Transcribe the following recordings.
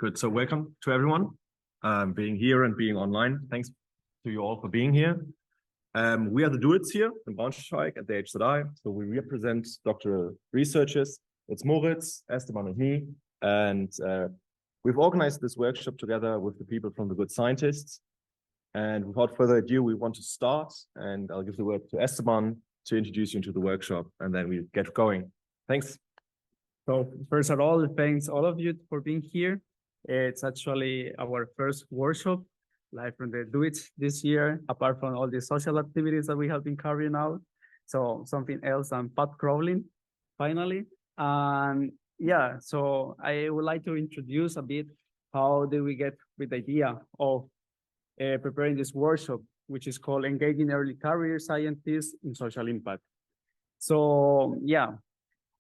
Good. So welcome to everyone being here and being online. Thanks to you all for being here. We are the DoIts here in Braunschweig at the HZI. So we represent doctoral researchers. It's Moritz, Esteban, and me. And we've organized this workshop together with the people from the Good Scientists. And without further ado, we want to start. And I'll give the word to Esteban to introduce you into the workshop. And then we get going. Thanks. So first of all, thanks all of you for being here. It's actually our first workshop live from the DoIts this year, apart from all the social activities that we have been carrying out. So something else than path crawling, finally. And yeah, so I would like to introduce a bit how did we get with the idea of preparing this workshop, which is called Engaging Early Career Scientists in Social Impact. So yeah,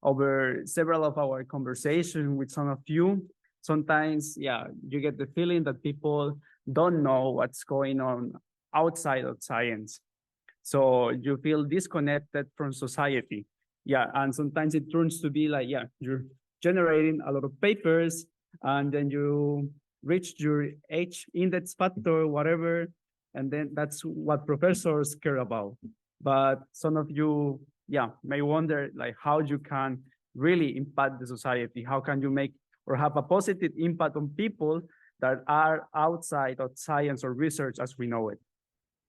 over several of our conversations with some of you, sometimes, yeah, you get the feeling that people don't know what's going on outside of science. So you feel disconnected from society. Yeah, and sometimes it turns to be like, yeah, you're generating a lot of papers and then you reach your H index factor, whatever, and then that's what professors care about. But some of you, yeah, may wonder like how you can really impact the society. How can you make or have a positive impact on people that are outside of science or research as we know it.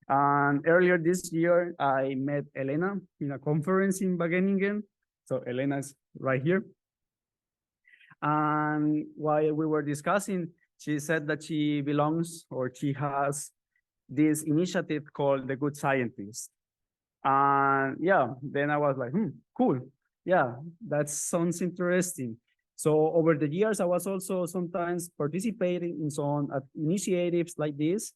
And earlier this year, I met Elena in a conference in Wageningen. So Elena is right here. And while we were discussing, she said that she belongs or she has this initiative called the Good Scientist. And yeah, then I was like, cool. Yeah, that sounds interesting. So over the years, I was also sometimes participating in some initiatives like this.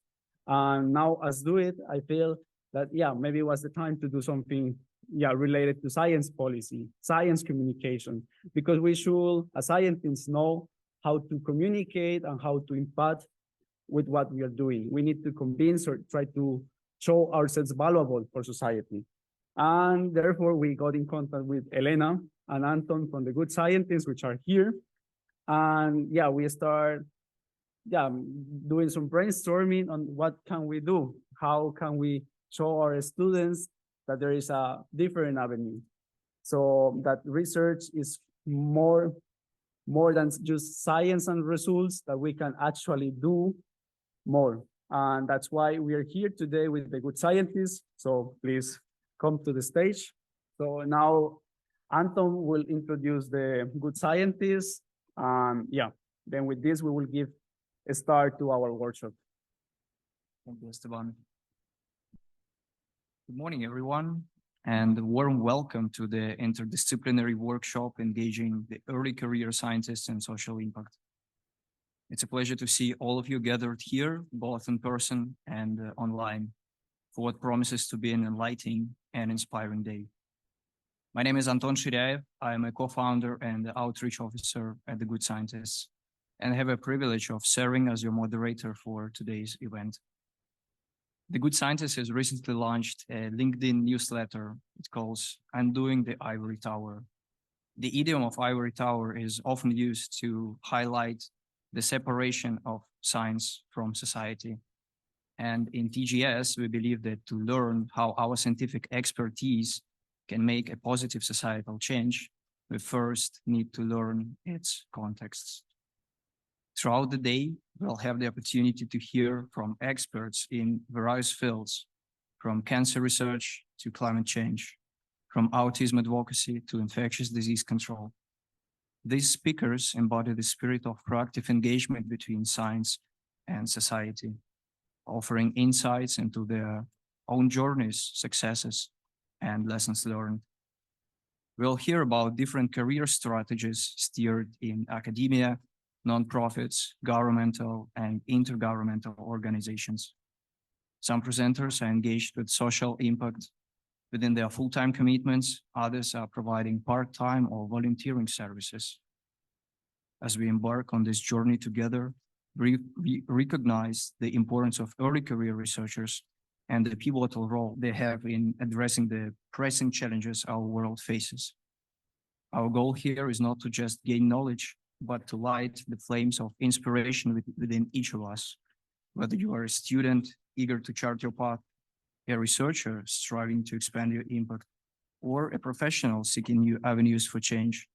And now as DoIt, I feel that, yeah, maybe it was the time to do something, yeah, related to science policy, science communication, because we should, as scientists, know how to communicate and how to impact with what we are doing. We need to convince or try to show ourselves valuable for society. And therefore, we got in contact with Elena and Anton from the Good Scientists, which are here. And yeah, we start doing some brainstorming on what can we do? How can we show our students that there is a different avenue? So that research is more than just science and results, that we can actually do more. And that's why we are here today with the Good Scientists. So please come to the stage. So now Anton will introduce the Good Scientists. Yeah, then with this, we will give a start to our workshop. Thank you, Esteban. Good morning, everyone, and a warm welcome to the interdisciplinary workshop engaging the early career scientists and social impact. It's a pleasure to see all of you gathered here, both in person and online, for what promises to be an enlightening and inspiring day. My name is Anton. I am a co-founder and outreach officer at the Good Scientists, and I have a privilege of serving as your moderator for today's event. The Good Scientists has recently launched a LinkedIn newsletter. It calls Undoing the Ivory Tower. The idiom of ivory tower is often used to highlight the separation of science from society. And in TGS, we believe that to learn how our scientific expertise can make a positive societal change, we first need to learn its contexts. Throughout the day, we'll have the opportunity to hear from experts in various fields, from cancer research to climate change, from autism advocacy to infectious disease control. These speakers embody the spirit of proactive engagement between science and society, offering insights into their own journeys, successes, and lessons learned. We'll hear about different career strategies steered in academia, nonprofits, governmental, and intergovernmental organizations. Some presenters are engaged with social impact within their full-time commitments. Others are providing part-time or volunteering services. As we embark on this journey together, we recognize the importance of early career researchers and the pivotal role they have in addressing the pressing challenges our world faces. Our goal here is not to just gain knowledge, but to light the flames of inspiration within each of us. Whether you are a student eager to chart your path, a researcher striving to expand your impact, or a professional seeking new avenues for change,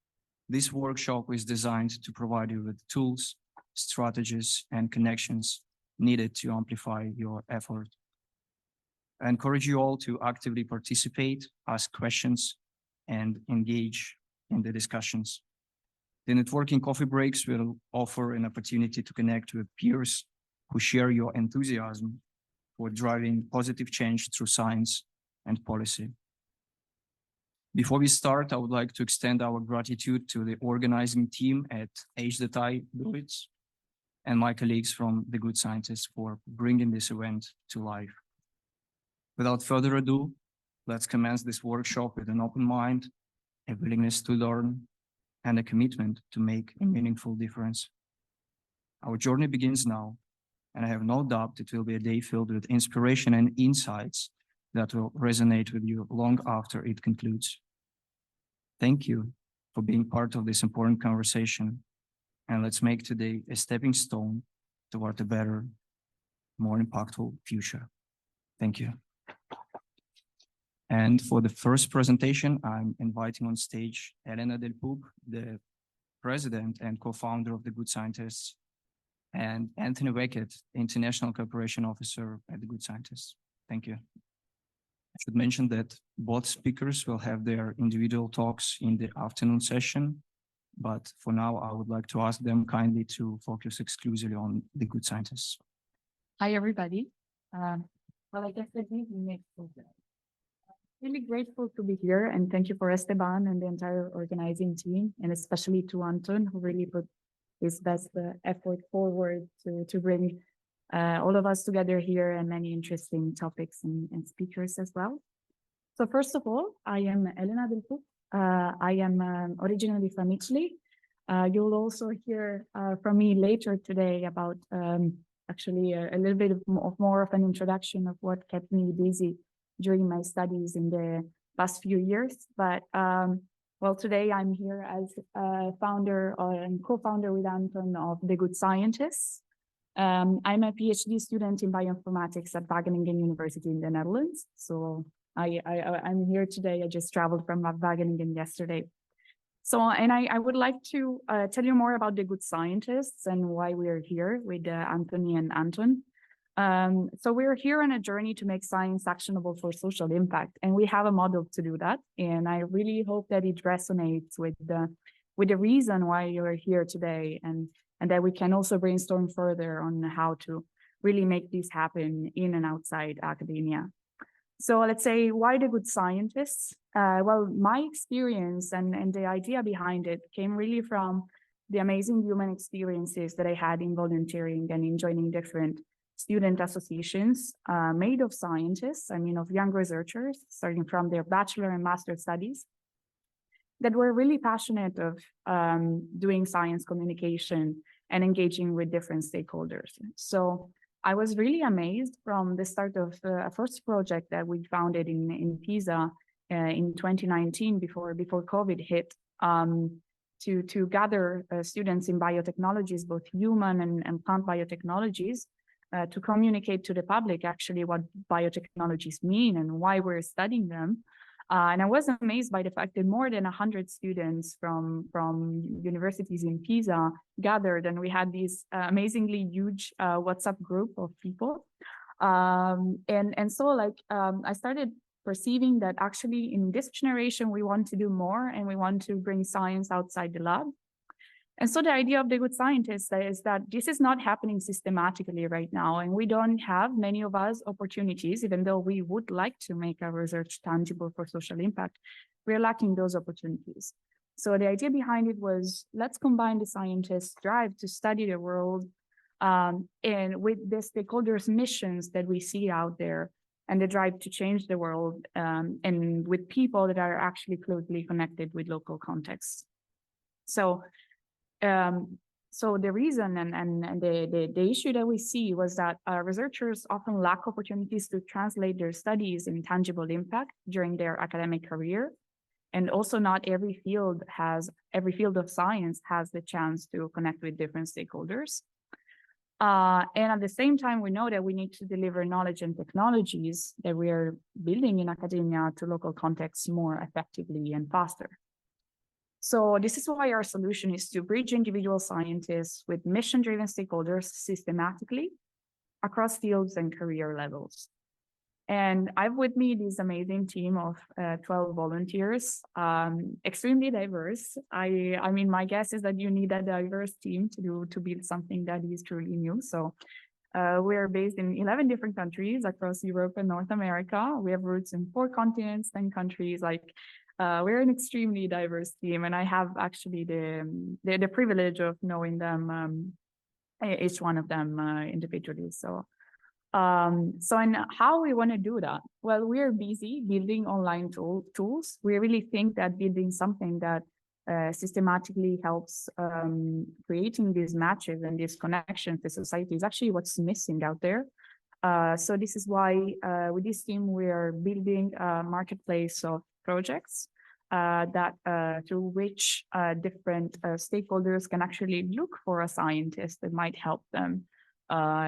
this workshop is designed to provide you with tools, strategies, and connections needed to amplify your effort. I encourage you all to actively participate, ask questions, and engage in the discussions. The networking coffee breaks will offer an opportunity to connect with peers who share your enthusiasm for driving positive change through science and policy. Before we start, I would like to extend our gratitude to the organizing team at DoIts and my colleagues from The Good Scientists for bringing this event to life. Without further ado, let's commence this workshop with an open mind, a willingness to learn, and a commitment to make a meaningful difference. Our journey begins now, and I have no doubt it will be a day filled with inspiration and insights that will resonate with you long after it concludes. Thank you for being part of this important conversation, and let's make today a stepping stone toward a better, more impactful future. Thank you. And for the first presentation, I'm inviting on stage Elena, the president and co-founder of The Good Scientists, and Anthony Weckett, International Cooperation Officer at The Good Scientists. Thank you. I should mention that both speakers will have their individual talks in the afternoon session, but for now, I would like to ask them kindly to focus exclusively on The Good Scientists. Hi, everybody. Well, I guess that we make really grateful to be here, and thank you for Esteban and the entire organizing team, and especially to Anton, who really put his best effort forward to bring all of us together here, and many interesting topics and speakers as well. So first of all, I am Elena Delpou. I am originally from Italy. You'll also hear from me later today about actually a little bit of more of an introduction of what kept me busy during my studies in the past few years. But well, today I'm here as founder and co-founder with Anton of The Good Scientists. I'm a PhD student in bioinformatics at Wageningen University in the Netherlands. So I'm here today. I just traveled from Wageningen yesterday. So, and I would like to tell you more about The Good Scientists and why we are here with Anthony and Anton. So we're here on a journey to make science actionable for social impact, and we have a model to do that. And I really hope that it resonates with the reason why you're here today, and that we can also brainstorm further on how to really make this happen in and outside academia. So let's say, why The Good Scientists? Well, my experience and the idea behind it came really from the amazing human experiences that I had in volunteering and in joining different student associations made of scientists, I mean, of young researchers, starting from their bachelor and master studies, that were really passionate of doing science communication and engaging with different stakeholders. So I was really amazed from the start of a first project that we founded in Pisa in 2019, before COVID hit, to gather students in biotechnologies, both human and plant biotechnologies, to communicate to the public actually what biotechnologies mean and why we're studying them. And I was amazed by the fact that more than 100 students from universities in Pisa gathered, and we had this amazingly huge WhatsApp group of people. And so I started perceiving that actually in this generation, we want to do more, and we want to bring science outside the lab. And so the idea of The Good Scientists is that this is not happening systematically right now, and we don't have, many of us, opportunities, even though we would like to make our research tangible for social impact. We're lacking those opportunities. So the idea behind it was, let's combine the scientists' drive to study the world and with the stakeholders' missions that we see out there, and the drive to change the world, and with people that are actually closely connected with local contexts. So the reason and the issue that we see was that researchers often lack opportunities to translate their studies in tangible impact during their academic career. And also not every field of science has the chance to connect with different stakeholders. And at the same time, we know that we need to deliver knowledge and technologies that we are building in academia to local contexts more effectively and faster. So this is why our solution is to bridge individual scientists with mission-driven stakeholders systematically across fields and career levels. And I've with me this amazing team of 12 volunteers, extremely diverse. I mean, my guess is that you need a diverse team to build something that is truly new. So we are based in 11 different countries across Europe and North America. We have roots in 4 continents, 10 countries. We're an extremely diverse team, and I have actually the privilege of knowing them, each one of them individually. So and how we want to do that? Well, we're busy building online tools. We really think that building something that systematically helps creating these matches and these connections to society is actually what's missing out there. So this is why with this team, we are building a marketplace of projects through which different stakeholders can actually look for a scientist that might help them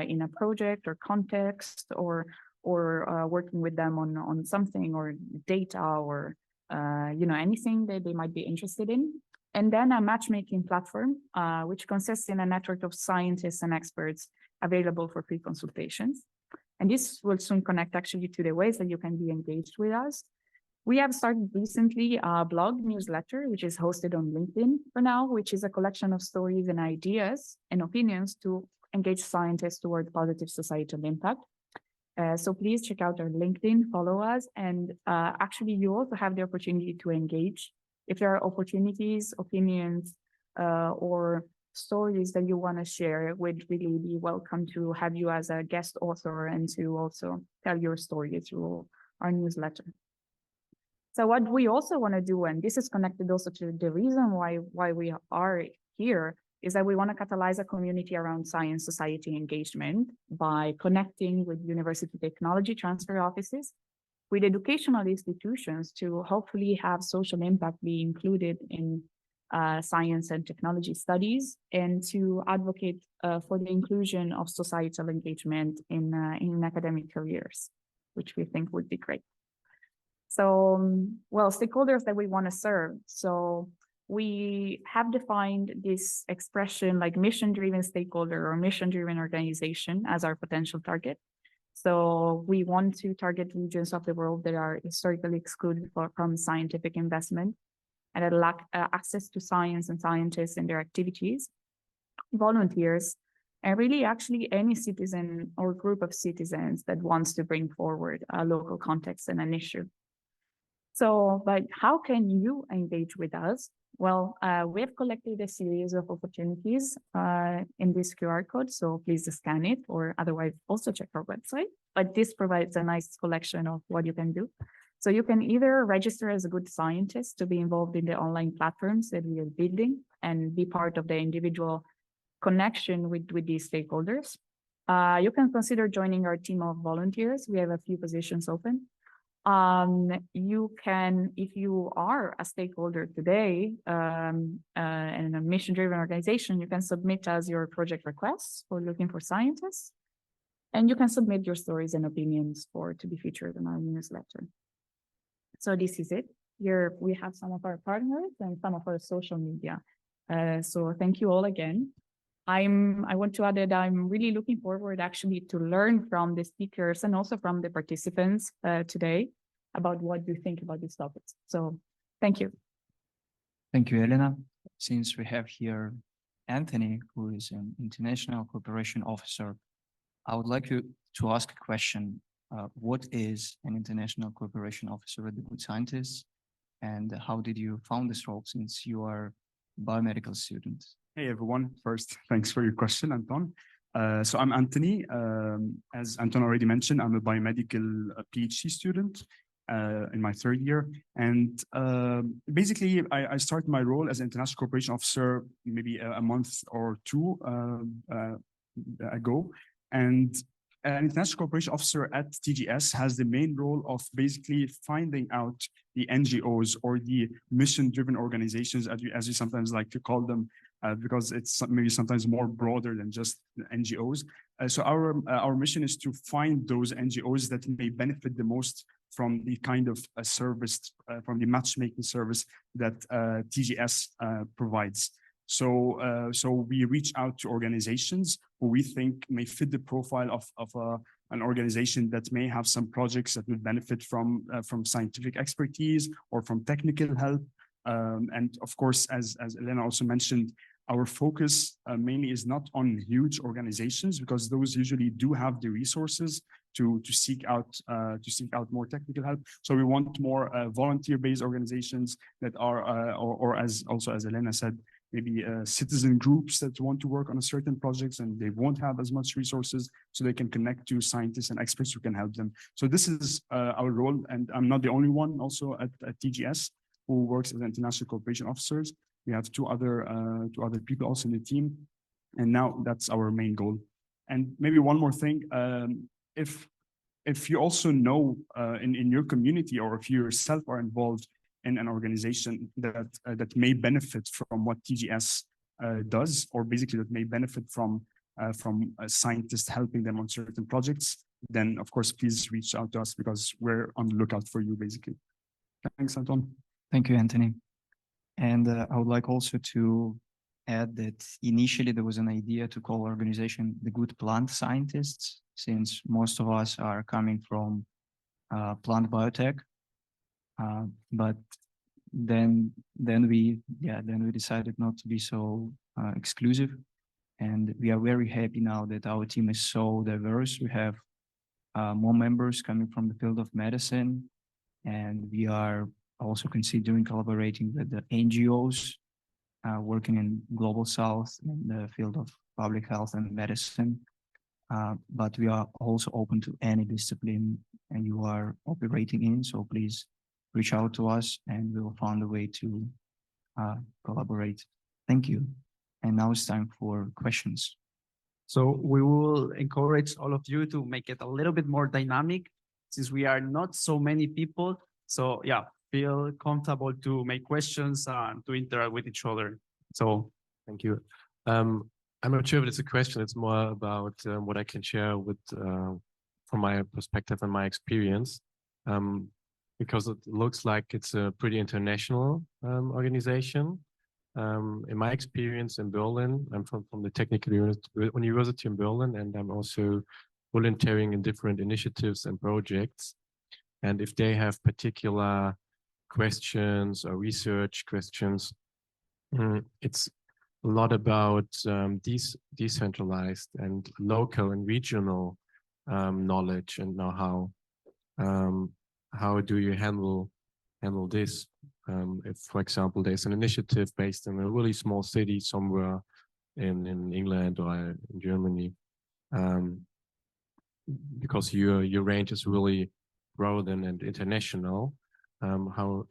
in a project or context, or working with them on something or data or anything that they might be interested in. And then a matchmaking platform, which consists in a network of scientists and experts available for free consultations. And this will soon connect actually to the ways that you can be engaged with us. We have started recently a blog newsletter, which is hosted on LinkedIn for now, which is a collection of stories and ideas and opinions to engage scientists toward positive societal impact. So please check out our LinkedIn, follow us, and actually you also have the opportunity to engage. If there are opportunities, opinions, or stories that you want to share, we'd really be welcome to have you as a guest author and to also tell your story through our newsletter. So what we also want to do, and this is connected also to the reason why we are here, is that we want to catalyze a community around science society engagement by connecting with university technology transfer offices, with educational institutions to hopefully have social impact be included in science and technology studies, and to advocate for the inclusion of societal engagement in academic careers, which we think would be great. So, well, stakeholders that we want to serve. So we have defined this expression like mission-driven stakeholder or mission-driven organization as our potential target. So we want to target regions of the world that are historically excluded from scientific investment and that lack access to science and scientists and their activities, volunteers, and really actually any citizen or group of citizens that wants to bring forward a local context and an issue. So, but how can you engage with us? Well, we have collected a series of opportunities in this QR code, so please scan it, or otherwise also check our website. But this provides a nice collection of what you can do. So you can either register as a good scientist to be involved in the online platforms that we are building and be part of the individual connection with these stakeholders. You can consider joining our team of volunteers. We have a few positions open. You can, if you are a stakeholder today and a mission-driven organization, you can submit as your project requests for looking for scientists, and you can submit your stories and opinions to be featured in our newsletter. So this is it. Here we have some of our partners and some of our social media. So thank you all again. I want to add that I'm really looking forward actually to learn from the speakers and also from the participants today about what you think about these topics. So thank you. Thank you, Elena. Since we have here Anthony, who is an international cooperation officer, I would like you to ask a question. What is an international cooperation officer at the Good Scientists? And how did you found this role since you are a biomedical student? Hey everyone, first, thanks for your question, Anton. So I'm Anthony. As Anton already mentioned, I'm a biomedical PhD student in my 3rd year. And basically, I started my role as an international cooperation officer maybe a month or two ago. And an international cooperation officer at TGS has the main role of basically finding out the NGOs or the mission-driven organizations, as you sometimes like to call them, because it's maybe sometimes more broader than just NGOs. So our mission is to find those NGOs that may benefit the most from the kind of service, from the matchmaking service that TGS provides. So we reach out to organizations who we think may fit the profile of an organization that may have some projects that would benefit from scientific expertise or from technical help. And of course, as Elena also mentioned, our focus mainly is not on huge organizations, because those usually do have the resources to seek out more technical help. So we want more volunteer-based organizations that are, or as Elena said, maybe citizen groups that want to work on a certain projects and they won't have as much resources, so they can connect to scientists and experts who can help them. So this is our role, and I'm not the only one also at TGS who works as international cooperation officers. We have two other people also in the team, and now that's our main goal. And maybe one more thing, if you also know in your community, or if you yourself are involved in an organization that may benefit from what TGS does, or basically that may benefit from scientists helping them on certain projects, then of course please reach out to us, because we're on the lookout for you basically. Thanks, Anton. Thank you, Anthony. And I would like also to add that initially there was an idea to call our organization the Good Plant Scientists, since most of us are coming from plant biotech. But then we decided not to be so exclusive, and we are very happy now that our team is so diverse. We have more members coming from the field of medicine, and we are also considering collaborating with the NGOs working in Global South in the field of public health and medicine. But we are also open to any discipline and you are operating in, so please reach out to us and we will find a way to collaborate. Thank you. And now it's time for questions. So we will encourage all of you to make it a little bit more dynamic, since we are not so many people. So yeah, feel comfortable to make questions and to interact with each other. So thank you. I'm not sure if it's a question. It's more about what I can share with from my perspective and my experience, because it looks like it's a pretty international organization. In my experience in Berlin, I'm from the Technical University in Berlin, and I'm also volunteering in different initiatives and projects. And if they have particular questions or research questions, it's a lot about decentralized and local and regional knowledge and know-how. How do you handle this? If, for example, there's an initiative based in a really small city somewhere in England or in Germany, because your range is really broad and international, how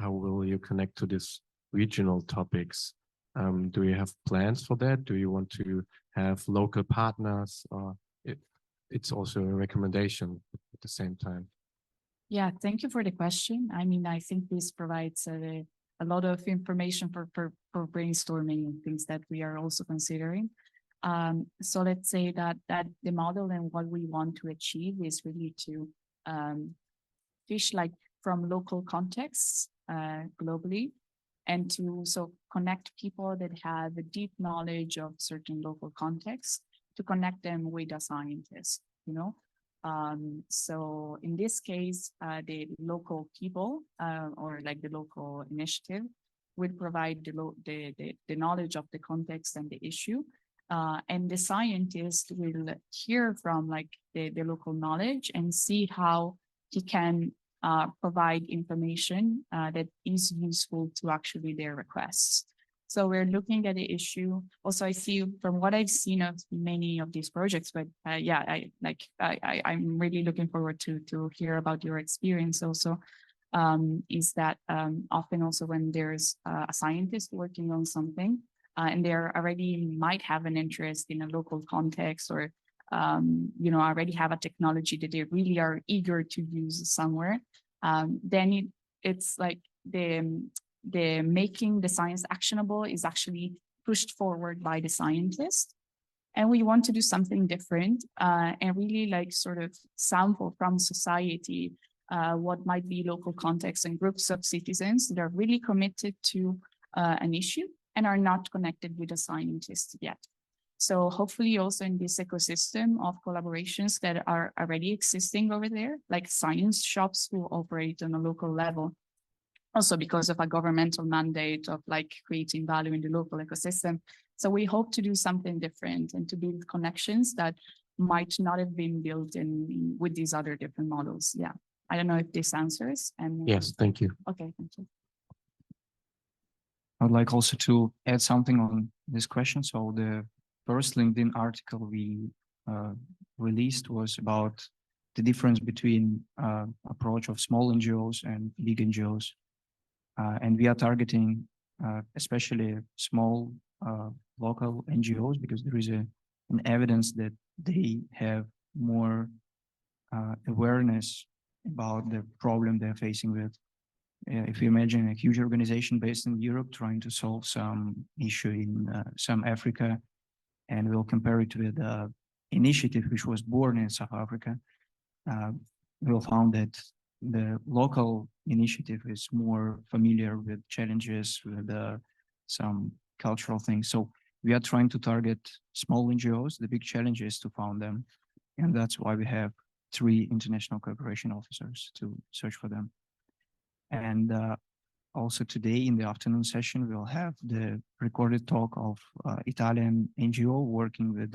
will you connect to these regional topics? Do you have plans for that? Do you want to have local partners, or it's also a recommendation at the same time? Yeah, thank you for the question. I mean, I think this provides a lot of information for brainstorming and things that we are also considering. So let's say that the model and what we want to achieve is really to fish like from local contexts globally, and to so connect people that have a deep knowledge of certain local contexts, to connect them with a scientist, you know. So in this case, the local people or like the local initiative will provide the knowledge of the context and the issue, and the scientist will hear from like the local knowledge and see how he can provide information that is useful to actually their requests. So we're looking at the issue. Also, I see from what I've seen of many of these projects, but yeah, I'm really looking forward to hear about your experience also, is that often also when there's a scientist working on something and they already might have an interest in a local context or already have a technology that they really are eager to use somewhere, then it's like the making the science actionable is actually pushed forward by the scientists. And we want to do something different and really like sort of sample from society what might be local contexts and groups of citizens that are really committed to an issue and are not connected with a scientist yet. So hopefully also in this ecosystem of collaborations that are already existing over there, like science shops who operate on a local level, also because of a governmental mandate of like creating value in the local ecosystem. So we hope to do something different and to build connections that might not have been built in with these other different models. Yeah, I don't know if this answers. And Yes, thank you. okay, thank you. I would like also to add something on this question. So the first LinkedIn article we released was about the difference between approach of small NGOs and big NGOs. And we are targeting especially small local NGOs because there is an evidence that they have more awareness about the problem they're facing with. If you imagine a huge organization based in Europe trying to solve some issue in some Africa, and we'll compare it with an initiative which was born in South Africa, we'll find that the local initiative is more familiar with challenges, with some cultural things. So we are trying to target small NGOs. The big challenge is to find them. And that's why we have 3 international cooperation officers to search for them. And also today in the afternoon session, we'll have the recorded talk of Italian NGO working with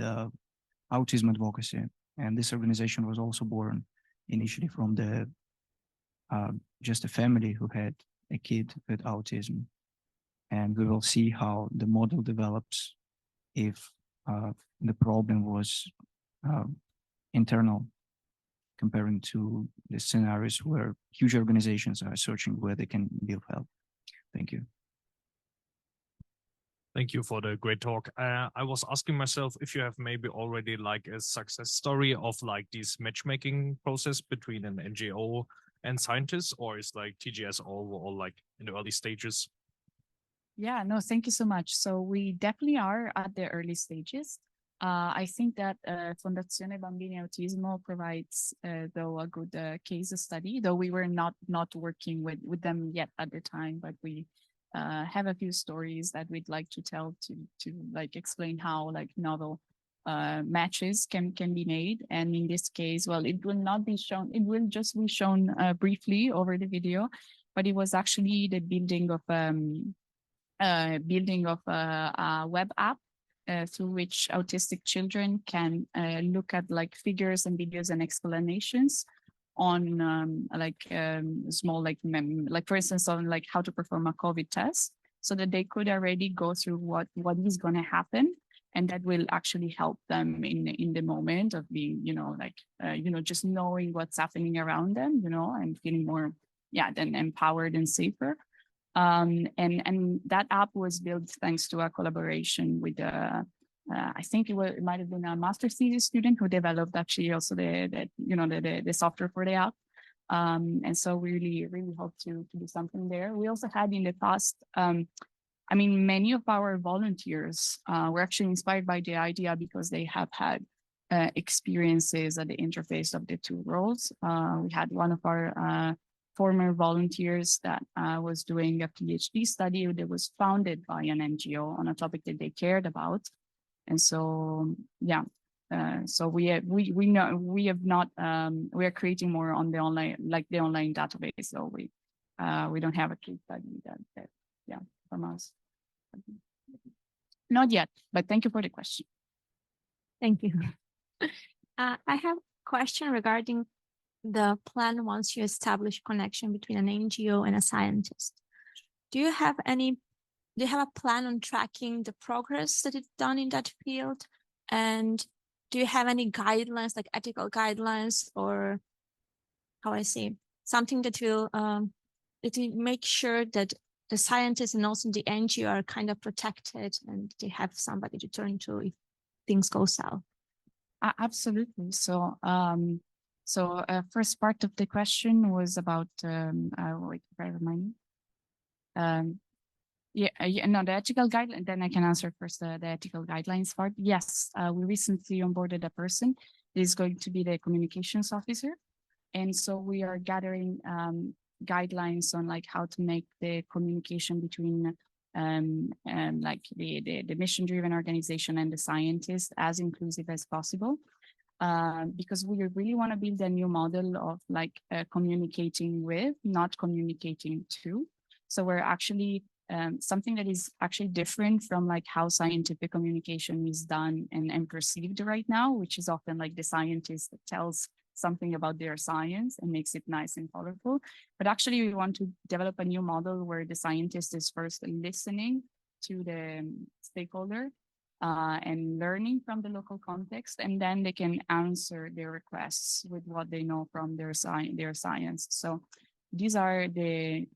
autism advocacy. And this organization was also born initially from the just a family who had a kid with autism. And we will see how the model develops if the problem was internal, comparing to the scenarios where huge organizations are searching where they can give help. Thank you. Thank you for the great talk. I was asking myself if you have maybe already like a success story of like this matchmaking process between an NGO and scientists, or is like TGS all like in the early stages? Yeah, no, thank you so much. So we definitely are at the early stages. I think that Fondazione Bambini Autismo provides, though, a good case study, though we were not working with them yet at the time, but we have a few stories that we'd like to tell to like explain how like novel matches can be made. And in this case, well, it will not be shown, it will just be shown briefly over the video, but it was actually the building of a web app through which autistic children can look at like figures and videos and explanations on small like for instance on like how to perform a COVID test, so that they could already go through what is going to happen, and that will actually help them in the moment of being just knowing what's happening around them, and feeling more then empowered and safer. And that app was built thanks to a collaboration with I think it might have been a master's thesis student who developed actually also the software for the app. And so we really hope to do something there. We also had in the past, many of our volunteers were actually inspired by the idea because they have had experiences at the interface of the 2 roles. We had one of our former volunteers that was doing a PhD study that was founded by an NGO on a topic that they cared about. And so, so we are creating more on the online database. So we don't have a case study that from us. Not yet, but thank you for the question. Thank you. I have a question regarding the plan once you establish connection between an NGO and a scientist. Do you have a plan on tracking the progress that is done in that field? And do you have any guidelines, like ethical guidelines, or something that will make sure that the scientists and also the NGO are kind of protected and they have somebody to turn to if things go south? Absolutely. First part of the question was about, wait, if I remind me. No, the ethical guideline, then I can answer first the ethical guidelines part. Yes, we recently onboarded a person. He's going to be the communications officer. And so we are gathering guidelines on like how to make the communication between like the mission-driven organization and the scientists as inclusive as possible. Because we really want to build a new model of like communicating with, not communicating to. So we're actually something that is actually different from like how scientific communication is done and perceived right now, which is often like the scientist that tells something about their science and makes it nice and colorful. But actually we want to develop a new model where the scientist is first listening to the stakeholder and learning from the local context, and then they can answer their requests with what they know from their science. So these are the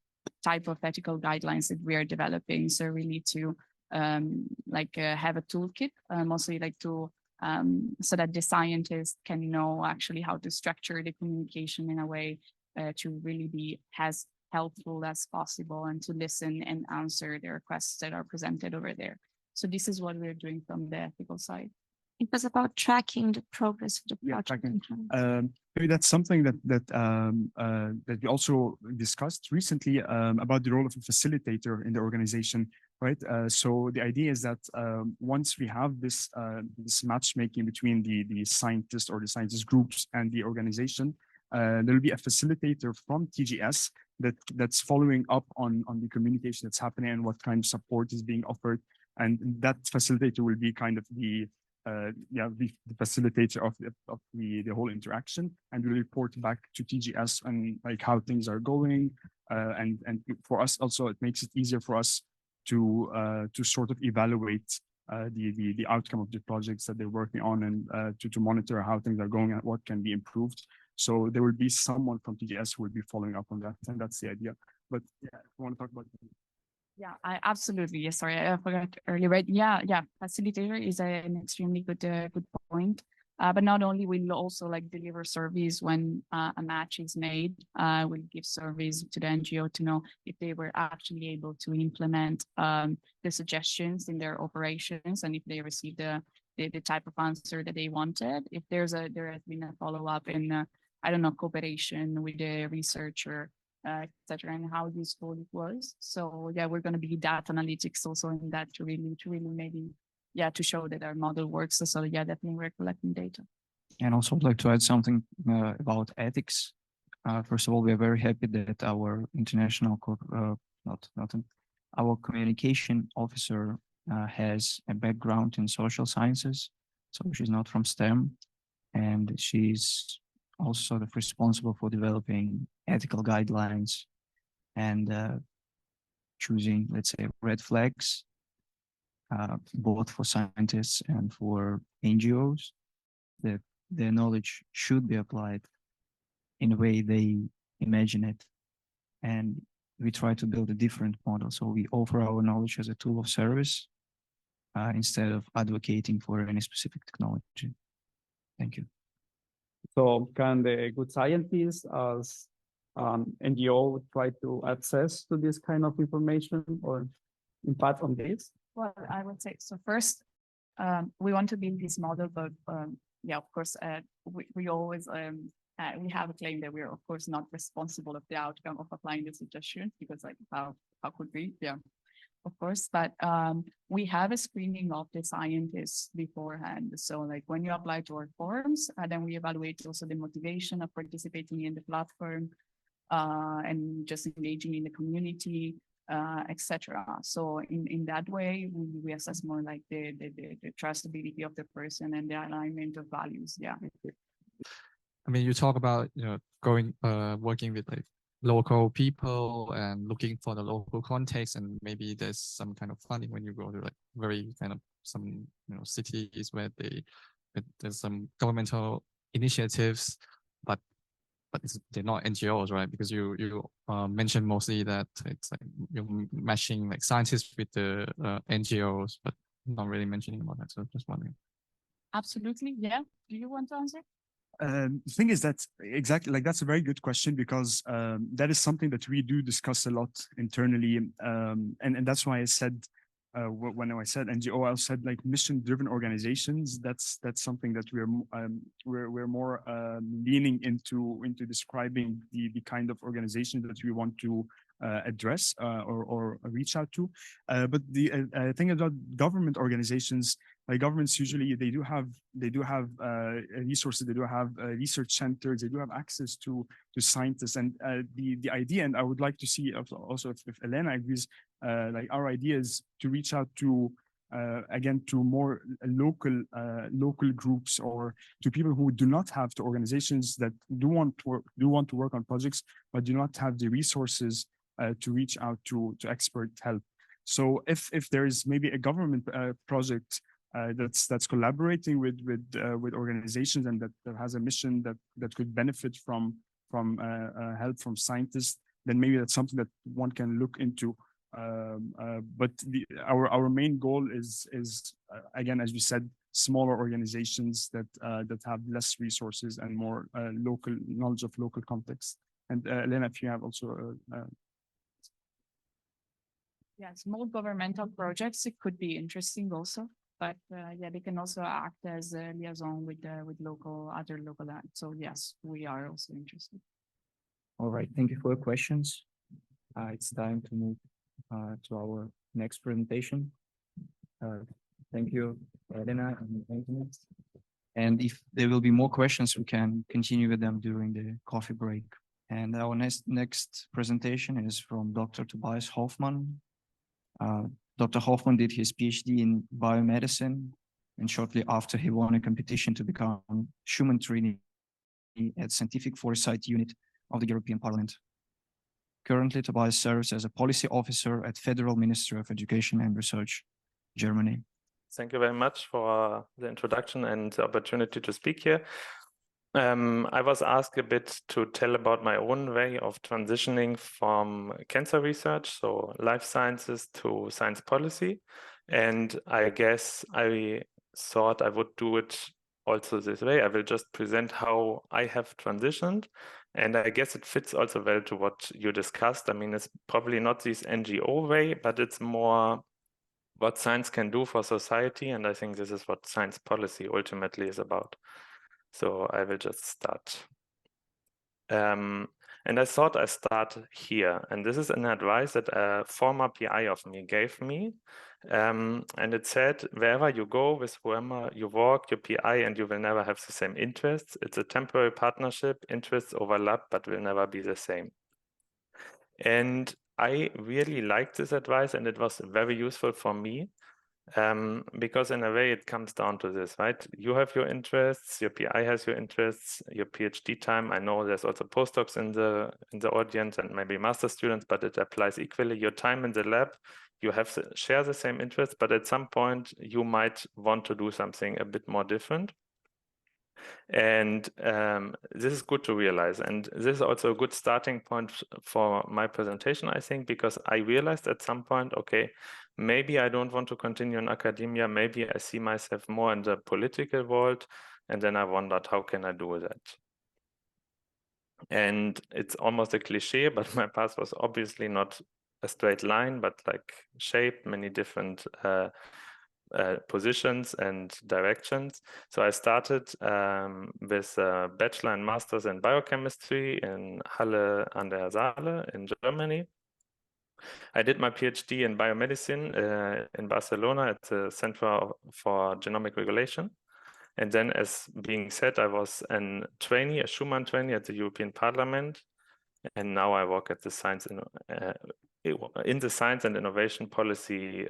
type of ethical guidelines that we are developing. So really to have a toolkit, mostly like to so that the scientists can know actually how to structure the communication in a way to really be as helpful as possible and to listen and answer the requests that are presented over there. So this is what we're doing from the ethical side. It was about tracking the progress of the project. Tracking. Maybe that's something that we also discussed recently about the role of a facilitator in the organization, right? So the idea is that once we have this matchmaking between the scientists or the scientist groups and the organization, there will be a facilitator from TGS that's following up on the communication that's happening and what kind of support is being offered. And that facilitator will be kind of the facilitator of the whole interaction, and will report back to TGS and like how things are going. And for us also, it makes it easier for us to sort of evaluate the outcome of the projects that they're working on, and to monitor how things are going and what can be improved. So there will be someone from TGS who will be following up on that, and that's the idea. But yeah, if you want to talk about Yeah, I absolutely. Yes, sorry, I forgot earlier. Right? Yeah, facilitator is an extremely good point. But not only will also like deliver surveys when a match is made. We'll give surveys to the NGO to know if they were actually able to implement the suggestions in their operations, and if they received the type of answer that they wanted. If there has been a follow up in I don't know, cooperation with the researcher, etc., and how useful it was. So yeah, we're going to be data analytics also in that to really maybe to show that our model works. So yeah, definitely we're collecting data. And also I'd like to add something about ethics. First of all, we are very happy that our international our communication officer has a background in social sciences, so she's not from STEM, and she's also responsible for developing ethical guidelines and choosing, let's say, red flags, both for scientists and for NGOs, that their knowledge should be applied in a way they imagine it. And we try to build a different model. So we offer our knowledge as a tool of service instead of advocating for any specific technology. Thank you. So can the good scientists as NGO try to access to this kind of information or impact on this? Well, I would say, so first, we want to build this model, but yeah, of course, we always, we have a claim that we're of course not responsible of the outcome of applying the suggestion, because like how could we? Yeah, of course, but we have a screening of the scientists beforehand. So like when you apply to our forums, then we evaluate also the motivation of participating in the platform and just engaging in the community, etc. So in that way, we assess more like the trustability of the person and the alignment of values. Yeah. I mean, you talk about, going, working with like local people and looking for the local context, and maybe there's some kind of funding when you go to like very kind of some, cities where there's some governmental initiatives, but they're not NGOs, right? Because you mentioned mostly that it's like you're matching like scientists with the NGOs, but not really mentioning about that. So just wondering. Absolutely. Yeah. Do you want to answer? The thing is that exactly like that's a very good question because that is something that we do discuss a lot internally, and that's why I said when I said NGO, I said like mission-driven organizations. That's something that we're more leaning into describing the kind of organization that we want to address or reach out to. But the thing about government organizations, like governments usually they do have resources, they do have research centers, they do have access to scientists, and the idea, and I would like to see also if Elena agrees, like our idea is to reach out to again to more local groups or to people who do not have to organizations that do want to work on projects but do not have the resources to reach out to expert help. So if there is maybe a government project that's collaborating with organizations and that has a mission that could benefit from help from scientists, then maybe that's something that one can look into. But our main goal is again, as we said, smaller organizations that have less resources and more local knowledge of local context. And Elena, if you have also Yeah, small governmental projects, it could be interesting also. But yeah, they can also act as a liaison with other local acts. So yes, we are also interested. All right, thank you for your questions. It's time to move to our next presentation. Thank you, Elena and Anton. And if there will be more questions, we can continue with them during the coffee break. And our next presentation is from Dr. Tobias Hoffmann. Dr. Hoffmann did his PhD in biomedicine, and shortly after he won a competition to become Schumann trainee at Scientific Foresight Unit of the European Parliament. Currently, Tobias serves as a policy officer at Federal Ministry of Education and Research, Germany. Thank you very much for the introduction and the opportunity to speak here. I was asked a bit to tell about my own way of transitioning from cancer research, so life sciences, to science policy. And I guess I thought I would do it also this way. I will just present how I have transitioned. And I guess it fits also well to what you discussed. I mean, it's probably not this NGO way, but it's more what science can do for society. And I think this is what science policy ultimately is about. So I will just start. And I thought I start here. And this is an advice that a former PI of me gave me. And it said, wherever you go, with whoever you work, your PI, and you will never have the same interests. It's a temporary partnership. Interests overlap, but will never be the same. And I really liked this advice, and it was very useful for me. Because in a way it comes down to this, right? You have your interests, your PI has your interests, your PhD time. I know there's also postdocs in the audience and maybe master students, but it applies equally. Your time in the lab, you have to share the same interests, but at some point you might want to do something a bit more different. And this is good to realize. And this is also a good starting point for my presentation, I think, because I realized at some point, okay, maybe I don't want to continue in academia. Maybe I see myself more in the political world. And then I wondered, how can I do that? And it's almost a cliche, but my path was obviously not a straight line, but like shaped many different positions and directions. So I started with a bachelor and master's in biochemistry in Halle an der Saale in Germany. I did my PhD in biomedicine in Barcelona at the Center for Genomic Regulation. And then, as being said, I was a Schumann trainee at the European Parliament. And now I work at the science in the science and innovation policy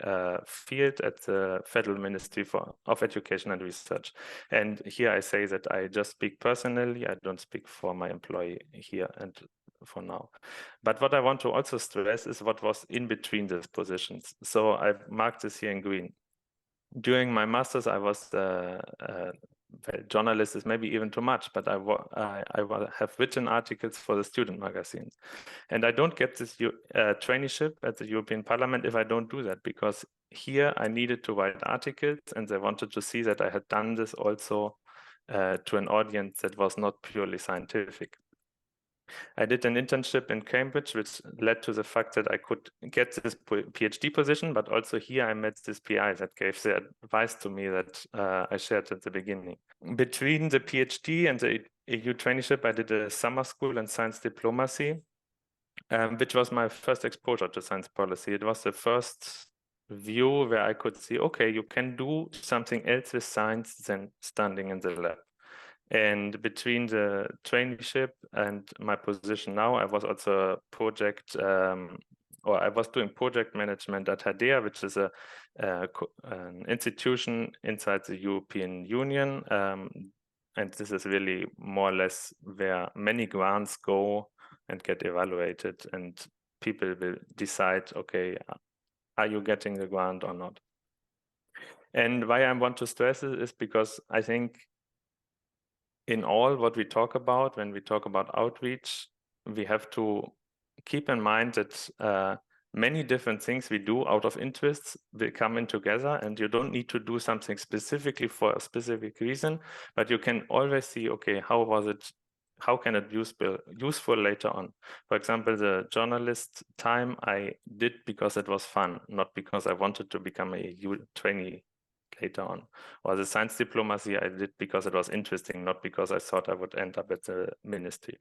field at the Federal Ministry of Education and Research. And here I say that I just speak personally. I don't speak for my employee here and for now. But what I want to also stress is what was in between these positions. So I've marked this here in green. During my master's, I was well, journalist is maybe even too much, but I have written articles for the student magazines. And I don't get this traineeship at the European Parliament if I don't do that, because here I needed to write articles and they wanted to see that I had done this also to an audience that was not purely scientific. I did an internship in Cambridge, which led to the fact that I could get this PhD position, but also here I met this PI that gave the advice to me that I shared at the beginning. Between the PhD and the EU traineeship, I did a summer school in science diplomacy, which was my first exposure to science policy. It was the first view where I could see, okay, you can do something else with science than standing in the lab. And between the traineeship and my position now, I was also a project, or I was doing project management at HDEA, which is an institution inside the European Union. And this is really more or less where many grants go and get evaluated, and people will decide, okay, are you getting the grant or not? And why I want to stress it is because I think in all what we talk about, when we talk about outreach, we have to keep in mind that many different things we do out of interests will come in together, and you don't need to do something specifically for a specific reason, but you can always see, okay, how can it be useful later on? For example, the journalist time I did because it was fun, not because I wanted to become a trainee later on. Or the science diplomacy I did because it was interesting, not because I thought I would end up at the ministry.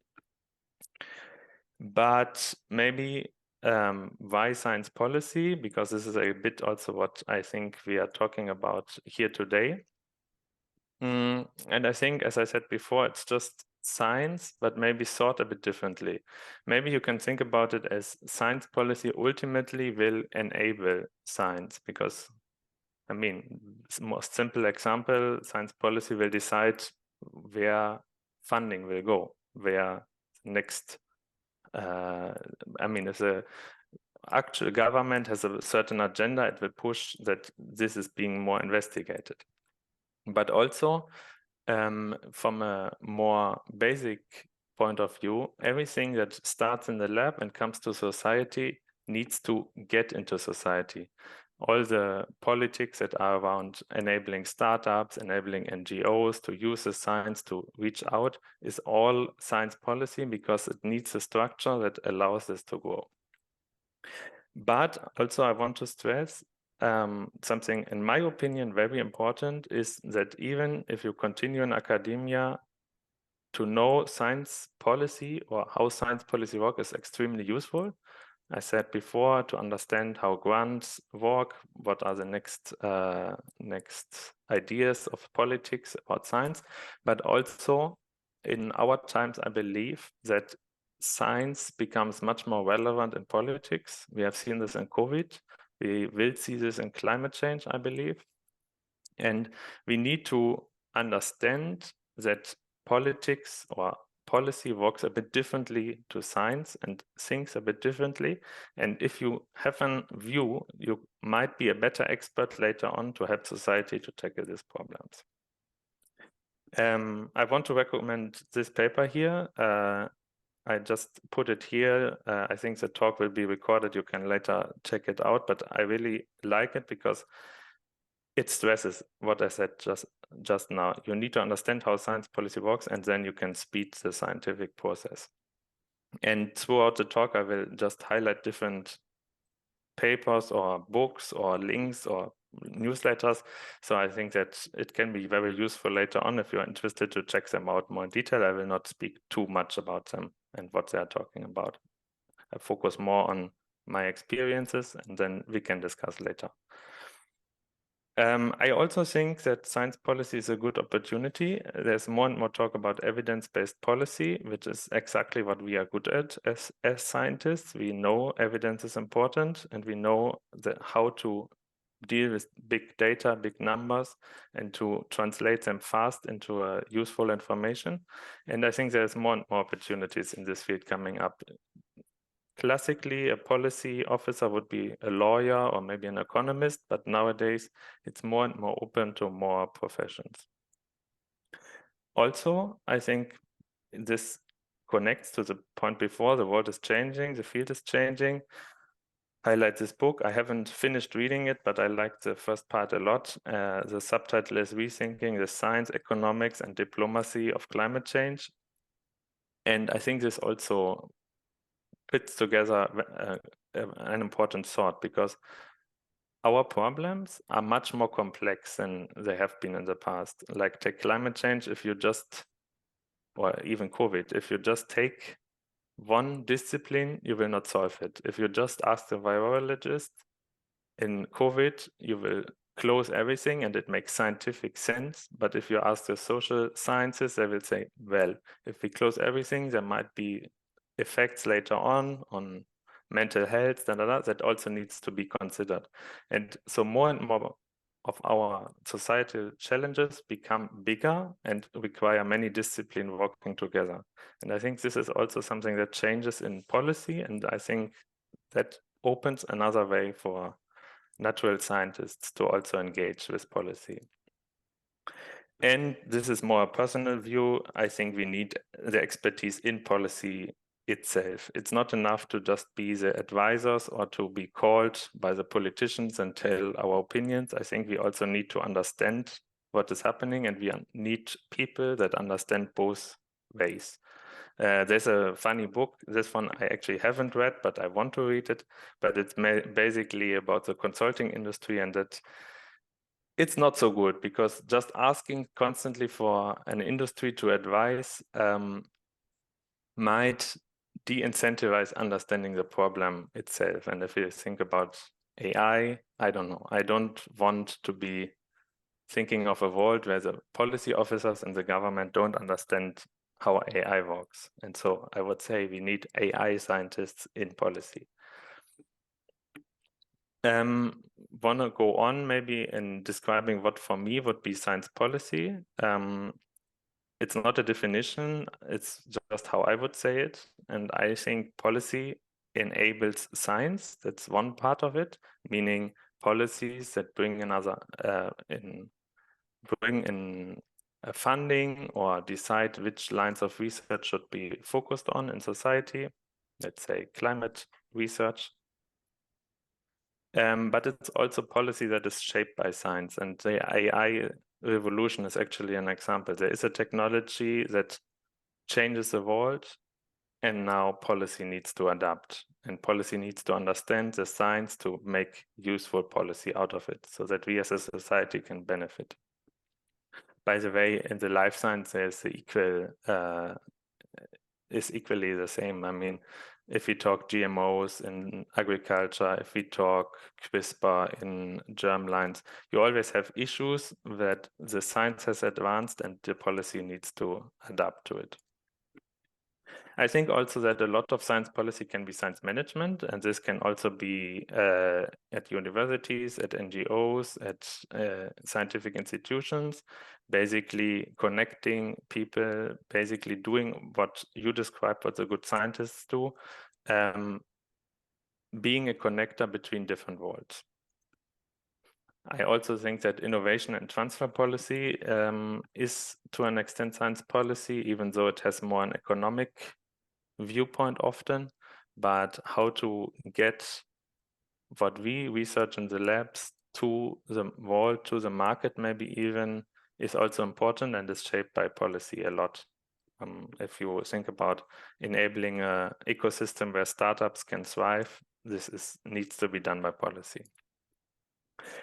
But maybe why science policy? Because this is a bit also what I think we are talking about here today. And I think, as I said before, it's just science, but maybe thought a bit differently. Maybe you can think about it as science policy ultimately will enable science, because I mean, most simple example, science policy will decide where funding will go, where next, I mean, if the actual government has a certain agenda, it will push that this is being more investigated. But also, from a more basic point of view, everything that starts in the lab and comes to society needs to get into society. All the politics that are around enabling startups, enabling NGOs to use the science to reach out is all science policy, because it needs a structure that allows this to grow. But also I want to stress something, in my opinion, very important is that even if you continue in academia, to know science policy or how science policy works is extremely useful. I said before, to understand how grants work, what are the next ideas of politics about science, but also in our times, I believe that science becomes much more relevant in politics. We have seen this in COVID. We will see this in climate change, I believe. And we need to understand that politics or policy works a bit differently to science and thinks a bit differently. And if you have a view, you might be a better expert later on to help society to tackle these problems. I want to recommend this paper here. I just put it here. I think the talk will be recorded. You can later check it out, but I really like it because it stresses what I said just now. You need to understand how science policy works, and then you can speed the scientific process. And throughout the talk, I will just highlight different papers or books or links or newsletters. So I think that it can be very useful later on if you're interested to check them out more in detail. I will not speak too much about them and what they are talking about. I focus more on my experiences, and then we can discuss later. I also think that science policy is a good opportunity. There's more and more talk about evidence-based policy, which is exactly what we are good at as scientists. We know evidence is important, and we know how to deal with big data, big numbers, and to translate them fast into useful information. And I think there's more and more opportunities in this field coming up. Classically, a policy officer would be a lawyer or maybe an economist, but nowadays it's more and more open to more professions. Also, I think this connects to the point before, the world is changing, the field is changing. Highlight this book. I haven't finished reading it, but I liked the first part a lot. The subtitle is Rethinking the Science, Economics, and Diplomacy of Climate Change. And I think this also fits together an important thought, because our problems are much more complex than they have been in the past. Like take climate change, if you just, or even COVID, if you just take one discipline, you will not solve it. If you just ask the virologist in COVID, you will close everything and it makes scientific sense. But if you ask the social sciences, they will say, well, if we close everything, there might be effects later on mental health, that also needs to be considered. And so more and more of our societal challenges become bigger and require many disciplines working together. And I think this is also something that changes in policy. And I think that opens another way for natural scientists to also engage with policy. And this is more a personal view. I think we need the expertise in policy itself. It's not enough to just be the advisors or to be called by the politicians and tell our opinions. I think we also need to understand what is happening, and we need people that understand both ways. There's a funny book. This one I actually haven't read, but I want to read it. But it's basically about the consulting industry, and that it's not so good, because just asking constantly for an industry to advise might de-incentivize understanding the problem itself. And if you think about AI, I don't know. I don't want to be thinking of a world where the policy officers in the government don't understand how AI works. And so I would say we need AI scientists in policy. Want to go on maybe in describing what for me would be science policy. It's not a definition, it's just how I would say it. And I think policy enables science. That's one part of it, meaning policies that bring in funding or decide which lines of research should be focused on in society. Let's say climate research. But it's also policy that is shaped by science, and the AI revolution is actually an example. There is a technology that changes the world, and now policy needs to adapt, and policy needs to understand the science to make useful policy out of it, so that we as a society can benefit. By the way, in the life sciences, is equally the same. I mean, if we talk GMOs in agriculture, if we talk CRISPR in germlines, you always have issues that the science has advanced and the policy needs to adapt to it. I think also that a lot of science policy can be science management, and this can also be at universities, at NGOs, at scientific institutions, basically connecting people, basically doing what you described, what the good scientists do, being a connector between different worlds. I also think that innovation and transfer policy is to an extent science policy, even though it has more an economic viewpoint often, but how to get what we research in the labs to the world, to the market maybe even, is also important and is shaped by policy a lot. If you think about enabling an ecosystem where startups can thrive, this needs to be done by policy.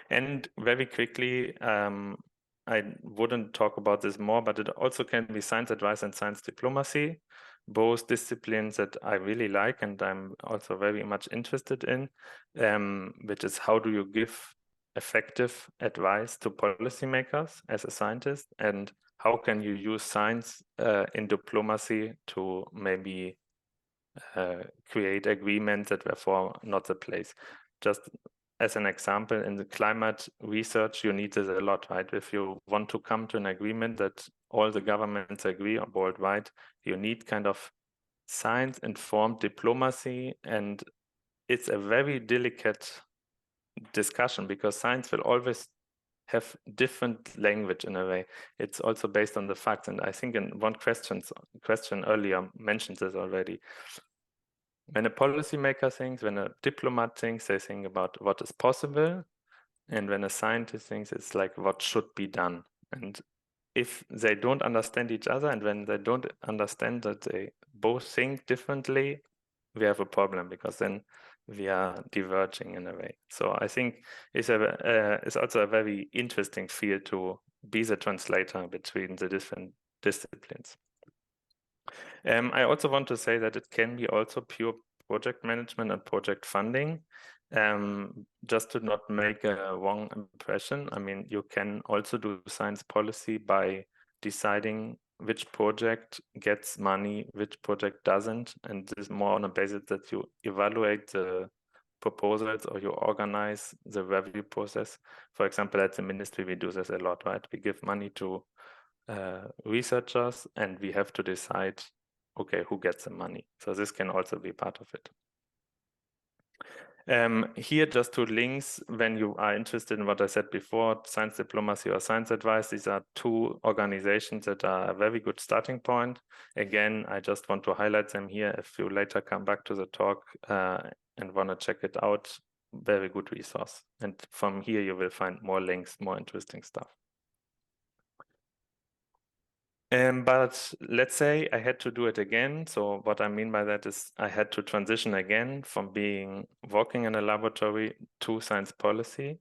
And very quickly, I wouldn't talk about this more, but it also can be science advice and science diplomacy, both disciplines that I really like and I'm also very much interested in, which is how do you give effective advice to policymakers as a scientist, and how can you use science in diplomacy to maybe create agreements that were for not the place. Just as an example, in the climate research, you need this a lot, right? If you want to come to an agreement that all the governments agree on worldwide, you need kind of science-informed diplomacy, and it's a very delicate discussion because science will always have different language in a way. It's also based on the facts. And I think in one question earlier mentioned this already. When a policymaker thinks, when a diplomat thinks, they think about what is possible. And when a scientist thinks, it's like what should be done. And if they don't understand each other, and when they don't understand that they both think differently, we have a problem, because then we are diverging in a way. So I think it's also a very interesting field to be the translator between the different disciplines. I also want to say that it can be also pure project management and project funding. Just to not make a wrong impression, I mean, you can also do science policy by deciding which project gets money, which project doesn't, and this is more on a basis that you evaluate the proposals or you organize the review process. For example, at the ministry, we do this a lot, right? We give money to researchers and we have to decide, okay, who gets the money. So this can also be part of it. Here, just two links when you are interested in what I said before, science diplomacy or science advice. These are two organizations that are a very good starting point. Again, I just want to highlight them here. If you later come back to the talk and want to check it out, very good resource. And from here, you will find more links, more interesting stuff. But let's say I had to do it again. So what I mean by that is I had to transition again from working in a laboratory to science policy.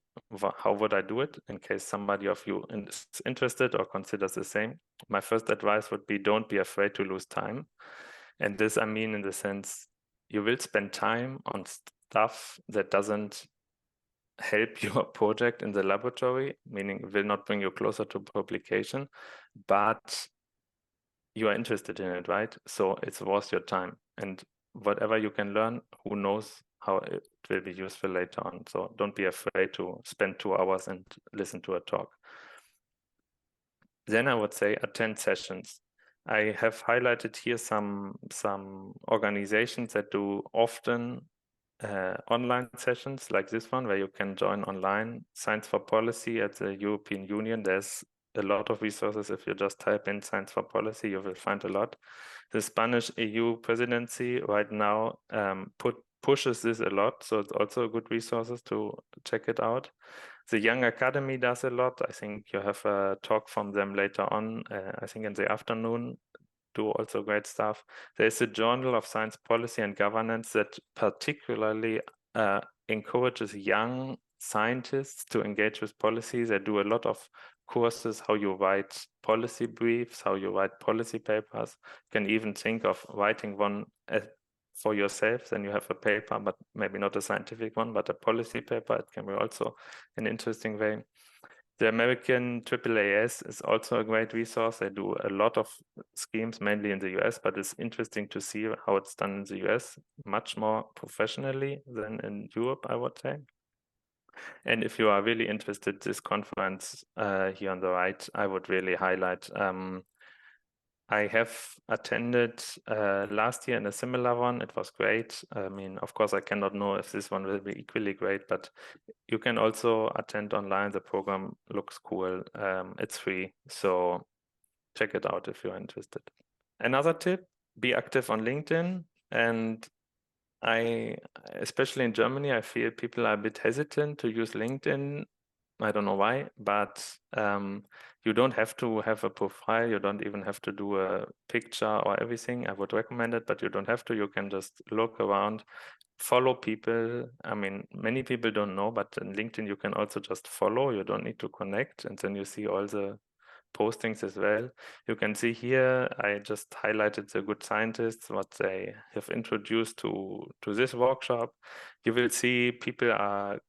How would I do it in case somebody of you is interested or considers the same? My first advice would be don't be afraid to lose time. And this I mean in the sense you will spend time on stuff that doesn't help your project in the laboratory, meaning it will not bring you closer to publication, but you are interested in it, right? So it's worth your time. And whatever you can learn, who knows how it will be useful later on. So don't be afraid to spend 2 hours and listen to a talk. Then I would say attend sessions. I have highlighted here some organizations that do often online sessions like this one, where you can join online. Science for Policy at the European Union. There's a lot of resources. If you just type in Science for Policy, you will find a lot. The Spanish EU presidency right now pushes this a lot. So it's also good resources to check it out. The Young Academy does a lot. I think you have a talk from them later on, I think in the afternoon, do also great stuff. There's a Journal of Science Policy and Governance that particularly encourages young scientists to engage with policy. They do a lot of courses, how you write policy briefs, how you write policy papers. You can even think of writing one for yourself, then you have a paper, but maybe not a scientific one, but a policy paper. It can be also an interesting way. The American AAAS is also a great resource. They do a lot of schemes, mainly in the US, but it's interesting to see how it's done in the US, much more professionally than in Europe, I would say. And if you are really interested, this conference here on the right, I would really highlight. I have attended last year in a similar one. It was great. I mean, of course, I cannot know if this one will be equally great, but you can also attend online. The program looks cool. It's free, so check it out if you're interested. Another tip, be active on LinkedIn. And especially in Germany, I feel people are a bit hesitant to use LinkedIn. I don't know why, but you don't have to have a profile. You don't even have to do a picture or everything. I would recommend it, but you don't have to. You can just look around, follow people. I mean, many people don't know, but in LinkedIn, you can also just follow. You don't need to connect. And then you see all the postings as well. You can see here, I just highlighted the good scientists, what they have introduced to this workshop. You will see people are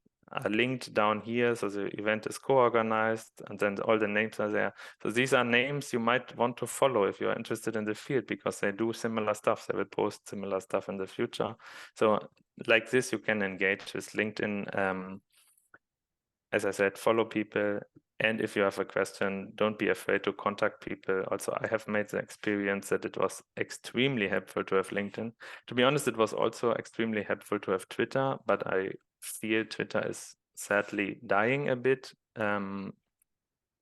linked down here. So the event is co-organized and then all the names are there. So these are names you might want to follow if you're interested in the field, because they do similar stuff. They will post similar stuff in the future. So like this, you can engage with LinkedIn. As I said, follow people. And if you have a question, don't be afraid to contact people. Also, I have made the experience that it was extremely helpful to have LinkedIn. To be honest, it was also extremely helpful to have Twitter, but I feel Twitter is sadly dying a bit.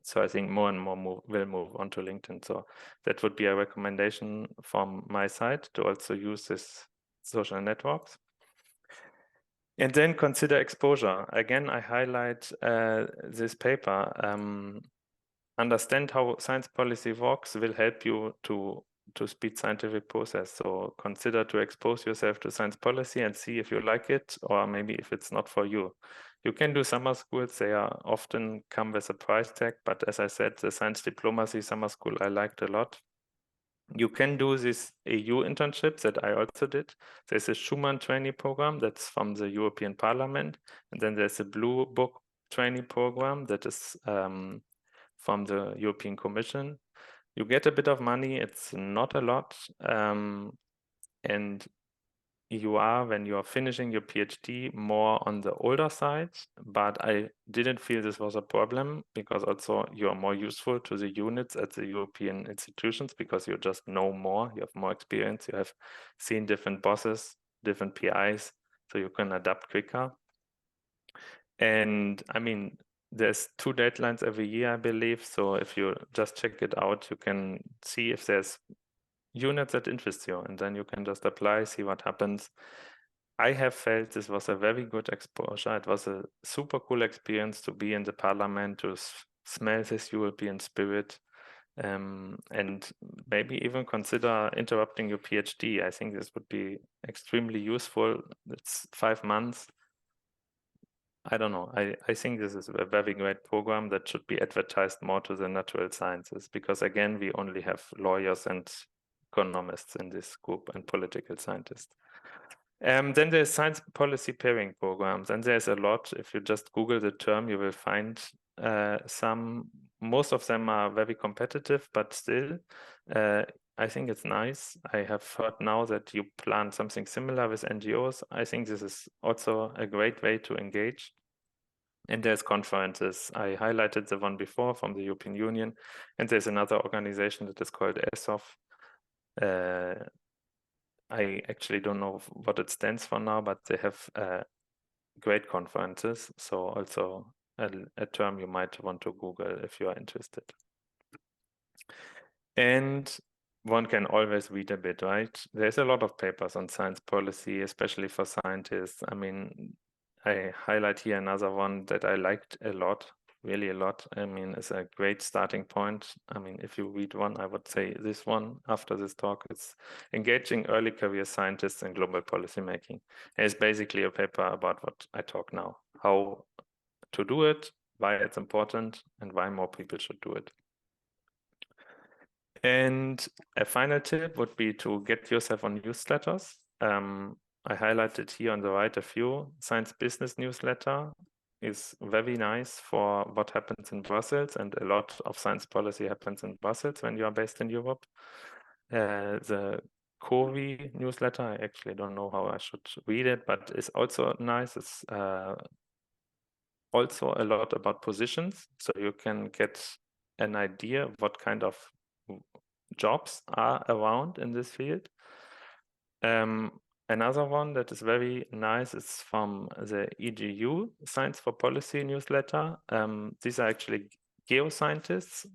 So I think more and more will move onto LinkedIn. So that would be a recommendation from my side to also use this social networks. And then consider exposure. Again, I highlight this paper. Understand how science policy works will help you to speed scientific process. So consider to expose yourself to science policy and see if you like it, or maybe if it's not for you. You can do summer schools. They are often come with a price tag, but as I said, the science diplomacy summer school I liked a lot. You can do this EU internships that I also did. There's a Schumann trainee program that's from the European Parliament. And then there's a Blue Book trainee program that is from the European Commission. You get a bit of money, it's not a lot. And you are, when you are finishing your PhD, more on the older side, but I didn't feel this was a problem because also you are more useful to the units at the European institutions because you just know more, you have more experience, you have seen different bosses, different PIs, so you can adapt quicker. And I mean, there's 2 deadlines every year, I believe. So if you just check it out, you can see if there's units that interest you, and then you can just apply, see what happens. I have felt this was a very good exposure. It was a super cool experience to be in the parliament, to smell this European spirit, and maybe even consider interrupting your PhD. I think this would be extremely useful. It's 5 months. I don't know. I think this is a very great program that should be advertised more to the natural sciences, because again, we only have lawyers and economists in this group and political scientists. Then there's science policy pairing programs, and there's a lot. If you just Google the term, you will find some. Most of them are very competitive, but still, I think it's nice. I have heard now that you plan something similar with NGOs. I think this is also a great way to engage. And there's conferences. I highlighted the one before from the European Union, and there's another organization that is called ESOF. I actually don't know what it stands for now, but they have great conferences. So also a term you might want to Google if you are interested. And one can always read a bit, right? There's a lot of papers on science policy, especially for scientists. I mean, I highlight here another one that I liked a lot, really a lot. I mean, it's a great starting point. I mean, if you read one, I would say this one after this talk. It's Engaging Early Career Scientists in Global Policymaking. And it's basically a paper about what I talk now, how to do it, why it's important, and why more people should do it. And a final tip would be to get yourself on newsletters. I highlighted here on the right a few. Science Business newsletter is very nice for what happens in Brussels, and a lot of science policy happens in Brussels when you are based in Europe. The COVI newsletter, I actually don't know how I should read it, but it's also nice. It's also a lot about positions, so you can get an idea what kind of jobs are around in this field. Another one that is very nice is from the EGU Science for Policy newsletter. These are actually geoscientists,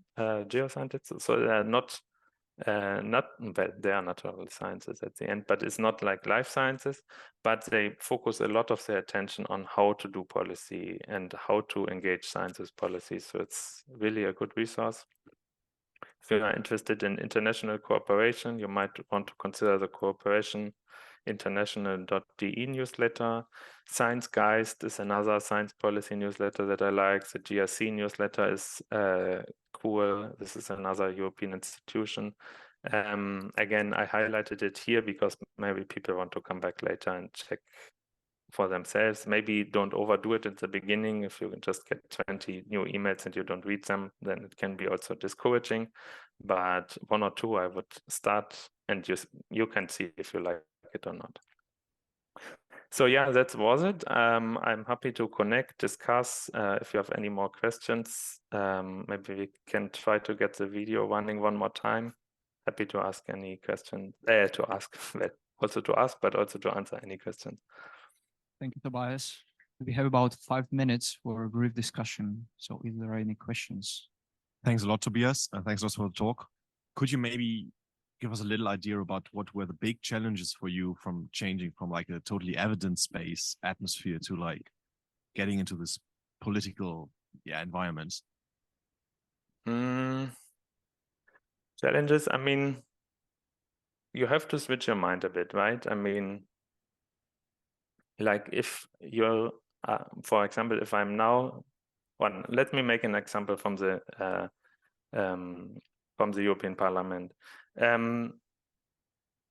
so they are not well, they are natural sciences at the end, but it's not like life sciences, but they focus a lot of their attention on how to do policy and how to engage science with policy. So it's really a good resource. If you are interested in international cooperation, you might want to consider the cooperation international.de newsletter. Science Geist is another science policy newsletter that I like. The GRC newsletter is cool. This is another European institution. Again, I highlighted it here because maybe people want to come back later and check for themselves. Maybe don't overdo it at the beginning. If you just get 20 new emails and you don't read them, then it can be also discouraging. But 1 or 2 I would start, and you can see if you like it or not. So yeah, that was it. I'm happy to connect, discuss. If you have any more questions, maybe we can try to get the video running one more time. Happy to ask any question, also to ask, but also to answer any questions. Thank you, Tobias. We have about 5 minutes for a brief discussion. So if there are any questions. Thanks a lot, Tobias, and thanks also for the talk. Could you maybe give us a little idea about what were the big challenges for you from changing from like a totally evidence-based atmosphere to like getting into this political environment? Challenges, I mean, you have to switch your mind a bit, right? I mean, like if you're, for example, if I'm now, let me make an example from the European Parliament.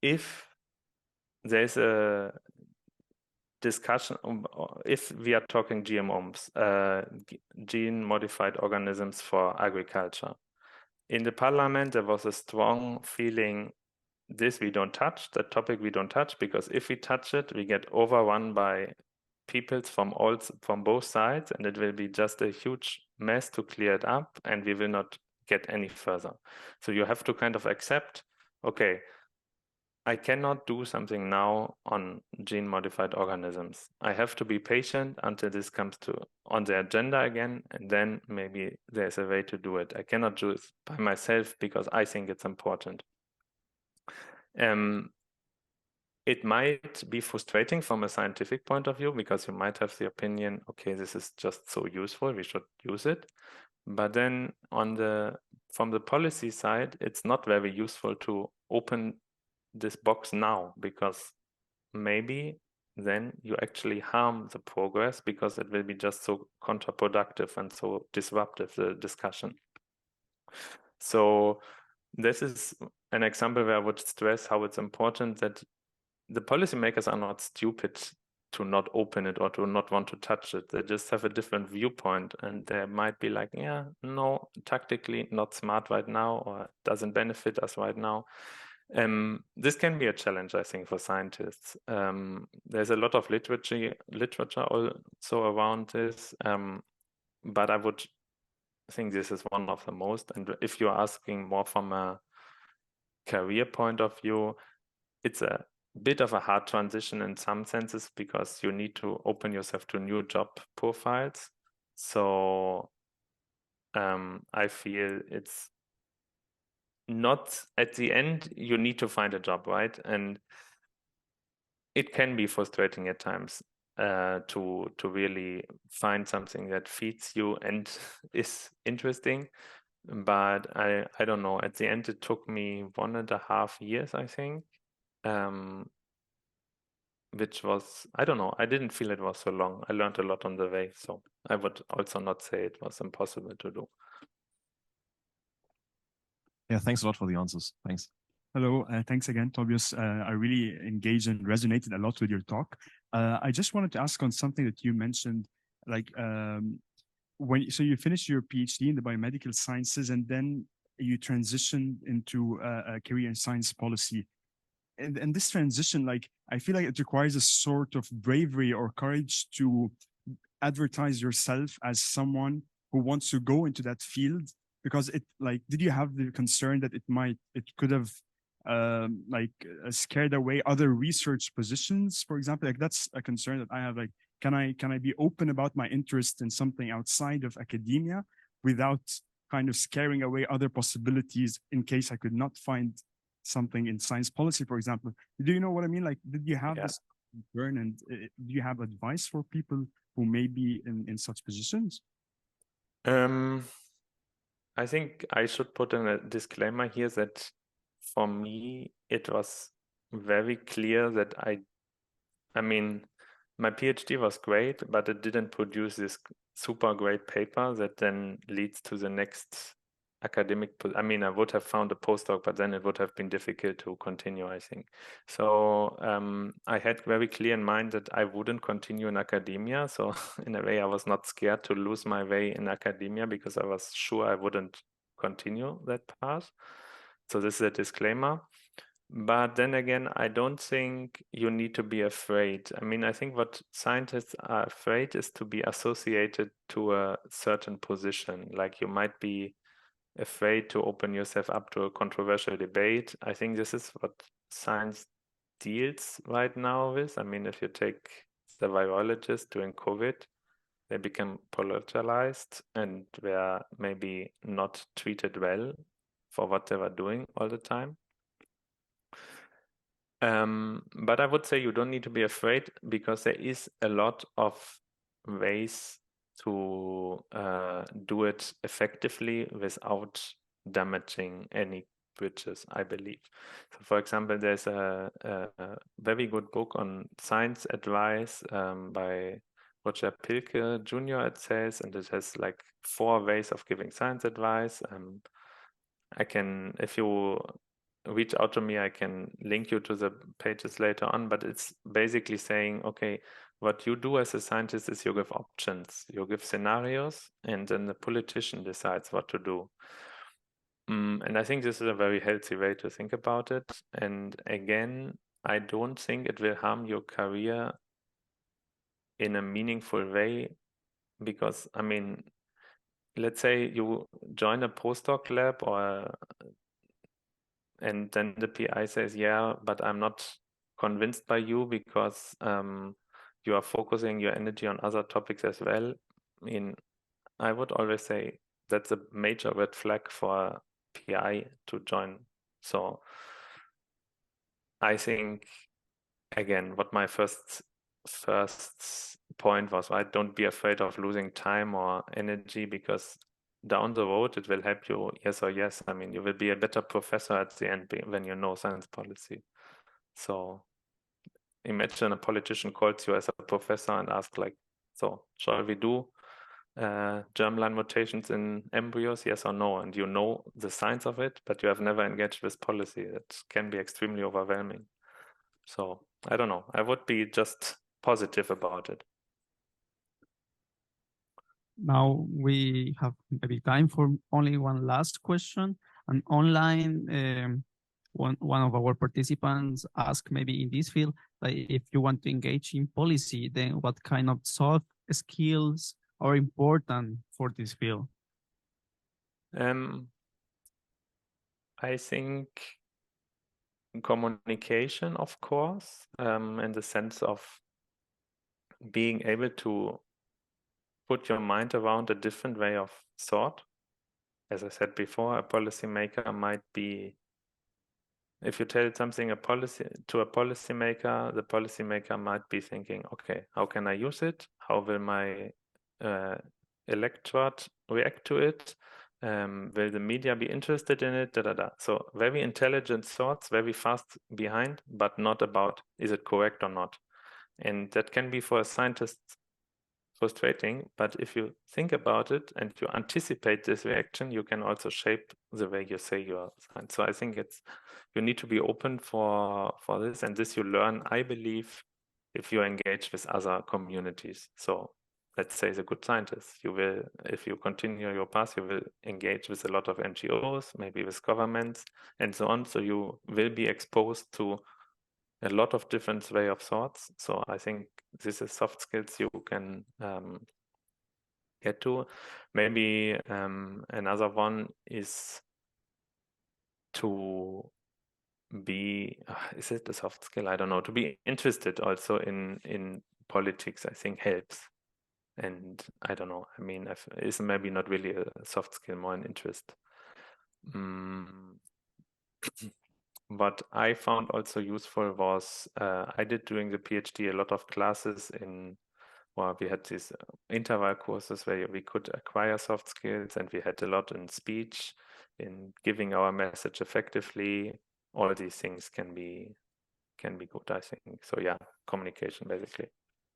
If there's a discussion, if we are talking GMOs, gene-modified organisms for agriculture, in the Parliament there was a strong feeling, this we don't touch, that topic we don't touch, because if we touch it, we get overrun by peoples from both sides, and it will be just a huge mess to clear it up, and we will not get any further. So you have to kind of accept, okay, I cannot do something now on gene-modified organisms. I have to be patient until this comes on the agenda again, and then maybe there's a way to do it. I cannot do it by myself because I think it's important. It might be frustrating from a scientific point of view because you might have the opinion, okay, this is just so useful, we should use it. But then from the policy side, it's not very useful to open this box now, because maybe then you actually harm the progress because it will be just so counterproductive and so disruptive, the discussion. So this is an example where I would stress how it's important that the policymakers are not stupid to not open it or to not want to touch it. They just have a different viewpoint, and they might be like, yeah, no, tactically not smart right now, or doesn't benefit us right now. This can be a challenge, I think, for scientists. There's a lot of literature also around this, but I would think this is one of the most. And if you're asking more from a career point of view, it's a bit of a hard transition in some senses because you need to open yourself to new job profiles. So I feel it's not at the end, you need to find a job, right? And it can be frustrating at times to really find something that feeds you and is interesting. But I don't know, at the end it took me 1.5 years, I think. Which was, I don't know, I didn't feel it was so long. I learned a lot on the way. So I would also not say it was impossible to do. Yeah, thanks a lot for the answers. Thanks. Hello, thanks again, Tobias. I really engaged and resonated a lot with your talk. I just wanted to ask on something that you mentioned, like so you finished your PhD in the biomedical sciences and then you transitioned into a career in science policy. And this transition, like, I feel like it requires a sort of bravery or courage to advertise yourself as someone who wants to go into that field, because did you have the concern that it could have scared away other research positions, for example? Like, that's a concern that I have. Like, can I be open about my interest in something outside of academia without kind of scaring away other possibilities in case I could not find something in science policy, for example? Do you know what I mean? Like, did you have this concern, and do you have advice for people who may be in such positions? I think I should put in a disclaimer here that for me, it was very clear that I mean, my PhD was great, but it didn't produce this super great paper that then leads to the next academic. I mean, I would have found a postdoc, but then it would have been difficult to continue, I think. So I had very clear in mind that I wouldn't continue in academia. So in a way, I was not scared to lose my way in academia because I was sure I wouldn't continue that path. So this is a disclaimer. But then again, I don't think you need to be afraid. I mean, I think what scientists are afraid is to be associated to a certain position. Like, you might be afraid to open yourself up to a controversial debate. I think this is what science deals right now with. I mean, if you take the virologist during COVID, they become polarized and were maybe not treated well for what they were doing all the time. But I would say you don't need to be afraid, because there is a lot of ways to do it effectively without damaging any bridges, I believe. So for example, there's a very good book on science advice by Roger Pilke Jr., it says, and it has like 4 ways of giving science advice. I can, if you reach out to me, I can link you to the pages later on, but it's basically saying, okay, what you do as a scientist is you give options, you give scenarios, and then the politician decides what to do. And I think this is a very healthy way to think about it. And again, I don't think it will harm your career in a meaningful way, because, I mean, let's say you join a postdoc lab and then the PI says, yeah, but I'm not convinced by you because you are focusing your energy on other topics as well. I mean, I would always say that's a major red flag for a PI to join. So I think, again, what my first point was, right? Don't be afraid of losing time or energy, because down the road it will help you, yes or yes. I mean, you will be a better professor at the end when you know science policy. So imagine a politician calls you as a professor and asks, like, so shall we do germline mutations in embryos, yes or no? And you know the science of it, but you have never engaged with policy. That can be extremely overwhelming. So I don't know. I would be just positive about it. Now we have maybe time for only one last question. And online, one of our participants asked, maybe in this field, like, if you want to engage in policy, then what kind of soft skills are important for this field? I think communication, of course, in the sense of being able to put your mind around a different way of thought. As I said before, a policymaker might be, if you tell something to a policymaker, the policymaker might be thinking, okay, how can I use it? How will my electorate react to it? Will the media be interested in it? So very intelligent thoughts, very fast behind, but not about, is it correct or not? And that can be for a scientist frustrating, but if you think about it and you anticipate this reaction, you can also shape the way you say your science. So I think you need to be open for this, and this you learn, I believe, if you engage with other communities. So let's say the good scientists, you will, if you continue your path, you will engage with a lot of NGOs, maybe with governments and so on. So you will be exposed to a lot of different way of thoughts. So I think this is soft skills you can get to. Maybe another one is to be, is it a soft skill? I don't know. To be interested also in politics, I think helps. And I don't know. I mean, it's maybe not really a soft skill, more an interest. What I found also useful was I did during the PhD a lot of classes we had these interval courses where we could acquire soft skills, and we had a lot in speech, in giving our message effectively. All these things can be good, I think. So yeah, communication basically.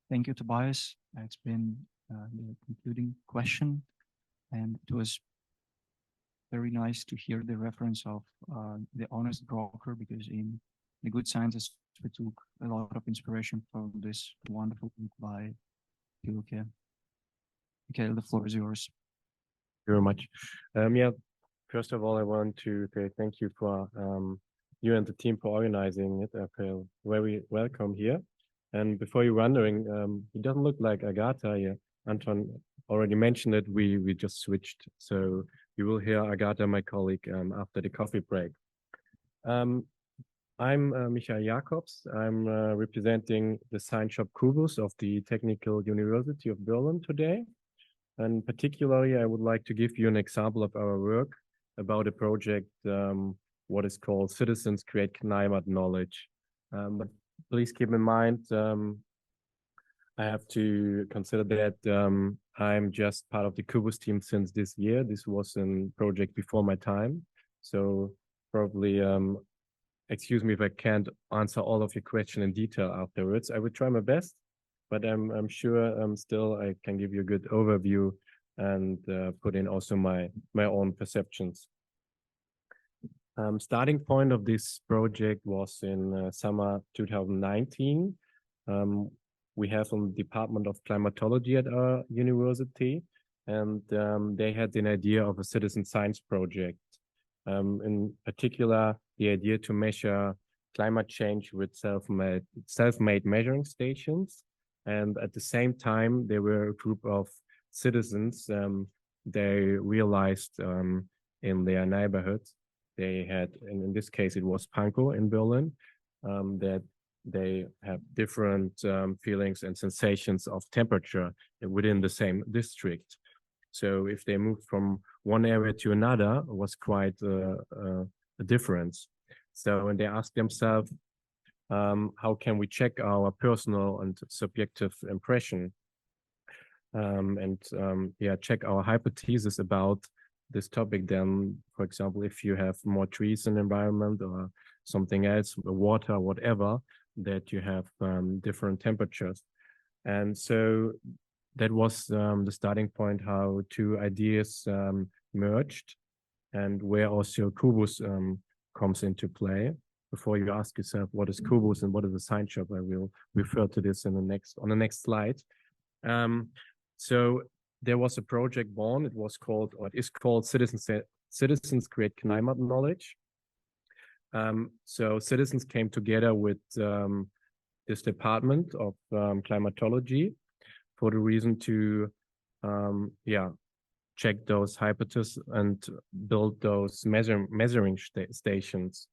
Thank you, Tobias. It's been the concluding question, and it was very nice to hear the reference of the honest broker, because in The Good Scientist, we took a lot of inspiration from this wonderful book by Pilke. Okay, the floor is yours. Thank you very much. Yeah, first of all, I want to say thank you for you and the team for organizing it. I feel very welcome here. And before you're wondering, it doesn't look like Agatha here. Anton already mentioned it. We just switched. So you will hear Agatha, my colleague, after the coffee break. I'm Michael Jacobs. I'm representing the science shop Kubus of the Technical University of Berlin today. And particularly, I would like to give you an example of our work about a project, what is called Citizens Create Climate Knowledge. But please keep in mind, I have to consider that I'm just part of the Kubus team since this year. This was a project before my time. So probably excuse me if I can't answer all of your question in detail afterwards. I would try my best, but I'm sure still I can give you a good overview and put in also my own perceptions. Starting point of this project was in summer 2019. We have a department of climatology at our university, and they had an idea of a citizen science project. In particular, the idea to measure climate change with self-made measuring stations. And at the same time, there were a group of citizens, they realized in their neighborhoods, they had, in this case, it was Pankow in Berlin, that they have different feelings and sensations of temperature within the same district. So if they moved from one area to another, it was quite a difference. So when they asked themselves, how can we check our personal and subjective impression check our hypothesis about this topic, then, for example, if you have more trees in the environment or something else, water, whatever, that you have different temperatures. And so that was the starting point how two ideas merged, and where also Kubus comes into play. Before you ask yourself what is Kubus and what is a science shop, I will refer to this in the next slide. So there was a project born. It was called, or it is called, Citizens Create Climate Knowledge. So citizens came together with this department of climatology for the reason to check those hypotheses and build those measuring stations.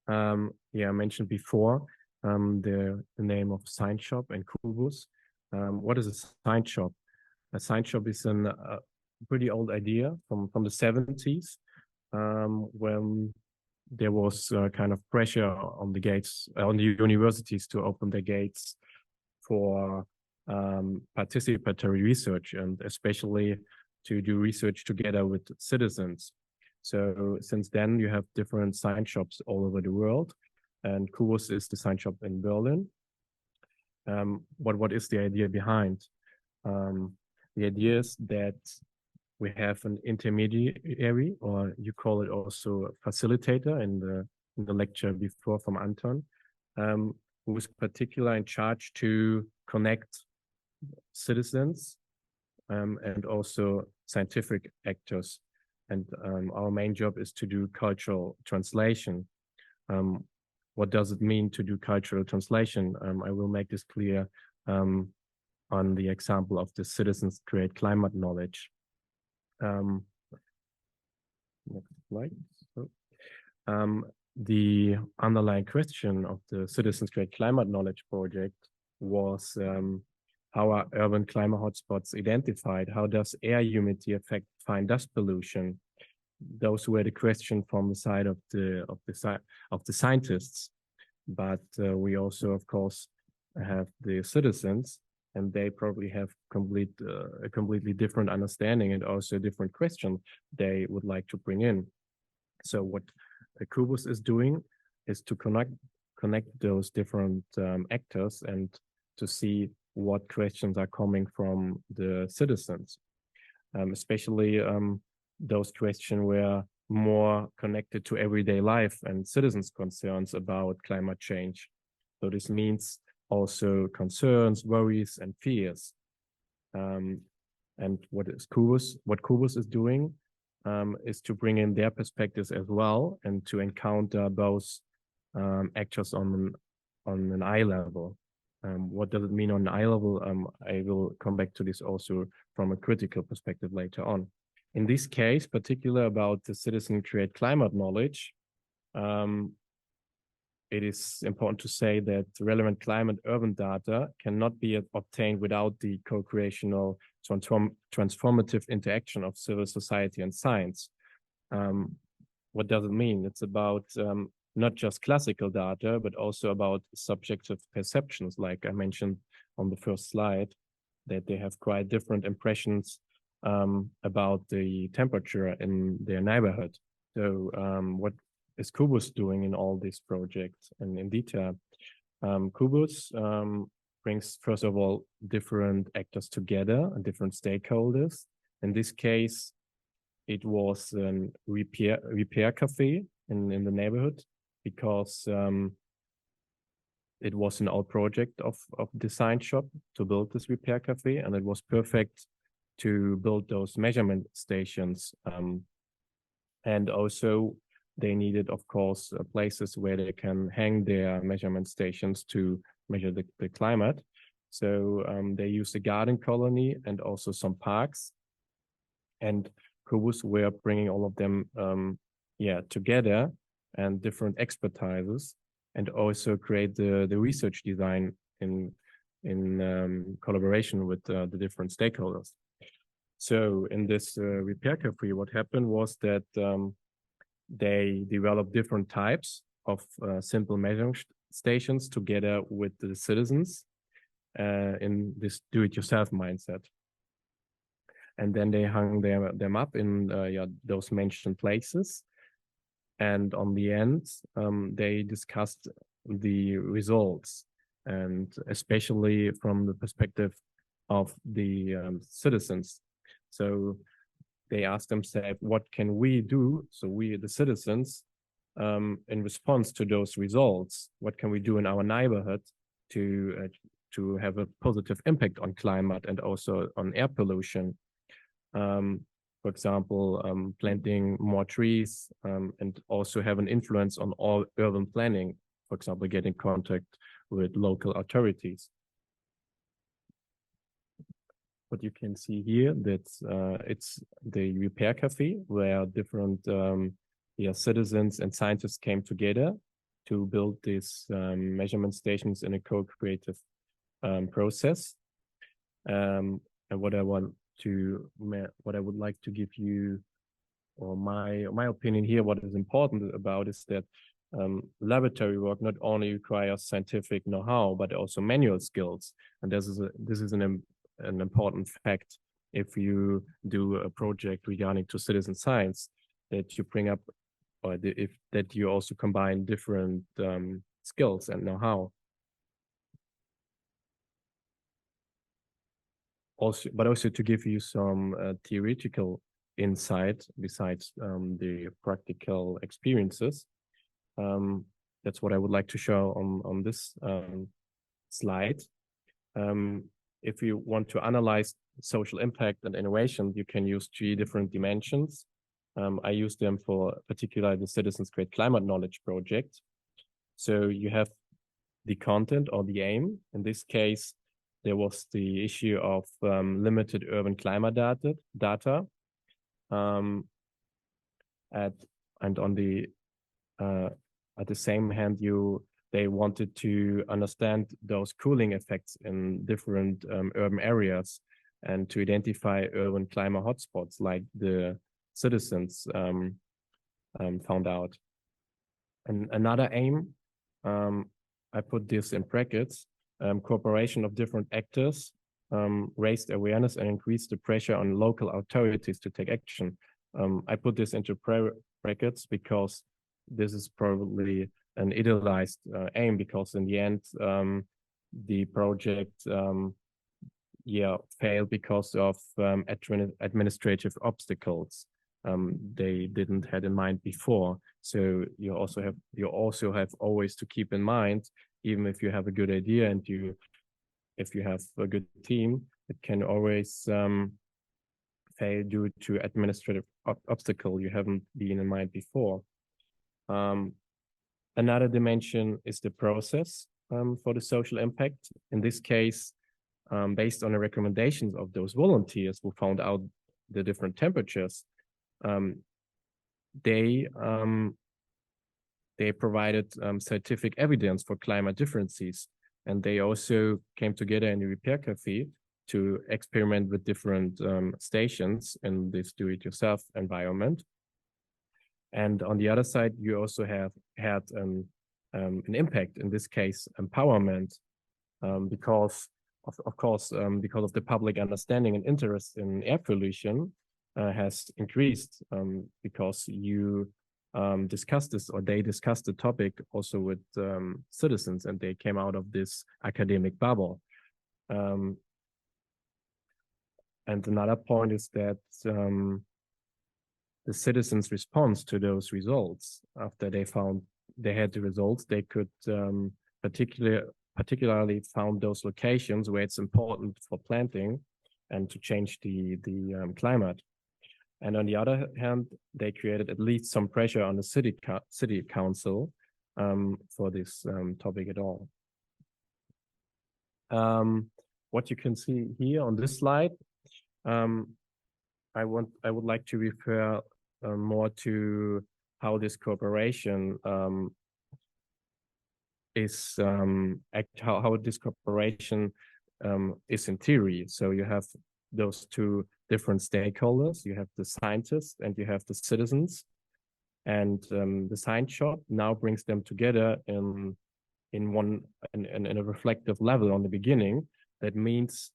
I mentioned before the name of science shop and Kubus. What is a science shop? A science shop is a pretty old idea from the 70s, when there was kind of pressure on the gates, on the universities to open their gates for participatory research, and especially to do research together with citizens. So since then, you have different science shops all over the world, and Kubus is the science shop in Berlin. What is the idea behind? The idea is that we have an intermediary, or you call it also a facilitator in the lecture before from Anton, who is particularly in charge to connect citizens and also scientific actors. And our main job is to do cultural translation. What does it mean to do cultural translation? I will make this clear on the example of the Citizens Create Climate Knowledge. Next slide. The underlying question of the Citizens Create Climate Knowledge project was how are urban climate hotspots identified? How does air humidity affect fine dust pollution? Those were the question from the side of the scientists. But we also, of course, have the citizens, and they probably have a completely different understanding and also a different question they would like to bring in. So what Kubus is doing is to connect those different actors and to see what questions are coming from the citizens, especially those questions were more connected to everyday life and citizens' concerns about climate change. So this means also concerns, worries, and fears. And what Kubus is doing is to bring in their perspectives as well, and to encounter those actors on an eye level. What does it mean on an eye level? I will come back to this also from a critical perspective later on. In this case, particular about the Citizen Create Climate Knowledge, it is important to say that relevant climate urban data cannot be obtained without the co-creational transformative interaction of civil society and science. What does it mean? It's about not just classical data, but also about subjective perceptions, like I mentioned on the first slide, that they have quite different impressions about the temperature in their neighborhood. So what is Kubus doing in all these projects and in detail? Kubus brings, first of all, different actors together and different stakeholders. In this case, it was a repair cafe in the neighborhood, because it was an old project of design shop to build this repair cafe, and it was perfect to build those measurement stations. And also they needed, of course, places where they can hang their measurement stations to measure the climate. So they used a garden colony and also some parks. And Kubus were bringing all of them together, and different expertises, and also create the research design in collaboration with the different stakeholders. So in this repair cafe, what happened was that they developed different types of simple measuring stations together with the citizens in this do-it-yourself mindset. And then they hung them up in those mentioned places. And on the end, they discussed the results, and especially from the perspective of the citizens. So they asked themselves, what can we do? So we, the citizens, in response to those results, what can we do in our neighborhood to have a positive impact on climate and also on air pollution? For example, planting more trees, and also have an influence on all urban planning, for example, get in contact with local authorities. What you can see here, that's it's the repair cafe, where different citizens and scientists came together to build these measurement stations in a co-creative process. And what I would like to give you, or my opinion here, what is important about is that laboratory work not only requires scientific know-how, but also manual skills. And this is an important fact if you do a project regarding to citizen science, that you bring up, or that you also combine different skills and know-how. But also to give you some theoretical insight besides the practical experiences. That's what I would like to show on this slide. If you want to analyze social impact and innovation, you can use 3 different dimensions. I use them for particularly the Citizens Create Climate Knowledge project. So you have the content or the aim. In this case, there was the issue of limited urban climate data. And on the at the same hand, they wanted to understand those cooling effects in different urban areas, and to identify urban climate hotspots like the citizens found out. And another aim, I put this in brackets, cooperation of different actors, raised awareness and increased the pressure on local authorities to take action. I put this into brackets because this is probably an idealized aim, because in the end, the project failed because of administrative obstacles they didn't had in mind before. So you also have always to keep in mind, even if you have a good idea and if you have a good team, it can always fail due to administrative obstacle you haven't been in mind before. Another dimension is the process for the social impact. In this case, based on the recommendations of those volunteers who found out the different temperatures, they they provided scientific evidence for climate differences. And they also came together in a repair cafe to experiment with different stations in this do-it-yourself environment. And on the other side, you also have had an impact, in this case, empowerment, because because of the public understanding and interest in air pollution has increased, because you discussed this, or they discussed the topic also with citizens, and they came out of this academic bubble. And another point is that the citizens' response to those results, after they had the results, they could particularly found those locations where it's important for planting and to change the climate. And on the other hand, they created at least some pressure on the city council for this topic at all. What you can see here on this slide, I would like to refer more to how this cooperation is how this cooperation is in theory. So you have those two different stakeholders. You have the scientists and you have the citizens, and the science shop now brings them together in a reflective level on the beginning. That means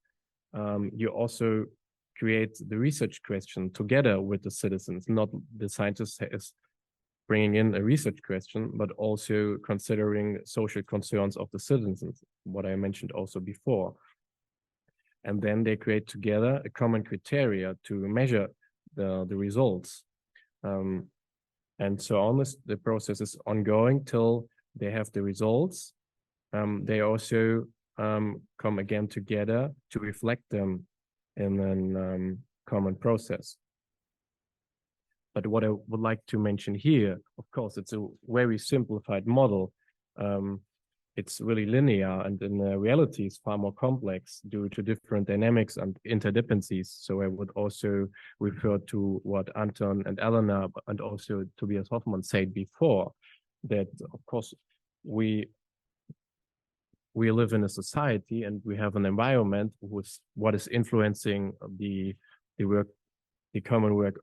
you also create the research question together with the citizens, not the scientist is bringing in a research question, but also considering social concerns of the citizens, what I mentioned also before. And then they create together a common criteria to measure the results. And so on, the process is ongoing till they have the results. They also come again together to reflect them in a common process. But what I would like to mention here, of course, it's a very simplified model. It's really linear, and in reality it's far more complex due to different dynamics and interdependencies. So I would also refer to what Anton and Elena and also Tobias Hoffmann said before, that of course we live in a society and we have an environment with what is influencing the common work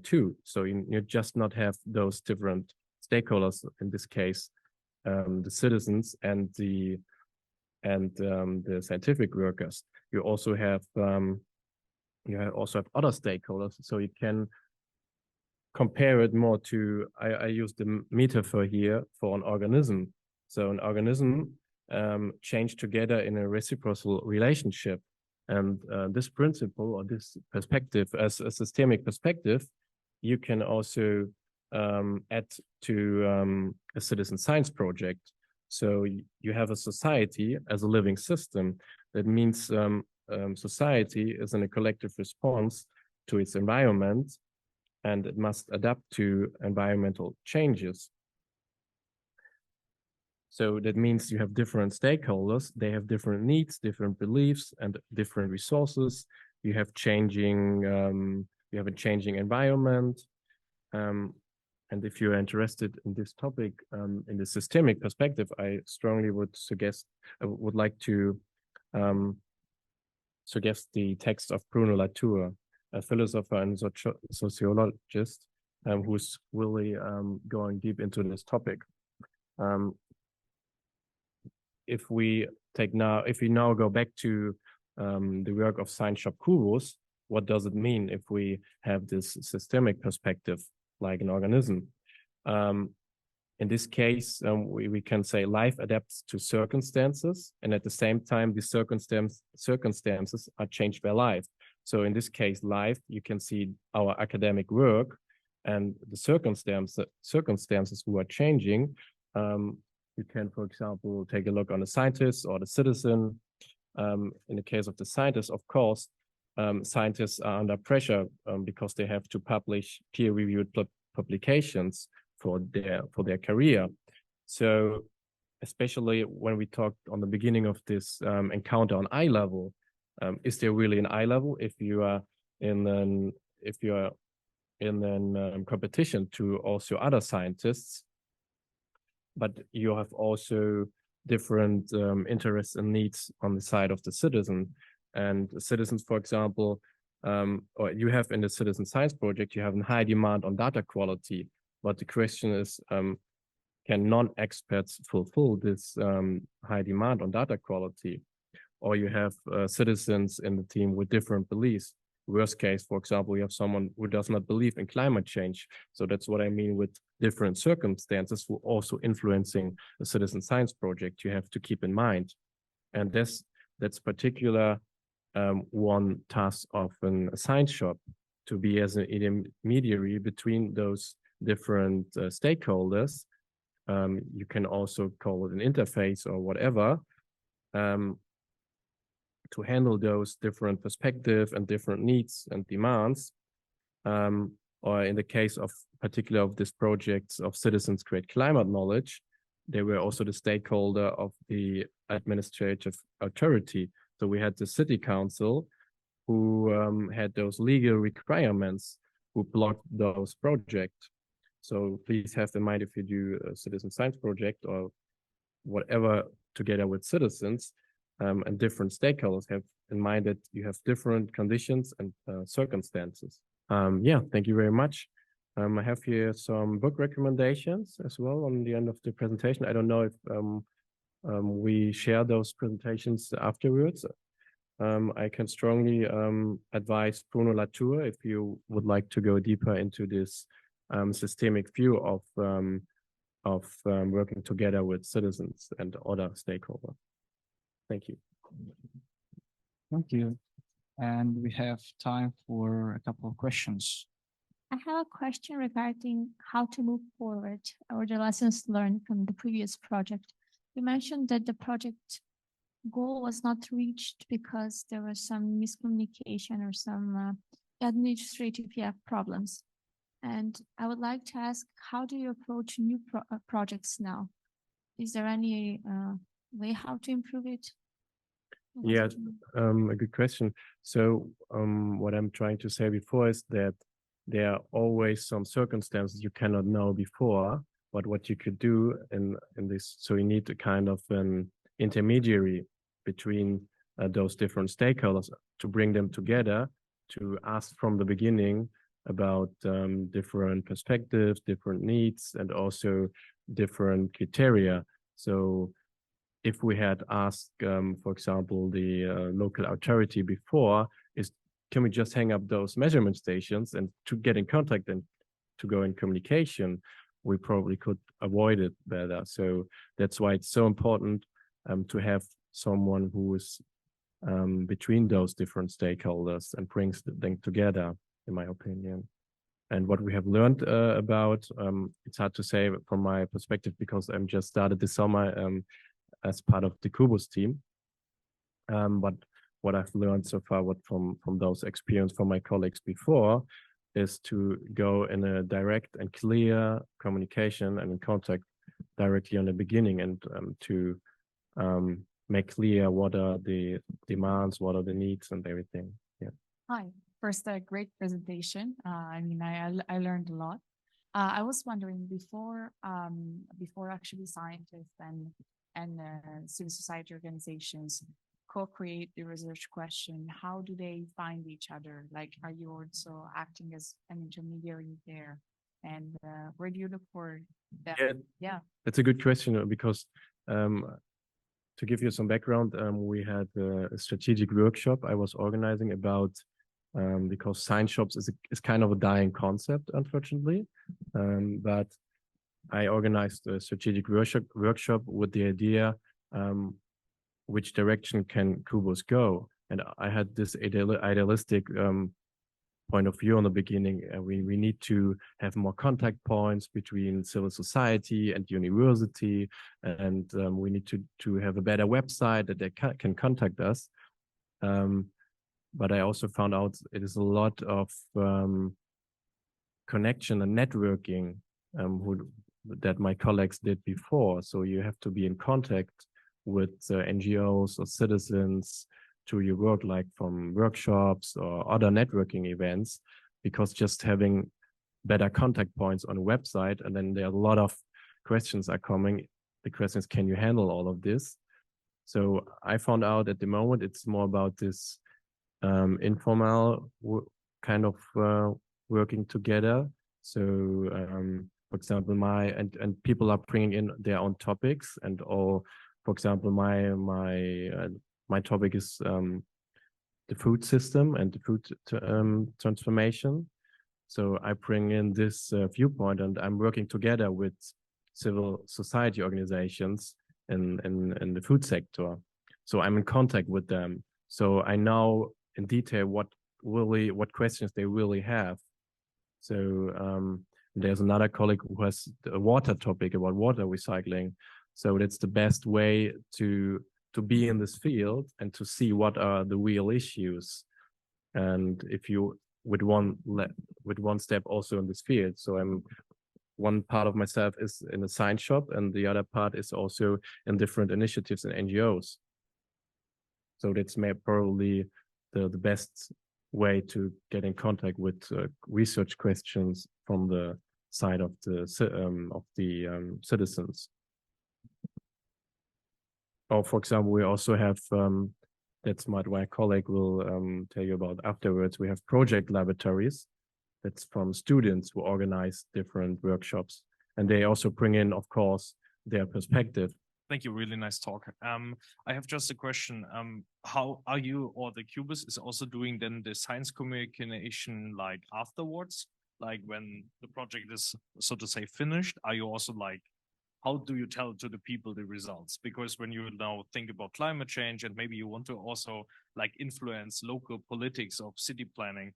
too. So you just not have those different stakeholders, in this case the citizens and the scientific workers. You also have other stakeholders, so you can compare it more to, I use the metaphor here for an organism. So an organism change together in a reciprocal relationship. And this principle, or this perspective, as a systemic perspective, you can also add to a citizen science project. So you have a society as a living system. That means society is in a collective response to its environment, and it must adapt to environmental changes. So that means you have different stakeholders. They have different needs, different beliefs, and different resources. You have a changing environment. And if you're interested in this topic, in the systemic perspective, I strongly would like to suggest the text of Bruno Latour, a philosopher and sociologist, who's really going deep into this topic. If we now go back to the work of Science Shop Kuros, what does it mean if we have this systemic perspective like an organism? In this case, we can say life adapts to circumstances, and at the same time, the circumstances are changed by life. So in this case, life, you can see our academic work and the circumstances who are changing. You can, for example, take a look on the scientist or the citizen. In the case of the scientist, of course, scientists are under pressure because they have to publish peer-reviewed publications for their career. So especially when we talked on the beginning of this encounter on eye level, is there really an eye level if you are in competition to also other scientists? but you have also different interests and needs on the side of the citizen. And citizens, for example, or you have in the citizen science project, you have a high demand on data quality. But the question is, can non-experts fulfill this high demand on data quality? Or you have citizens in the team with different beliefs. Worst case, for example, you have someone who does not believe in climate change. So that's what I mean with different circumstances who also influencing a citizen science project you have to keep in mind. And that's particular one task of a science shop, to be as an intermediary between those different stakeholders. You can also call it an interface or whatever, to handle those different perspectives and different needs and demands. Or in the case of particular of this project of Citizens Create Climate Knowledge, they were also the stakeholder of the administrative authority. So we had the city council who had those legal requirements who blocked those projects. So please have in mind, if you do a citizen science project or whatever together with citizens, and different stakeholders, have in mind that you have different conditions and circumstances. Yeah, thank you very much. I have here some book recommendations as well on the end of the presentation. I don't know if we share those presentations afterwards. I can strongly advise Bruno Latour if you would like to go deeper into this systemic view of working together with citizens and other stakeholders. Thank you. Thank you. And we have time for a couple of questions. I have a question regarding how to move forward or the lessons learned from the previous project. You mentioned that the project goal was not reached because there was some miscommunication or some administrative problems. And I would like to ask, how do you approach new projects now? Is there any way how to improve it? Yeah, a good question. So what I'm trying to say before is that there are always some circumstances you cannot know before, but what you could do in this, so you need a kind of an intermediary between those different stakeholders to bring them together, to ask from the beginning about different perspectives, different needs, and also different criteria. So if we had asked, for example, the local authority before, can we just hang up those measurement stations and to get in contact and to go in communication, we probably could avoid it better. So that's why it's so important to have someone who is between those different stakeholders and brings them together, in my opinion. And what we have learned about, it's hard to say from my perspective because I'm just started this summer as part of the Kubus team. But what I've learned so far, from those experience from my colleagues before, is to go in a direct and clear communication and in contact directly on the beginning, and to make clear what are the demands, what are the needs, and everything. Yeah. Hi. First, a great presentation. I mean, I learned a lot. I was wondering before actually scientists and civil society organizations co-create the research question, how do they find each other? Like, are you also acting as an intermediary there? And where do you look for that? Yeah. That's a good question, because to give you some background, we had a strategic workshop I was organizing about, because science shops is kind of a dying concept, unfortunately. But I organized a strategic workshop with the idea, which direction can Kubus go? And I had this idealistic point of view on the beginning. We need to have more contact points between civil society and university, and we need to have a better website that they can contact us. But I also found out it is a lot of connection and networking that my colleagues did before. So you have to be in contact with NGOs or citizens to your work, like from workshops or other networking events, because just having better contact points on a website, and then there are a lot of questions are coming, the question is, can you handle all of this? So I found out at the moment it's more about this informal kind of working together. So for example, and people are bringing in their own topics, and all. For example, my topic is the food system and the food transformation. So I bring in this viewpoint, and I'm working together with civil society organizations in the food sector. So I'm in contact with them. So I know in detail what questions they really have. So there's another colleague who has a water topic about water recycling. So that's the best way to be in this field and to see what are the real issues. And if you with one step also in this field. So one part of myself is in a science shop, and the other part is also in different initiatives and NGOs. So that's probably the best way to get in contact with research questions from the side of the citizens. Or, for example, we also have that's my colleague will tell you about afterwards. We have project laboratories. That's from students who organize different workshops, and they also bring in, of course, their perspective. Thank you. Really nice talk. I have just a question. How are you, or the Cubus is also doing then the science communication like afterwards? Like when the project is, so to say, finished, are you also like, how do you tell to the people the results? Because when you now think about climate change and maybe you want to also like influence local politics of city planning,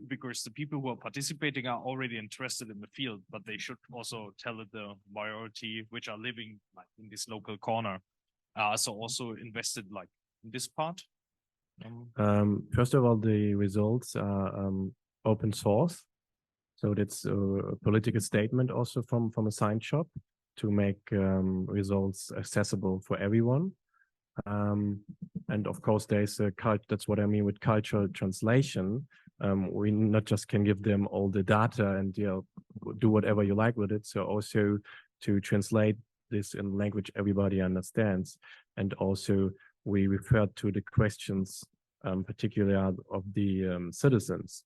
because the people who are participating are already interested in the field, but they should also tell the majority which are living like in this local corner, so also invested like in this part? First of all, the results are open source. So that's a political statement also from a science shop to make results accessible for everyone. And of course, there's that's what I mean with cultural translation. We not just can give them all the data and do whatever you like with it. So also to translate this in language everybody understands. And also we refer to the questions, particularly of the citizens.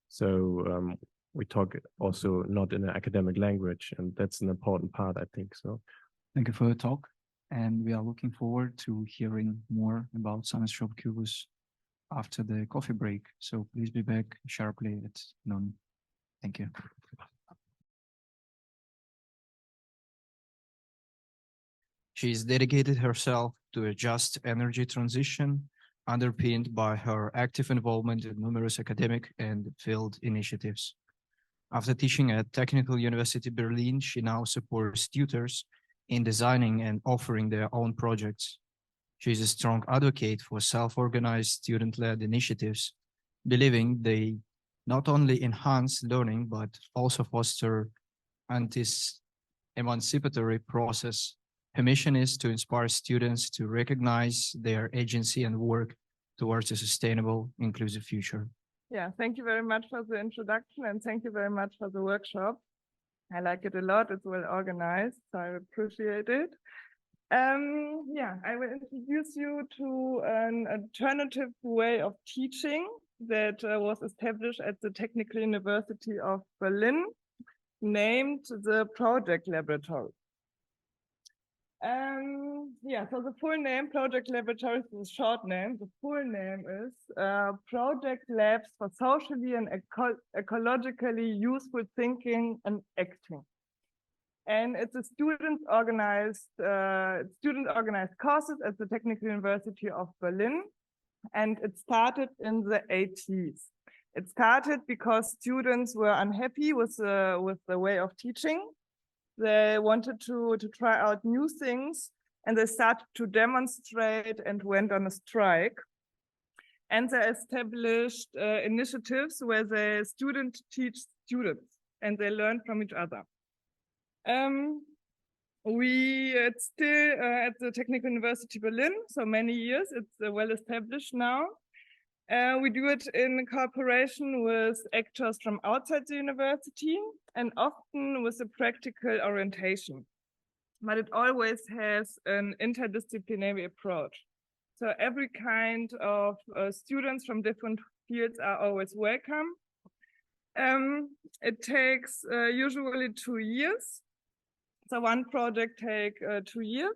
So we talk also not in an academic language, and that's an important part, I think. So Thank you for the talk, and we are looking forward to hearing more about Science Shop Cubus after the coffee break. So please be back sharply at noon. Thank you. She's dedicated herself to a just energy transition, underpinned by her active involvement in numerous academic and field initiatives. After teaching at Technical University Berlin, she now supports tutors in designing and offering their own projects. She is a strong advocate for self-organized student-led initiatives, believing they not only enhance learning, but also foster emancipatory process. Her mission is to inspire students to recognize their agency and work towards a sustainable, inclusive future. Yeah, thank you very much for the introduction, and thank you very much for the workshop. I like it a lot. It's well organized, so I appreciate it. Yeah, I will introduce you to an alternative way of teaching that was established at the Technical University of Berlin, named the Project Laboratories. Yeah, so the full name, Project Laboratories, is a short name. The full name is Project Labs for Socially and Ecologically Useful Thinking and Acting. And it's a student-organized courses at the Technical University of Berlin. And it started in the 80s. It started because students were unhappy with the way of teaching. They wanted to try out new things, and they started to demonstrate and went on a strike. And they established initiatives where the students teach students, and they learn from each other. It's still at the Technical University Berlin, so many years. It's well established now. We do it in cooperation with actors from outside the university and often with a practical orientation. But it always has an interdisciplinary approach. So every kind of students from different fields are always welcome. It takes usually 2 years. So one project takes 2 years,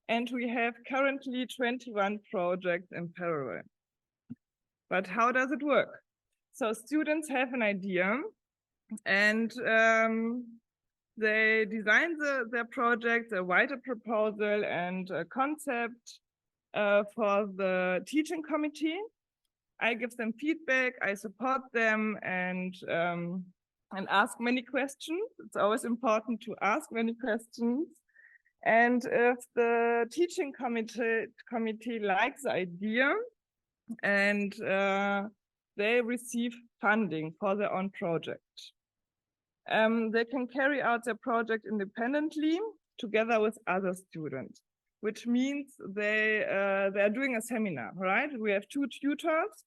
and we have currently 21 projects in parallel. But how does it work? So students have an idea, and they design their project, they write a proposal and a concept for the teaching committee. I give them feedback, I support them, and ask many questions. It's always important to ask many questions. And if the teaching committee likes the idea and they receive funding for their own project, they can carry out their project independently together with other students, which means they are doing a seminar, right? We have 2 tutors.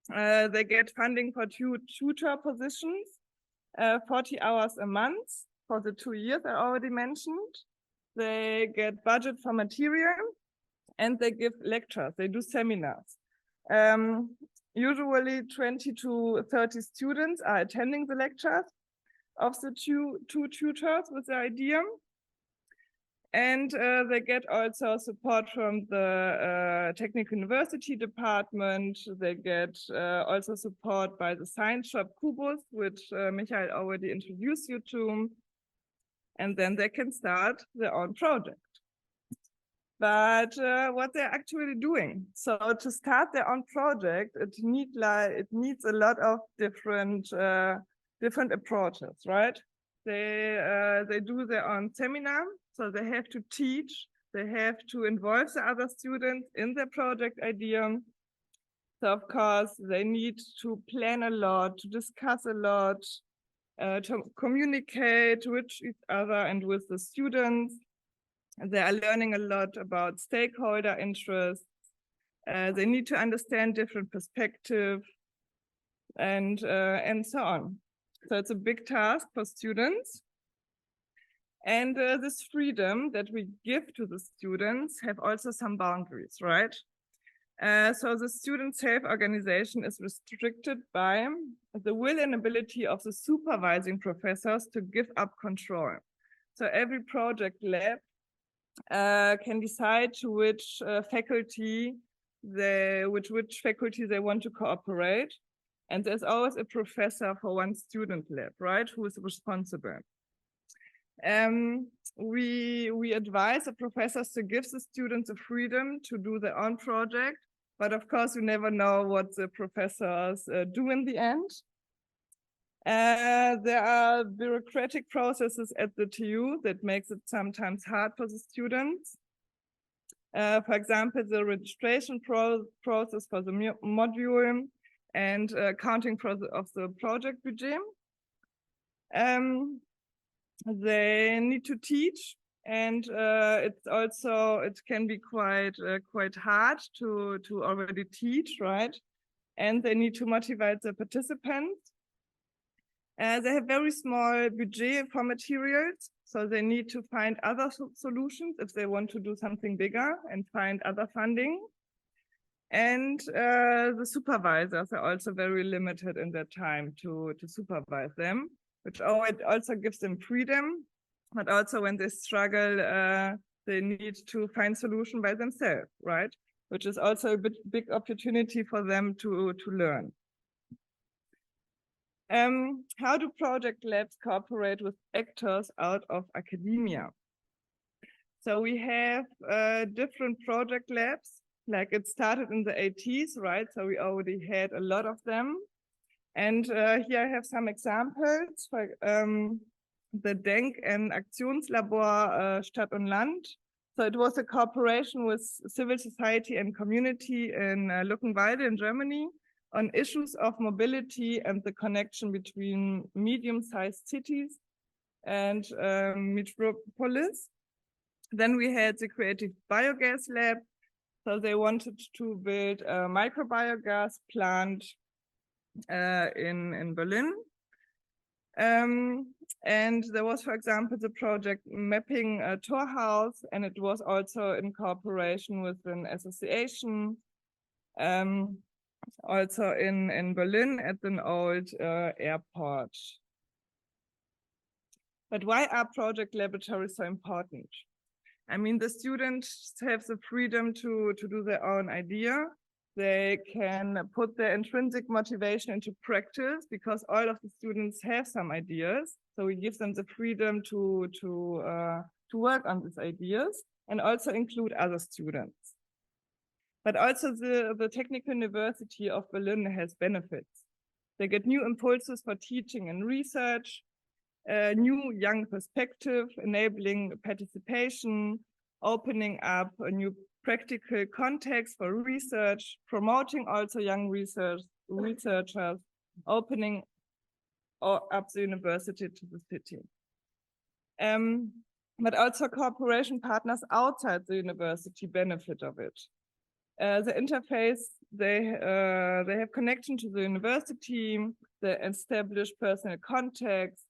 They get funding for 2 tutor positions, 40 hours a month for the 2 years I already mentioned. They get budget for material, and they give lectures. They do seminars. Usually 20 to 30 students are attending the lectures of the two tutors with the idea. And they get also support from the Technical University department. They get also support by the science shop Kubus, which Michael already introduced you to. And then they can start their own project. But what they're actually doing. So to start their own project, it needs a lot of different approaches, right? They do their own seminar, so they have to teach, they have to involve the other students in their project idea. So of course, they need to plan a lot, to discuss a lot, to communicate with each other and with the students. They are learning a lot about stakeholder interests. They need to understand different perspectives and so on. So it's a big task for students. And this freedom that we give to the students have also some boundaries, right? So the student self-organization is restricted by the will and ability of the supervising professors to give up control. So every project lab can decide to which faculty they want to cooperate. And there's always a professor for one student lab, right, who is responsible. We advise the professors to give the students the freedom to do their own project, but of course you never know what the professors do in the end. There are bureaucratic processes at the TU that makes it sometimes hard for the students. For example, the registration process for the module and counting of the project budget. They need to teach, and it can be quite hard to already teach, right? And they need to motivate the participants. They have very small budget for materials, so they need to find other solutions if they want to do something bigger and find other funding. And the supervisors are also very limited in their time to supervise them, which also gives them freedom, but also when they struggle, they need to find solution by themselves, right? Which is also a big opportunity for them to learn. How do project labs cooperate with actors out of academia? So we have different project labs, like it started in the 80s, right? So we already had a lot of them. And here I have some examples for the Denk- and Aktionslabor Stadt und Land. So it was a cooperation with civil society and community in Luckenwalde in Germany on issues of mobility and the connection between medium-sized cities and metropolis. Then we had the Creative Biogas Lab So they wanted to build a microbiogas plant in Berlin. And there was, for example, the project mapping a tour house, and it was also in cooperation with an association, also in Berlin at an old airport. But why are project laboratories so important? I mean, the students have the freedom to do their own idea. They can put their intrinsic motivation into practice because all of the students have some ideas. So we give them the freedom to work on these ideas and also include other students. But also the Technical University of Berlin has benefits. They get new impulses for teaching and research, new young perspective, enabling participation, opening up a new practical context for research, promoting also young researchers, opening up the university to the city. But also cooperation partners outside the university benefit of it. The interface, they have connection to the university, they establish personal contacts,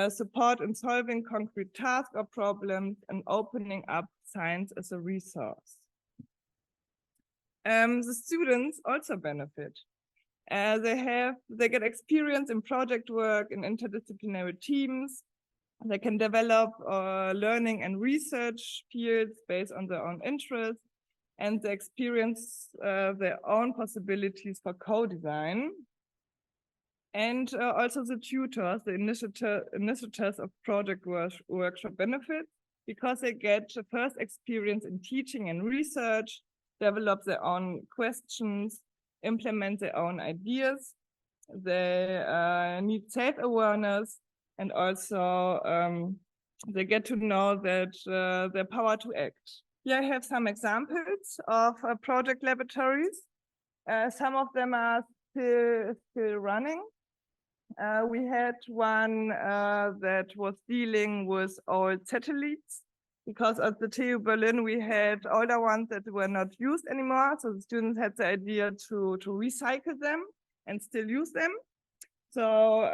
support in solving concrete tasks or problems, and opening up science as a resource. The students also benefit. They get experience in project work in interdisciplinary teams. They can develop learning and research fields based on their own interests, and they experience their own possibilities for co-design. And also the tutors, the initiators of project workshop benefit because they get the first experience in teaching and research, develop their own questions, implement their own ideas. They need self-awareness, and also they get to know that their power to act. Here I have some examples of project laboratories. Some of them are still running. We had one that was dealing with old satellites, because at the TU Berlin we had older ones that were not used anymore. So the students had the idea to recycle them and still use them. So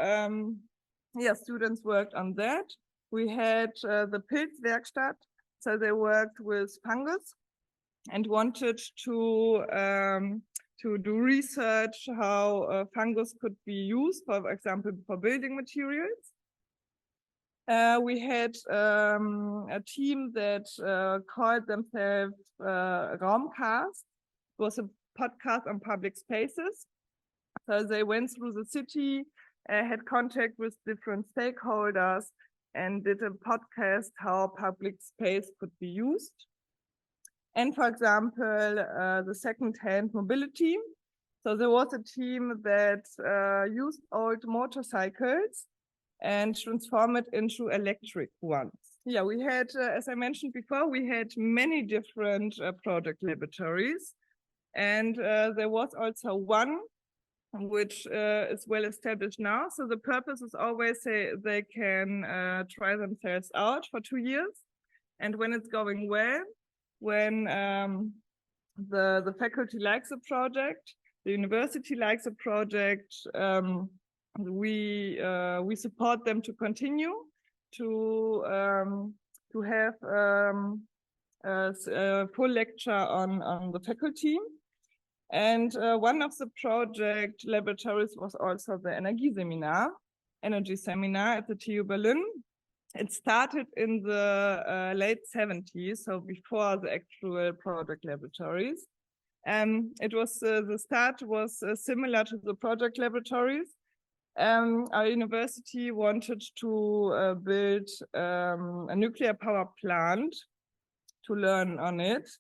yeah, students worked on that. We had the Pilzwerkstatt. So they worked with fungus and wanted to do research how fungus could be used, for example, for building materials. We had a team that called themselves Raumcast. It was a podcast on public spaces. So they went through the city, had contact with different stakeholders, and did a podcast how public space could be used. And for example, the second-hand mobility. So there was a team that used old motorcycles and transformed it into electric ones. Yeah, we had, as I mentioned before, we had many different project laboratories. And there was also one which is well established now. So the purpose is always they can try themselves out for 2 years. And when it's going well, when the faculty likes a project, the university likes a project, we support them to continue to have a full lecture on the faculty. And one of the project laboratories was also the energy seminar at the TU Berlin. It started in the late 70s, so before the actual project laboratories. It was the start was similar to the project laboratories. Our university wanted to build a nuclear power plant to learn on it.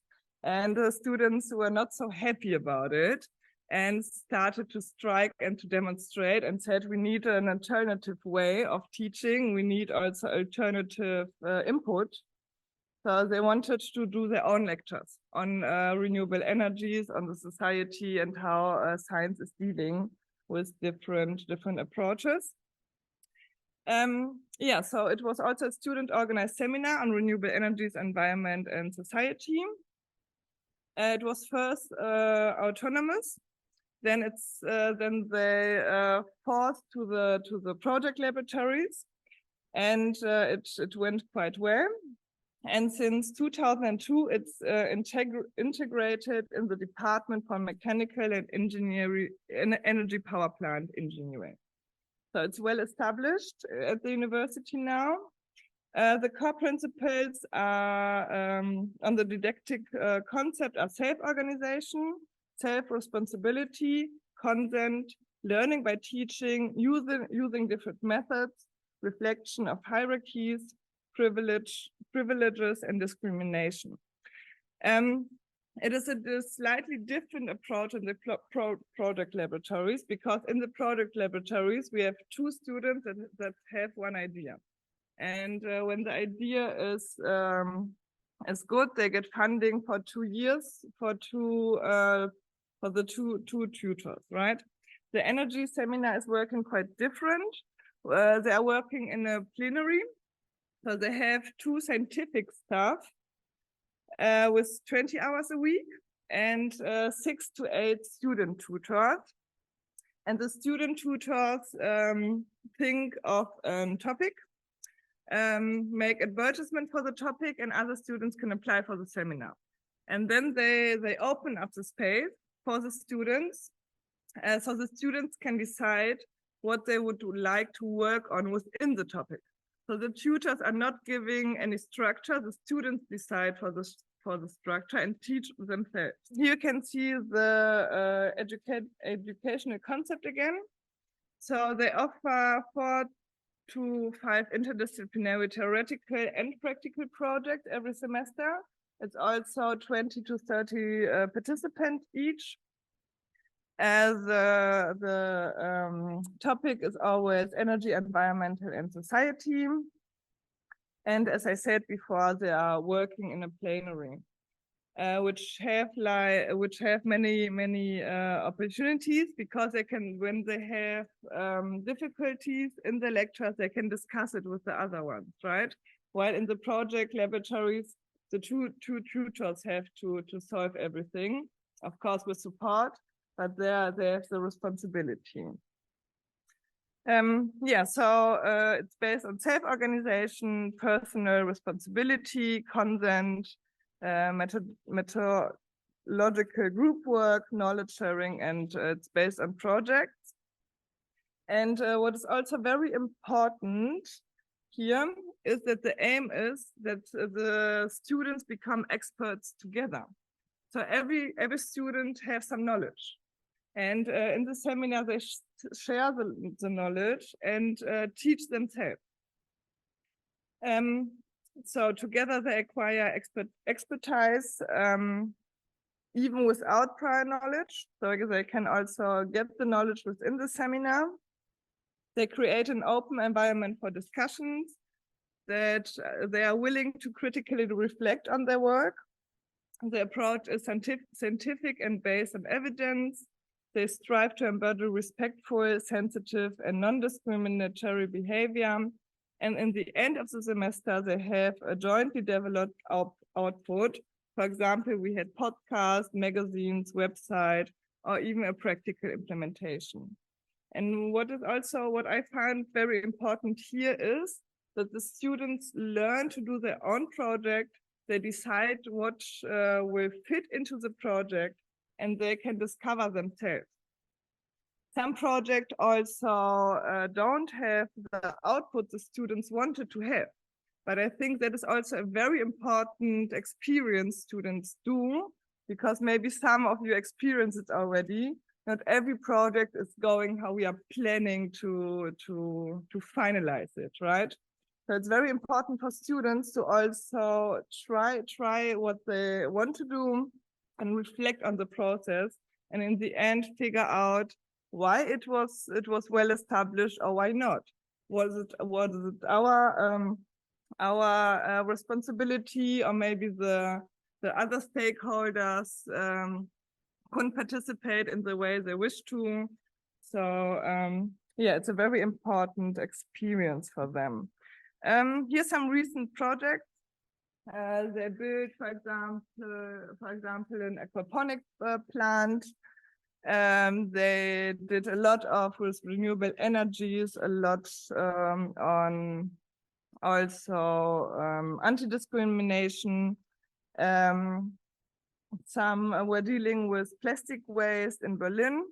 And the students were not so happy about it and started to strike and to demonstrate and said, we need an alternative way of teaching. We need also alternative input. So they wanted to do their own lectures on renewable energies, on the society, and how science is dealing with different approaches. Yeah, so it was also a student organized seminar on renewable energies, environment and society. It was first autonomous, then they forced to the project laboratories, and it went quite well. And since 2002, it's integrated in the Department for Mechanical and Engineering and Energy Power Plant Engineering. So it's well established at the university now. The core principles are on the didactic concept are self-organization, self-responsibility, consent, learning by teaching, using different methods, reflection of hierarchies, privileges and discrimination. It is a slightly different approach in the product laboratories, because in the product laboratories, we have 2 students that have one idea. And when the idea is good, they get funding for 2 years for the two tutors, right? The energy seminar is working quite different. They are working in a plenary. So they have 2 scientific staff with 20 hours a week and 6 to 8 student tutors. And the student tutors think of a topic, make advertisement for the topic, and other students can apply for the seminar. And then they open up the space for the students, so the students can decide what they would like to work on within the topic. So the tutors are not giving any structure. The students decide for the structure and teach themselves. Here you can see the educational concept again. So they offer 4 to 5 interdisciplinary theoretical and practical projects every semester. It's also 20 to 30 participants each. As the topic is always energy, environmental and society. And as I said before, they are working in a plenary, which have many opportunities, because they can, when they have difficulties in the lectures, they can discuss it with the other ones, right? While in the project laboratories, the two tutors have to solve everything, of course with support, but they have the responsibility. Yeah, so it's based on self-organization, personal responsibility, consent, methodological group work, knowledge sharing, and it's based on projects. And what is also very important here is that the aim is that the students become experts together. So every student has some knowledge. And in the seminar, they share the knowledge and teach themselves. So together they acquire expertise, even without prior knowledge. So they can also get the knowledge within the seminar. They create an open environment for discussions, that they are willing to critically reflect on their work. The approach is scientific and based on evidence. They strive to embody respectful, sensitive, and non-discriminatory behavior. And in the end of the semester, they have a jointly developed output. For example, we had podcasts, magazines, website, or even a practical implementation. And what I find very important here is that the students learn to do their own project. They decide what will fit into the project, and they can discover themselves. Some projects also don't have the output the students wanted to have. But I think that is also a very important experience students do, because maybe some of you experience it already. Not every project is going how we are planning to finalize it, right? So it's very important for students to also try what they want to do and reflect on the process, and in the end figure out why it was well established or why not. Was it our responsibility, or maybe the other stakeholders couldn't participate in the way they wish to. So yeah, it's a very important experience for them. Here's some recent projects. They built, for example, an aquaponic plant. They did a lot with renewable energies, a lot on also anti-discrimination. Some were dealing with plastic waste in Berlin,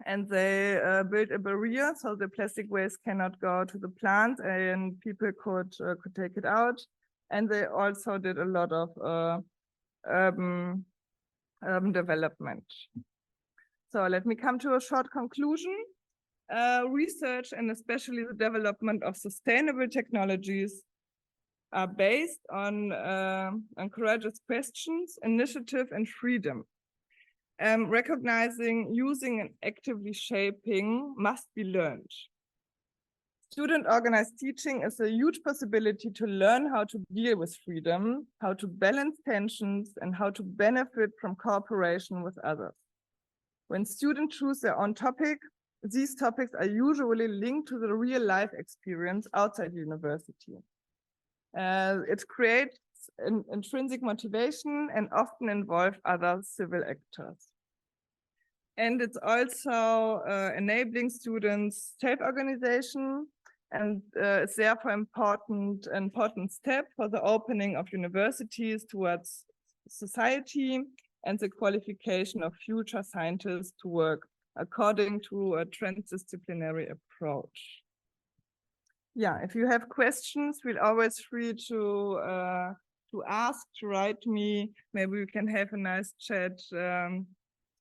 and they built a barrier so the plastic waste cannot go to the plant and people could take it out. And they also did a lot of urban development. So let me come to a short conclusion. Research and especially the development of sustainable technologies are based on courageous questions, initiative, and freedom. Recognizing, using, and actively shaping must be learned. Student-organized teaching is a huge possibility to learn how to deal with freedom, how to balance tensions, and how to benefit from cooperation with others. When students choose their own topic, these topics are usually linked to the real-life experience outside university. It creates an intrinsic motivation and often involves other civil actors. And it's also enabling students self-organization, and it's therefore an important step for the opening of universities towards society and the qualification of future scientists to work according to a transdisciplinary approach. Yeah, if you have questions, feel always free to ask, to write me. Maybe we can have a nice chat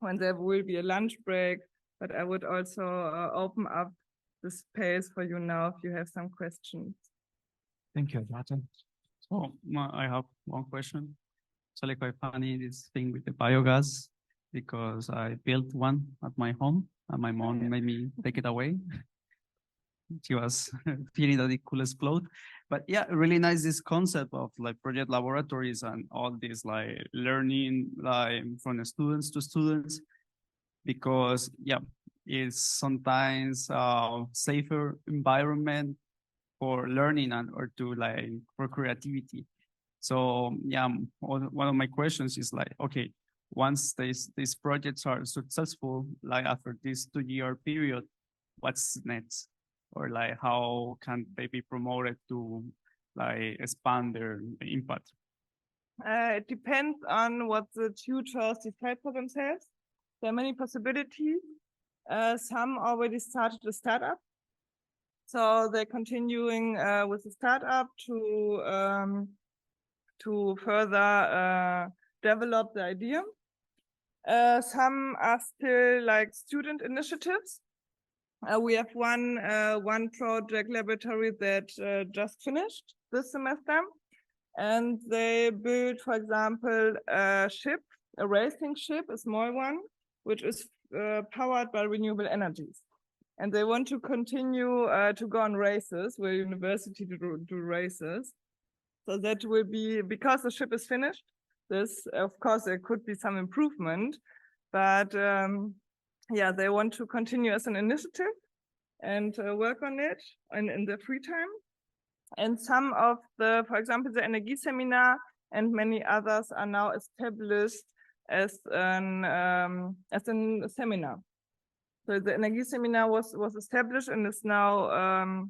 when there will be a lunch break, but I would also open up the space for you now if you have some questions. Thank you, Anton. So I have one question. It's really quite funny, this thing with the biogas, because I built one at my home and my mom made me take it away. She was feeling that it could explode. But yeah, really nice this concept of like project laboratories and all this like learning like from the students to students, because yeah, it's sometimes a safer environment for learning and or to like for creativity. So yeah, one of my questions is like, okay, once these projects are successful, like after this 2-year period, what's next? Or like how can they be promoted to like expand their impact? It depends on what the tutors decide for themselves. There are many possibilities. Some already started a startup. So they're continuing with the startup to further develop the idea. Some are still like student initiatives. We have one project laboratory that just finished this semester, and they built, for example, a ship, a racing ship, a small one, which is powered by renewable energies. And they want to continue to go on races, with university to do races. So that will be, because the ship is finished, this, of course, there could be some improvement, but yeah, they want to continue as an initiative and work on it in their free time. And some of the, for example, the Energie seminar and many others are now established as a seminar. So the Energie seminar was established and is now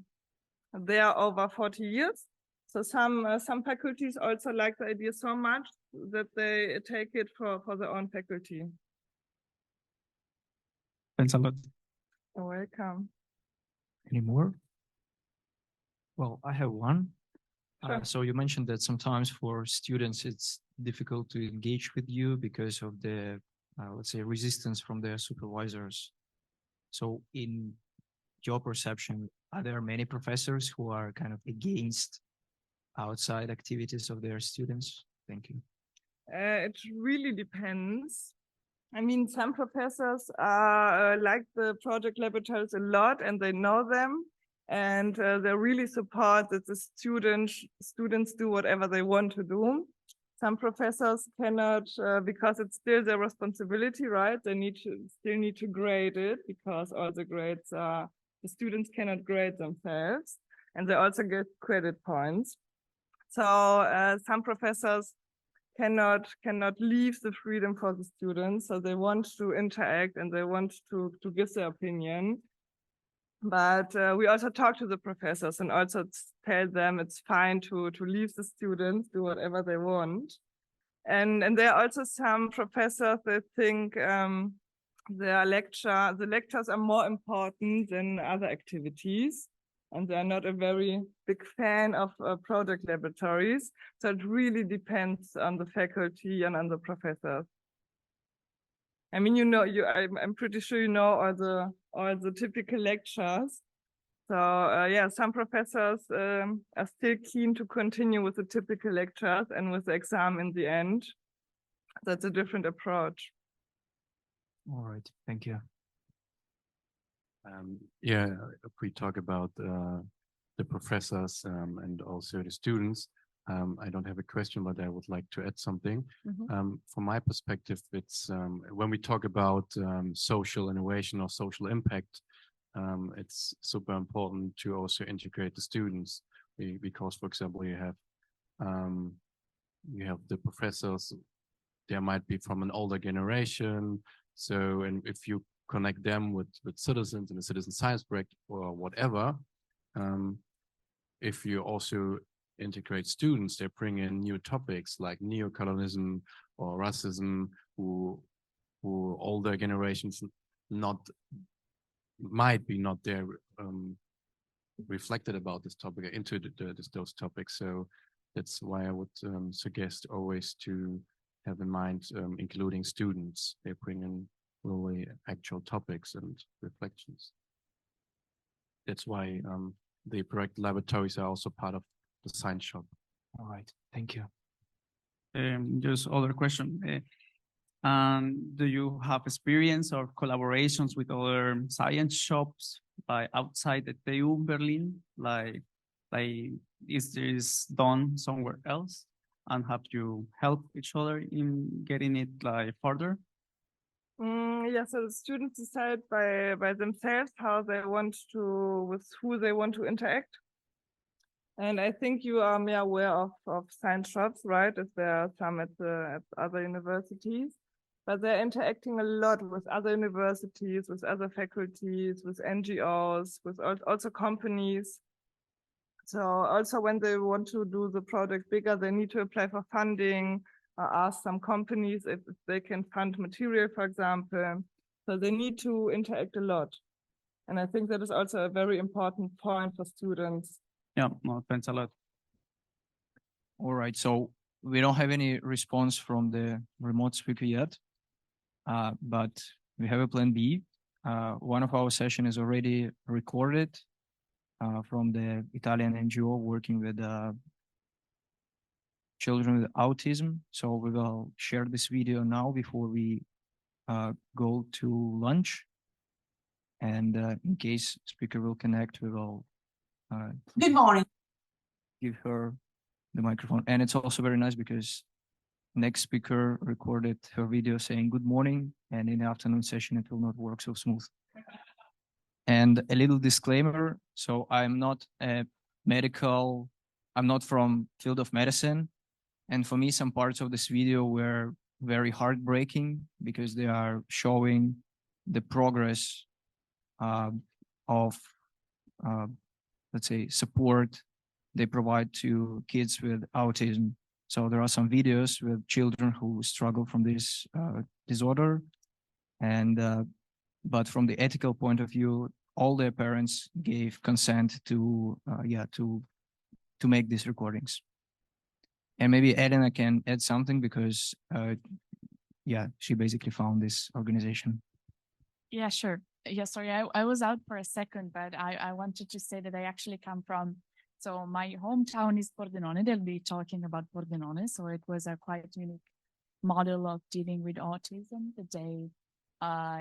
there over 40 years. So some faculties also like the idea so much that they take it for their own faculty. Thanks a lot. You're welcome. Any more? Well, I have one. Sure. So you mentioned that sometimes for students it's difficult to engage with you because of the, let's say, resistance from their supervisors. So in your perception, are there many professors who are kind of against outside activities of their students? Thank you. It really depends. I mean, some professors are like the project laboratories a lot and they know them, and they really support that the students do whatever they want to do. Some professors cannot, because it's still their responsibility, right? They still need to grade it because all the grades are The students cannot grade themselves, and they also get credit points. So some professors cannot leave the freedom for the students, so they want to interact and they want to give their opinion. But we also talk to the professors and also tell them it's fine to leave the students, do whatever they want. And there are also some professors that think the lectures are more important than other activities. And they're not a very big fan of project laboratories. So it really depends on the faculty and on the professors. I mean, I'm pretty sure you know all the typical lectures. So yeah, some professors are still keen to continue with the typical lectures and with the exam in the end. That's a different approach. All right, thank you. Yeah, if we talk about the professors and also the students, I don't have a question, but I would like to add something. From my perspective, it's when we talk about social innovation or social impact, it's super important to also integrate the students because, for example, you have the professors. There might be from an older generation. So, and if you connect them with citizens in a citizen science project or whatever, if you also integrate students, they bring in new topics like neocolonialism or racism, who older generations might be not there reflected about this topic into those topics. So that's why I would suggest always to have in mind including students. They bring in really actual topics and reflections. That's why the project laboratories are also part of the science shop. All right, thank you. Just other question. Do you have experience or collaborations with other science shops like outside the TU Berlin? Like is this done somewhere else? And have you helped each other in getting it like further? Yeah, so the students decide by themselves how they want to, with who they want to interact. And I think you are more aware of science shops, right? If there are some at other universities, but they're interacting a lot with other universities, with other faculties, with NGOs, with also companies. So also when they want to do the project bigger, they need to apply for funding, ask some companies if they can fund material, for example. So they need to interact a lot. And I think that is also a very important point for students. Yeah, no, thanks a lot. All right, so we don't have any response from the remote speaker yet, but we have a plan B. One of our sessions is already recorded from the Italian NGO working with children with autism. So we will share this video now before we go to lunch. And in case speaker will connect, we will Good morning. Give her the microphone. And it's also very nice because next speaker recorded her video saying good morning, and in the afternoon session, it will not work so smooth. And a little disclaimer. So I'm not I'm not from field of medicine. And for me, some parts of this video were very heartbreaking because they are showing the progress of let's say, support they provide to kids with autism. So there are some videos with children who struggle from this disorder. And, but from the ethical point of view, all their parents gave consent to, to make these recordings. And maybe Elena can add something because, she basically found this organization. Yeah, sure. Yeah, sorry, I was out for a second, but I wanted to say that I actually come from, so my hometown is Pordenone. They'll be talking about Pordenone. So it was a quite unique model of dealing with autism that they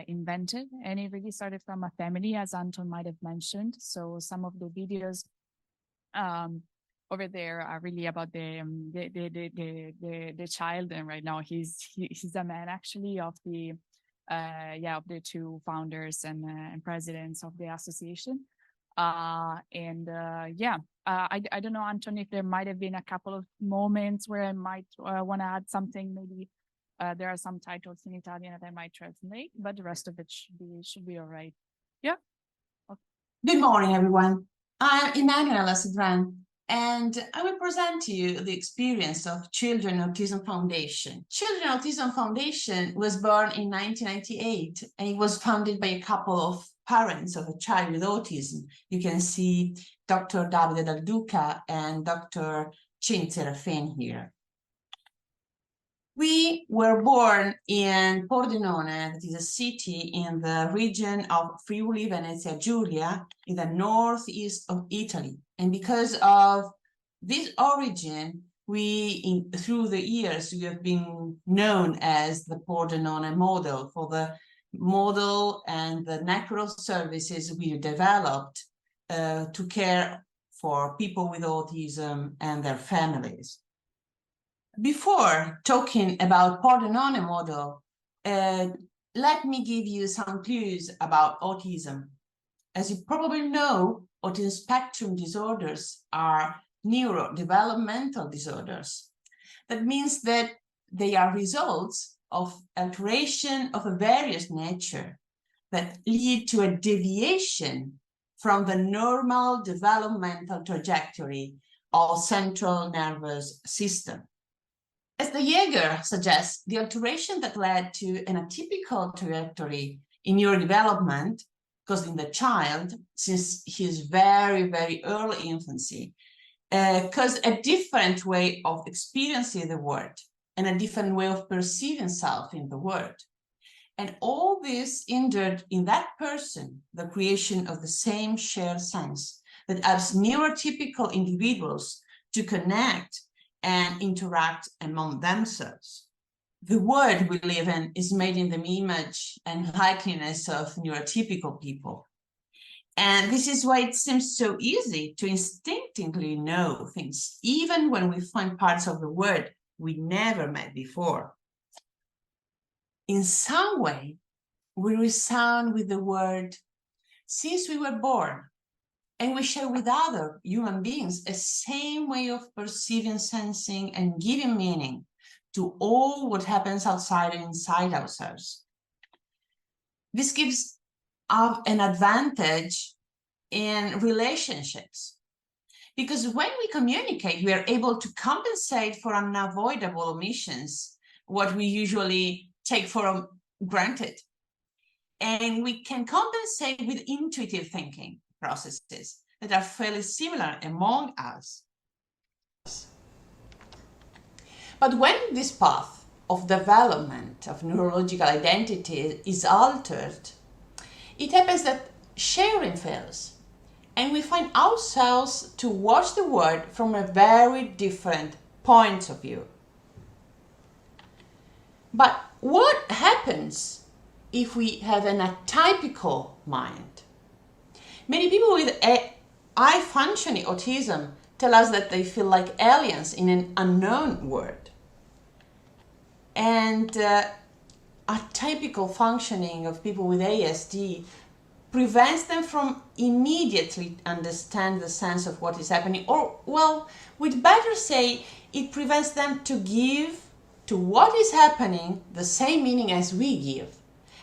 invented. And it really started from a family, as Anton might have mentioned. So some of the videos over there are really about the child. And right now he's a man actually of the of the two founders and presidents of the association. I don't know, Anton, if there might have been a couple of moments where I might want to add something. Maybe there are some titles in Italian that I might translate, but the rest of it should be all right. Yeah. Okay. Good morning, everyone. I'm Emanuela Sedran, and I will present to you the experience of Children Autism Foundation. Children Autism Foundation was born in 1998, and it was founded by a couple of parents of a child with autism. You can see Dr. Davide Dal Duca and Dr. Cin Serafin here. We were born in Pordenone, that is a city in the region of Friuli, Venezia Giulia, in the northeast of Italy. And because of this origin, through the years, we have been known as the Pordenone model for the model and the natural services we developed to care for people with autism and their families. Before talking about Pordenone model, let me give you some clues about autism. As you probably know, autism spectrum disorders are neurodevelopmental disorders. That means that they are results of alteration of a various nature that lead to a deviation from the normal developmental trajectory of central nervous system. As the Jaeger suggests, the alteration that led to an atypical trajectory in neurodevelopment, because in the child, since his very, very early infancy, caused a different way of experiencing the world and a different way of perceiving self in the world. And all this hindered in that person the creation of the same shared sense that helps neurotypical individuals to connect and interact among themselves. The world we live in is made in the image and likeness of neurotypical people. And this is why it seems so easy to instinctively know things, even when we find parts of the world we never met before. In some way, we resound with the word since we were born, and we share with other human beings a same way of perceiving, sensing, and giving meaning to all what happens outside and inside ourselves. This gives us an advantage in relationships, because when we communicate, we are able to compensate for unavoidable omissions, what we usually take for granted. And we can compensate with intuitive thinking processes that are fairly similar among us. But when this path of development of neurological identity is altered, it happens that sharing fails, and we find ourselves to watch the world from a very different point of view. But what happens if we have an atypical mind? Many people with high-functioning autism tell us that they feel like aliens in an unknown world. And atypical functioning of people with ASD prevents them from immediately understand the sense of what is happening, or, well, we'd better say it prevents them to give to what is happening the same meaning as we give.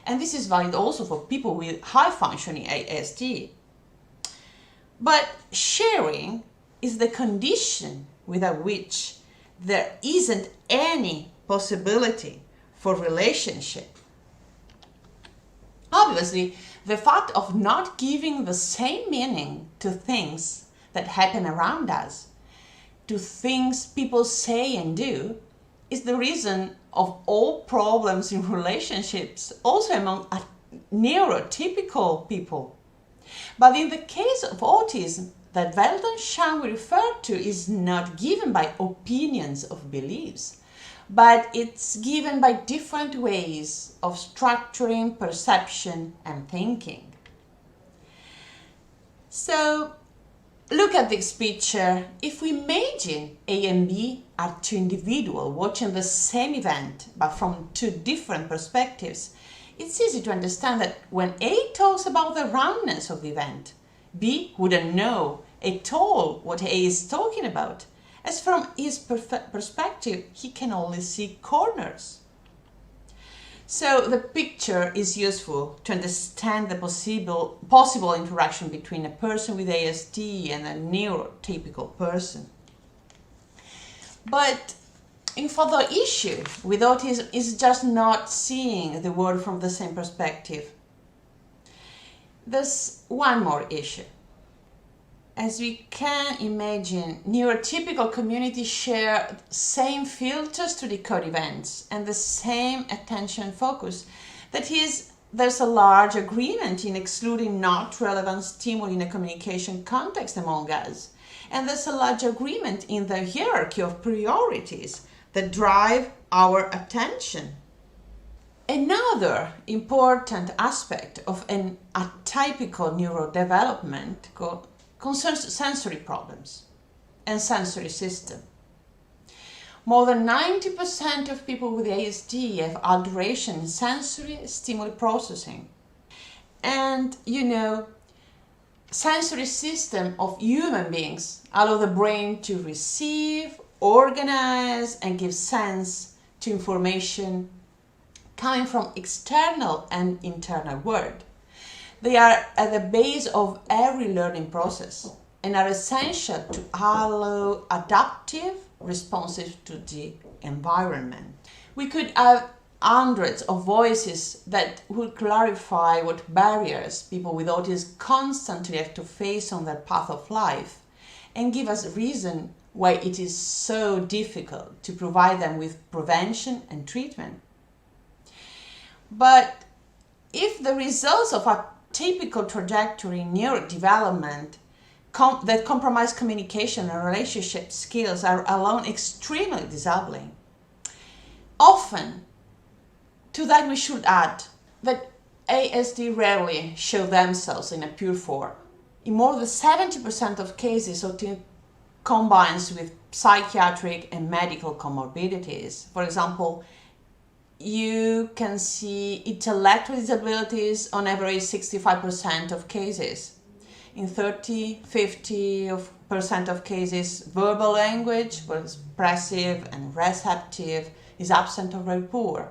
And this is valid also for people with high-functioning ASD. But sharing is the condition without which there isn't any possibility for relationship. Obviously, the fact of not giving the same meaning to things that happen around us, to things people say and do, is the reason of all problems in relationships, also among neurotypical people. But in the case of autism, that Weltanschauung we referred to is not given by opinions of beliefs, but it's given by different ways of structuring perception and thinking. So look at this picture. If we imagine A and B are two individuals watching the same event, but from two different perspectives, it's easy to understand that when A talks about the roundness of the event, B wouldn't know at all what A is talking about, as from his perspective, he can only see corners. So the picture is useful to understand the possible interaction between a person with ASD and a neurotypical person. But in further issue with autism is just not seeing the world from the same perspective. There's one more issue. As we can imagine, neurotypical communities share same filters to decode events and the same attention focus. That is, there's a large agreement in excluding not relevant stimuli in a communication context among us. And there's a large agreement in the hierarchy of priorities that drive our attention. Another important aspect of an atypical neurodevelopment concerns sensory problems and sensory system. More than 90% of people with ASD have alteration in sensory stimuli processing. And you know, sensory system of human beings allow the brain to receive, organize, and give sense to information coming from external and internal world. They are at the base of every learning process and are essential to allow adaptive responses to the environment. We could have hundreds of voices that would clarify what barriers people with autism constantly have to face on their path of life and give us reason why it is so difficult to provide them with prevention and treatment. But if the results of a typical trajectory in neurodevelopment that compromise communication and relationship skills are alone extremely disabling, often to that we should add that ASD rarely show themselves in a pure form. In more than 70% of cases, autism combines with psychiatric and medical comorbidities. For example, you can see intellectual disabilities on average 65% of cases. In 30–50% of cases, verbal language, both expressive and receptive, is absent or very poor.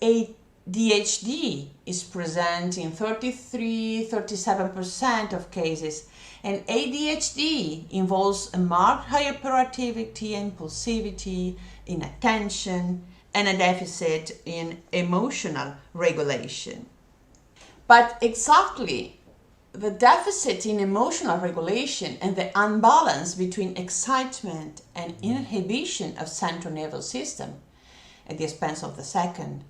ADHD is present in 33–37% of cases, and ADHD involves a marked hyperactivity, impulsivity, inattention, and a deficit in emotional regulation. But exactly the deficit in emotional regulation and the unbalance between excitement and inhibition of central nervous system at the expense of the second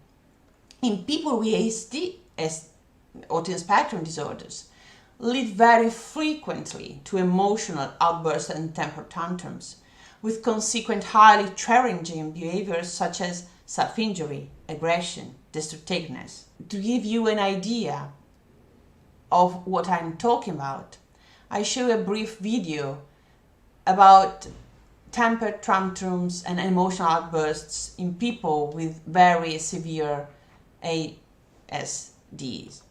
in people with ASD, autism spectrum disorders, lead very frequently to emotional outbursts and temper tantrums, with consequent highly challenging behaviors such as self-injury, aggression, destructiveness. To give you an idea of what I'm talking about, I show a brief video about temper tantrums and emotional outbursts in people with very severe ASDs.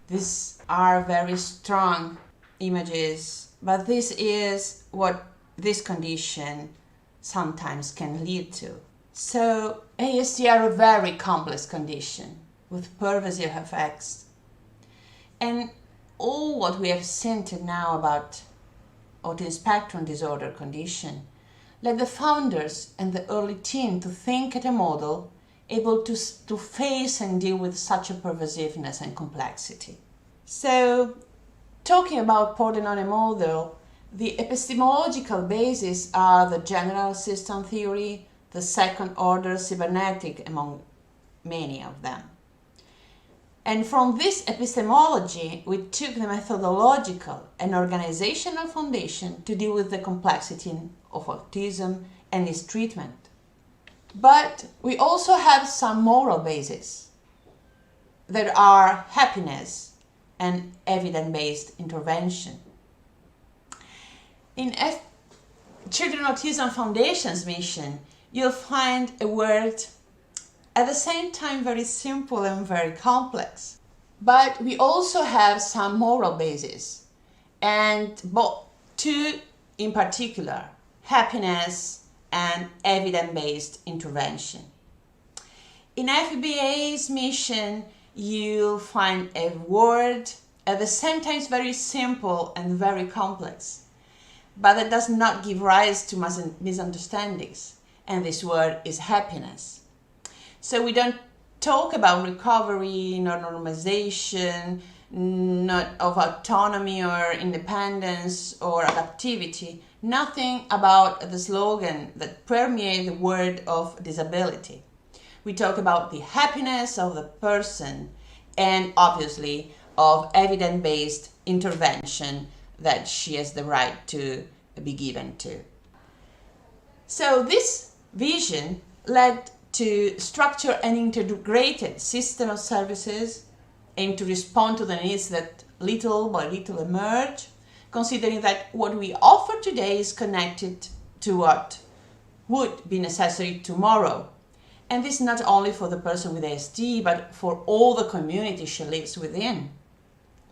These are very strong images, but this is what this condition sometimes can lead to. So ASD are a very complex condition with pervasive effects. And all what we have seen till now about autism spectrum disorder condition led the founders and the early team to think at a model able to face and deal with such a pervasiveness and complexity. So, talking about Pordenone model, the epistemological basis are the general system theory, the second order cybernetic, among many of them. And from this epistemology, we took the methodological and organizational foundation to deal with the complexity of autism and its treatment. But we also have some moral basis. There are happiness and evidence-based intervention. In Children Autism Foundation's mission, you'll find a word at the same time very simple and very complex. But we also have some moral basis, and two in particular, happiness and evidence-based intervention. In FBA's mission, you'll find a word at the same time very simple and very complex, but that does not give rise to misunderstandings, and this word is happiness. So we don't talk about recovery, nor normalization, not of autonomy or independence or adaptivity, nothing about the slogan that permeates the word of disability. We talk about the happiness of the person and obviously of evidence-based intervention that she has the right to be given to. So this vision led to structure an integrated system of services aimed to respond to the needs that little by little emerge, considering that what we offer today is connected to what would be necessary tomorrow. And this not only for the person with ASD, but for all the community she lives within.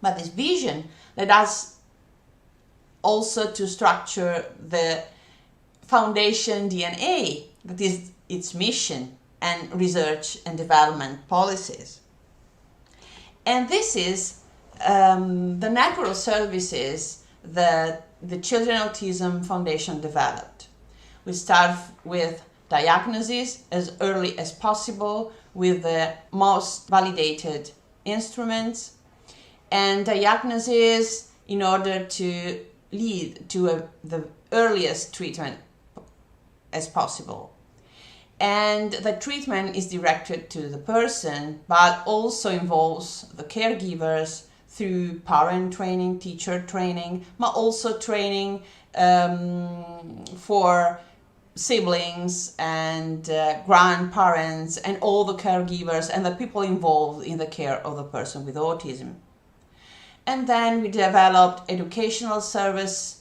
But this vision led us also to structure the foundation DNA, that is its mission and research and development policies. And this is the network of services that the Children Autism Foundation developed. We start with diagnosis as early as possible with the most validated instruments, and diagnosis in order to lead to the earliest treatment as possible. And the treatment is directed to the person, but also involves the caregivers through parent training, teacher training, but also training for siblings and grandparents and all the caregivers and the people involved in the care of the person with autism. And then we developed educational services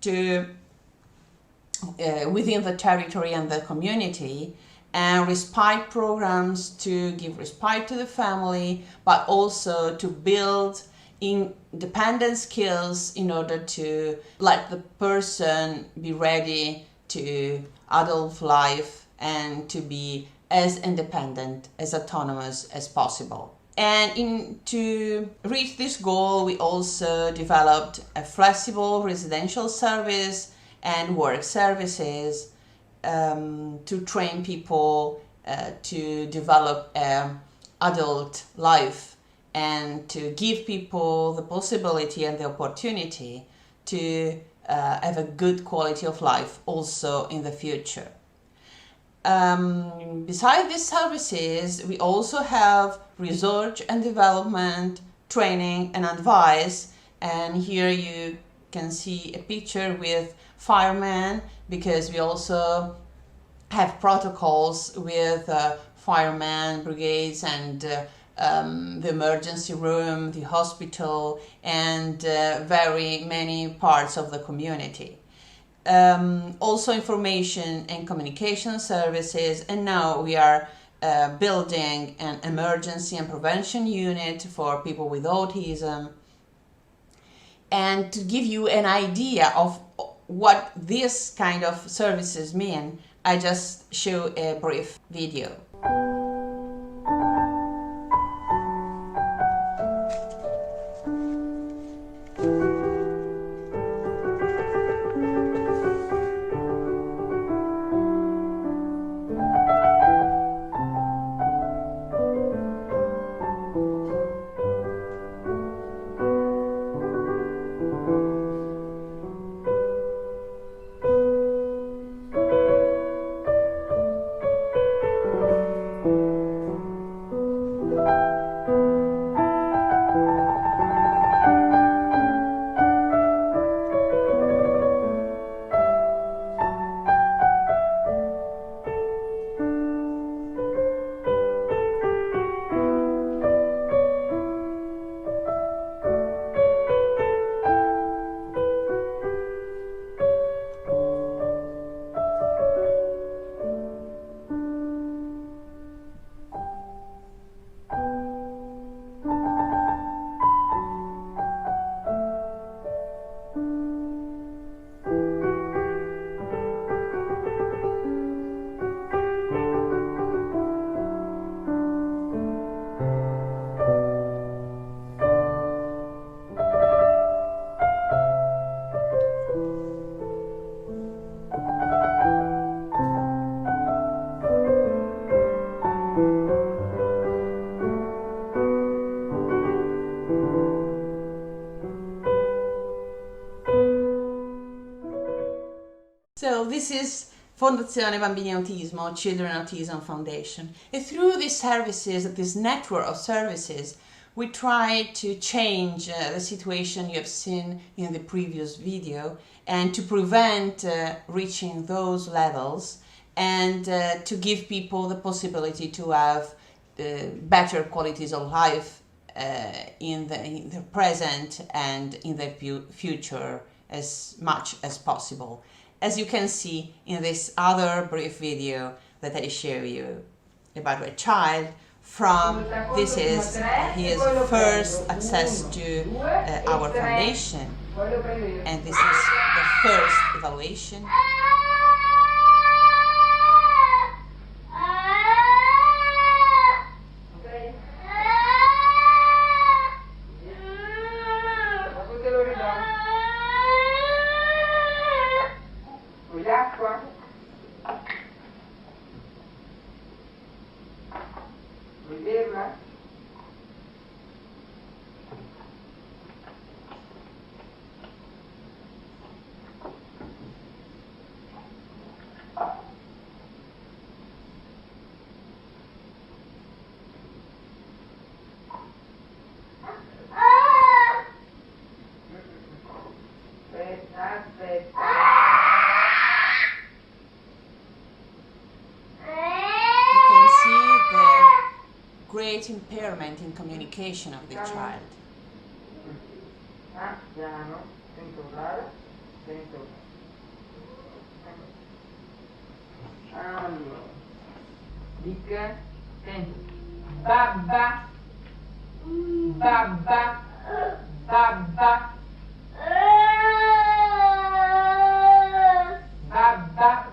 to within the territory and the community, and respite programs to give respite to the family, but also to build independent skills in order to let the person be ready to adult life and to be as independent, as autonomous as possible. And to reach this goal, we also developed a flexible residential service and work services to train people to develop adult life and to give people the possibility and the opportunity to have a good quality of life also in the future. Besides these services, we also have research and development, training and advice, and here you can see a picture with firemen, because we also have protocols with firemen, brigades, and the emergency room, the hospital, and very many parts of the community. Also information and communication services, and now we are building an emergency and prevention unit for people with autism. And to give you an idea of what this kind of services mean, I just show a brief video. this is Fondazione Bambini Autismo, Children Autism Foundation. And through these services, this network of services, we try to change the situation you have seen in the previous video and to prevent reaching those levels and to give people the possibility to have better qualities of life in the present and in the future as much as possible. As you can see in this other brief video that I show you about a child this is his first access to our foundation, and this is the first evaluation. Great impairment in communication of the child. Babba, babba, babba, babba.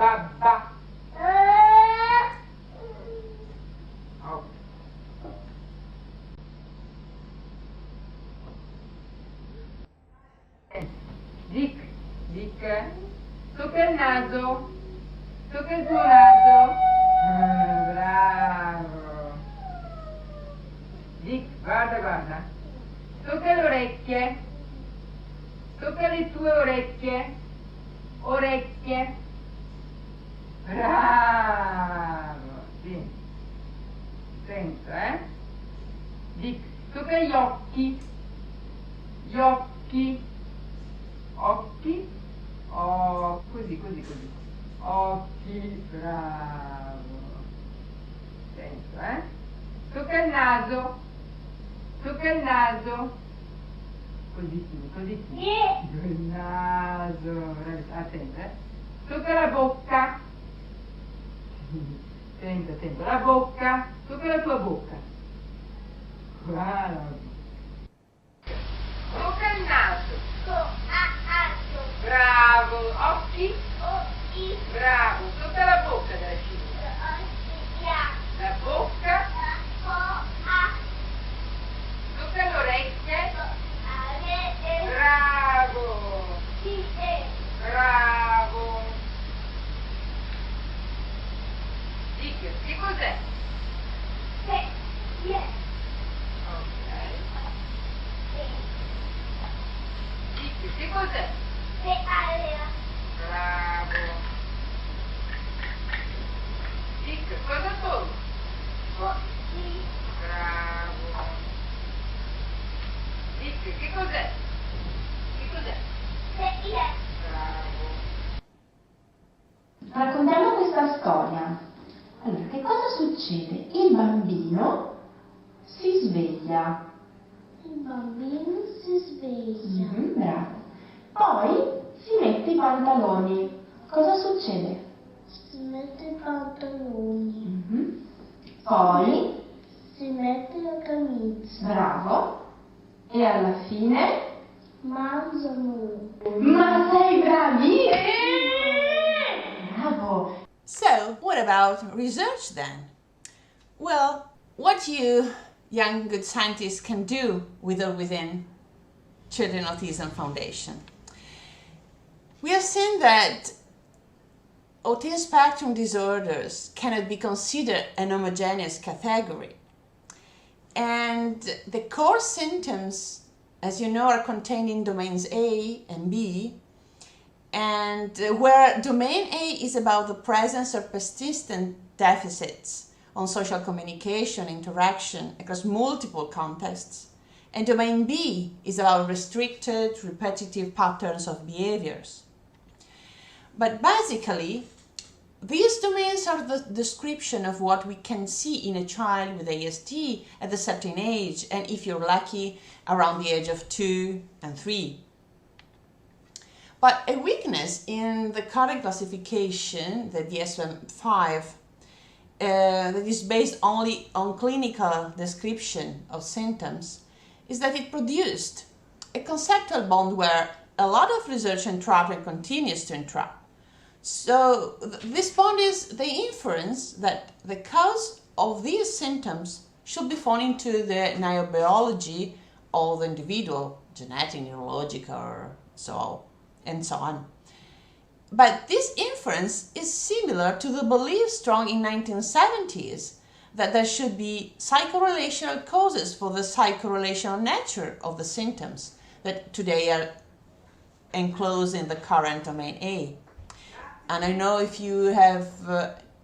Babba. Oh. Dic, tocca il naso, tocca il tuo naso. Bravo. Dic, guarda. Tocca le orecchie, tocca le tue orecchie. Bravo, sì. Sento, Dic, tocca gli occhi. Occhi. Oh, così. Occhi, bravo. Sento, Tocca il naso. Così sì. Il naso, attento, Tocca la bocca. Attento, la bocca, tocca la tua bocca. Bravo. Tocca il naso. Bravo. Occhi. Bravo. Tocca la bocca della figlia. La bocca. Tocca le orecchie. Bravo. Bravo. Che cos'è? Ok. Che cos'è? Bravo. Cosa sono? Bravo. Che cos'è? Bravo. Raccontiamo questa storia. Allora, che cosa succede? Il bambino si sveglia. Bravo. Poi si mette i pantaloni. Cosa succede? Si mette i pantaloni. Poi si mette la camicia. Bravo. E alla fine? Mangiano. Ma sei bravissimo! Bravo. So, what about research then? Well, what you young good scientists can do with or within Children Autism Foundation. We have seen that autism spectrum disorders cannot be considered an homogeneous category. And the core symptoms, as you know, are contained in domains A and B, and where domain A is about the presence of persistent deficits on social communication, interaction across multiple contexts, and domain B is about restricted, repetitive patterns of behaviors. But basically, these domains are the description of what we can see in a child with ASD at a certain age, and if you're lucky, around the age of 2 and 3. But a weakness in the current classification, the DSM-5, that is based only on clinical description of symptoms, is that it produced a conceptual bond where a lot of research entrapped and continues to entrap. So this bond is the inference that the cause of these symptoms should be found into the neurobiology of the individual, genetic, neurological, or so on. But this inference is similar to the belief strong in 1970s that there should be psychorelational causes for the psychorelational nature of the symptoms that today are enclosed in the current domain A. And I know if you have